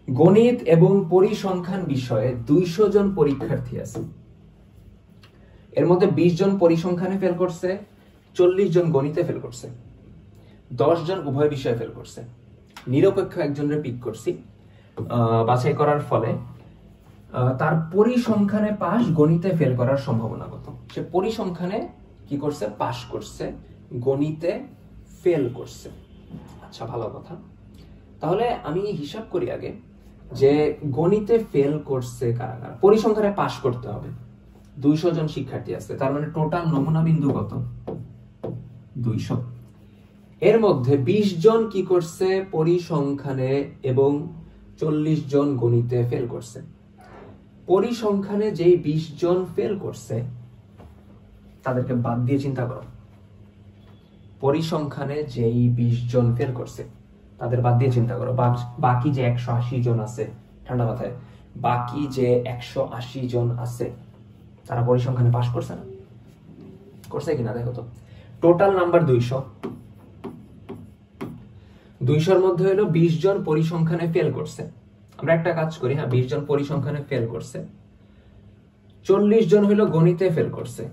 গণিত এবং পরিসংখ্যান বিষয়ে 200 জন পরীক্ষার্থী আছে। এর মধ্যে 20 জন পরিসংখ্যানে ফেল করছে, 40 জন গণিতে ফেল করছে, 10 জন উভয় বিষয়ে ফেল করছে। নিরপেক্ষ একজনের পিক করছি বাছাই করার ফলে তার পরিসংখ্যানে পাস, গণিতে ফেল করার সম্ভাবনা কত? সে পরিসংখ্যানে কি করছে? পাস করছে, গণিতে ফেল করছে। আচ্ছা, ভালো কথা। তাহলে আমি হিসাব করি আগে যে গণিতে ফেল করছে কারা কারা। পরিসংখ্যানে পাস করতে হবে, 200 জন শিক্ষার্থী আছে, তার মানে টোটাল নমুনা বিন্দু কত? 200। এর মধ্যে 20 জন কি করছে? পরিসংখ্যানে, এবং 40 জন গণিতে ফেল করছে। পরিসংখ্যানে যেই 20 জন ফেল করছে তাদেরকে বাদ দিয়ে চিন্তা করো। পরিসংখ্যানে যেই 20 জন ফেল করছে তাদের বাদ দিয়ে চিন্তা করো। বাকি যে 180 জন আছে, ঠান্ডা মাথায়, বাকি যে 180 জন আছে তারা পরিসংখ্যানে পাস করছে না? করছে কিনা দেখো তো। Total number 200। 200-র মধ্যে হলো 20 জন পরিসংখ্যানে ফেল করছে। আমরা একটা কাজ করি, হ্যাঁ, 20 জন পরিসংখ্যানে ফেল করছে, 40 জন হলো গণিতে ফেল করছে,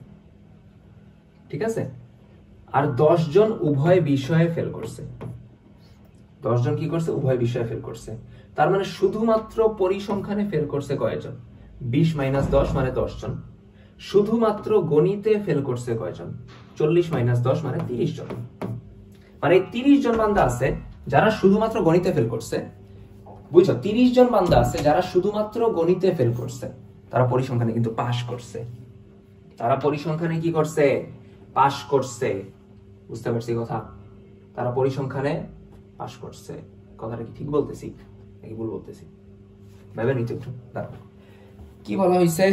ঠিক আছে, আর 10 জন উভয় বিষয়ে ফেল করছে। 10 জন কি করছে? উভয় বিষয়ে ফেল করছে। তার মানে শুধুমাত্র পরিসংখ্যানে ফেল করছে কয়জন? 20 - 10 মানে 10 জন। শুধুমাত্র গণিতে ফেল করছে কয়জন? 40 - 10 মানে 30 জন। মানে 30 জন বান্দা আছে যারা শুধুমাত্র গণিতে ফেল করছে। বুঝছো? 30 জন বান্দা আছে যারা শুধুমাত্র গণিতে ফেল করছে। তারা পরিসংখ্যানে কিন্তু পাশ করছে, তারা পরিসংখ্যানে কি করছে, পাশ করছে। বুঝতে পারছি কথা? তারা পরিসংখ্যানে পাশ করছে। কথাটা কি ঠিক বলতেছি নাকি ভুল বলতেছি? ভেবে নিতে একটু দাঁড়াও, কি বলা হয়েছে?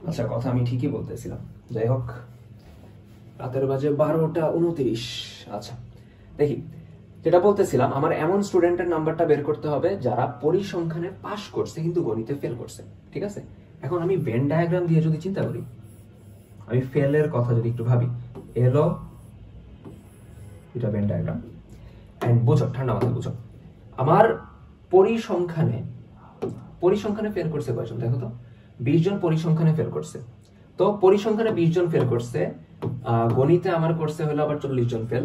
আচ্ছা, কথা আমি ঠিকই বলতেছিলাম। যাই হোক, রাতের বাজে 12:29। আচ্ছা দেখি, যেটা বলতেছিলাম, আমার এমন স্টুডেন্টের নাম্বারটা বের করতে হবে যারা পরিসংখ্যানে পাশ করছে কিন্তু গণিতে ফেল করছে। ঠিক আছে, এখন আমি ভেন ডায়াগ্রাম দিয়ে যদি চিন্তা করি, আমি ফেলের কথা যদি একটু ভাবি, এলো এটা ভেন ডায়াগ্রাম। এন্ড বুঝো, ঠান্ডা মাথায় বুঝো, আমার পরিসংখ্যানে ফেল করছে কয়জন দেখো তো? 20 জন পরিসংখ্যানে ফেল করছে। তো পরিসংখ্যানে 20 জন ফেল করছে, গণিতে আমার করছে হলো আবার 40 জন ফেল,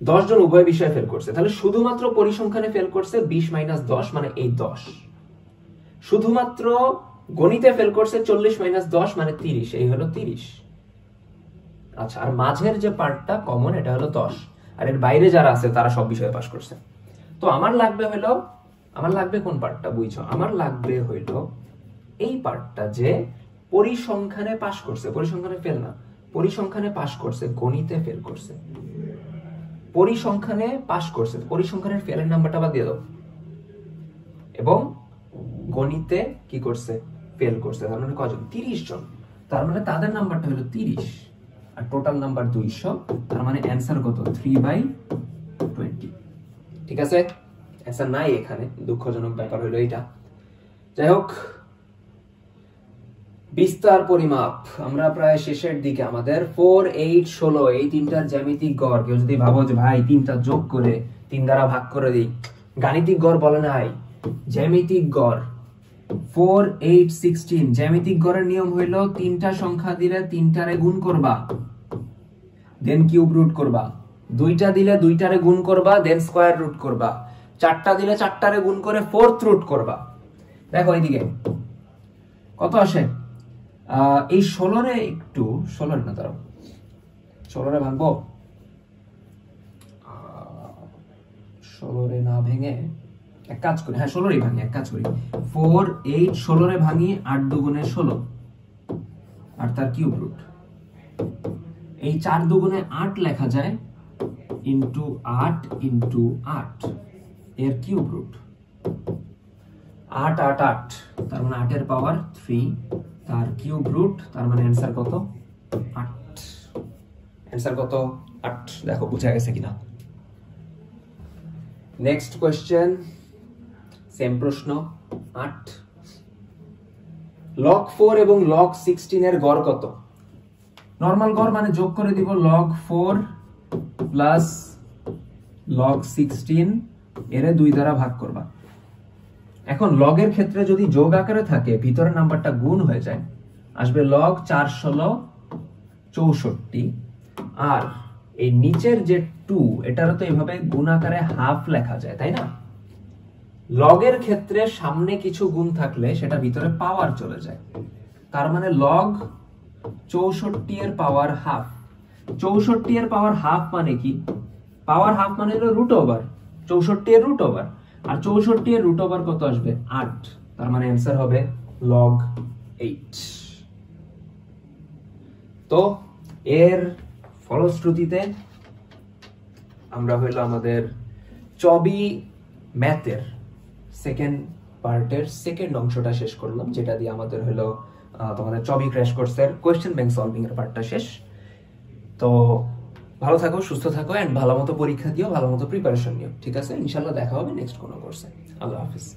10 জন উভয় বিষয়ে ফেল করছে। তাহলে শুধুমাত্র পরিসংখ্যানে ফেল করছে 20 - 10 মানে এই 10। শুধুমাত্র গণিতে ফেল করছে 40 - 10 মানে 30, এই হলো 30। আচ্ছা, আর মাঝের যে পার্টটা কমন এটা হলো 10, আর এর বাইরে যারা আছে তারা সব বিষয়ে পাস করছে। তো আমার লাগবে কোন পার্টটা বুঝছো? আমার লাগবে হইলো এই পার্টটা যে পরিসংখ্যানে পাস করছে, পরিসংখ্যানে ফেল না, পরিসংখ্যানে পাস করছে, গণিতে ফেল করছে। পরিসংখ্যানে পাস করছে, পরিসংখ্যানের ফেলের নাম্বারটা বাদ দিয়ে দাও, এবং গণিতে কি করছে, ফেল করছে। তার মানে কজন? 30 জন। তার মানে তাদের নাম্বারটা হলো 30, আর টোটাল নাম্বার 200। তার মানে অ্যান্সার কত? 3/20। ঠিক আছে, অ্যান্সার নাই এখানে, দুঃখজনক ব্যাপার হলো এটা। যাই হোক, বিস্তার পরিমাপ আমরা প্রায় শেষের দিকে। আমাদের 4, 8, 16 এই তিনটার জ্যামিতিক গড়। কেউ যদি ভাবো যে ভাই তিনটা যোগ করে 3 দ্বারা ভাগ করে দিই, গাণিতিক গড় বলে নাই, জ্যামিতিক গড়। 4, 8, 16 জ্যামিতিক গড়ের নিয়ম হইল তিনটা সংখ্যা দিলে তিনটারে গুণ করবা, দেন কিউব রুট করবা। দুইটা দিলে দুইটারে গুণ করবা, দেন স্কয়ার রুট করবা। চারটা দিলে চারটারে গুণ করে ফোর্থ রুট করবা। দেখো এইদিকে কত আসে? এই 16 একটু 16 না, দাঁড়াও, 16 ভাঙবো, 16 না ভেঙে এক কাজ করি, হ্যাঁ 16 ভাঙি, এক কাজ করি, 4, 8, 16 ভাঙি, 8 দুগুণে 16 আর তার কিউব রুট। এই 4 দুগুণে 8 লেখা যায়, ইন্টু 8 ইন্টু 8 এর কিউব রুট। 8, 8, 8 তার মানে 8 এর পাওয়ার 3, তার কিউব রুট। তার মানে অ্যান্সার কত? 8। অ্যান্সার কত? 8। দেখো বুঝা গেছে কিনা? নেক্সট কোয়েশ্চেন, সেম প্রশ্ন, 8। log 4 এবং log 16 এর গড় কত? নরমাল গড় মানে যোগ করে দিব log 4 প্লাস log 16 এর 2 দ্বারা ভাগ করবা। এখন লগ এর ক্ষেত্রে যদি যোগ আকারে থাকে, ভিতরের নাম্বারটা গুণ হয়ে যায়, আসবে log 4 16 64। আর এই নিচের যে 2, এটারও তো এইভাবে গুণ আকারে হাফ লেখা যায়, তাই না? লগ এর ক্ষেত্রে সামনে কিছু গুণ থাকলে সেটা ভিতরে পাওয়ার চলে যায়। তার মানে log 64 এর পাওয়ার হাফ। 64 এর পাওয়ার হাফ মানে কি? পাওয়ার হাফ মানে হলো রুট ওভার, 64 এর রুট ওভার। আর 64 এর রুট ওভার কত আসবে? 8। তার মানে অ্যান্সার হবে log 8। তো এর ফলশ্রুতিতে আমরা হইলো আমাদের চবি ম্যাথের সেকেন্ড পার্টের সেকেন্ড অংশটা শেষ করলাম, যেটা দিয়ে আমাদের হলো তোমাদের চবি ক্র্যাশ কোর্সের কোয়েশ্চেন ব্যাংক সলভিং এর পার্টটা শেষ। তো ভালো থাকো, সুস্থ থাকো, এন্ড ভালো মতো পরীক্ষা দিও, ভালো মতো প্রিপারেশন নিও। ঠিক আছে, ইনশাল্লাহ দেখা হবে নেক্সট কোনো কোর্সে। আল্লাহ হাফিজ।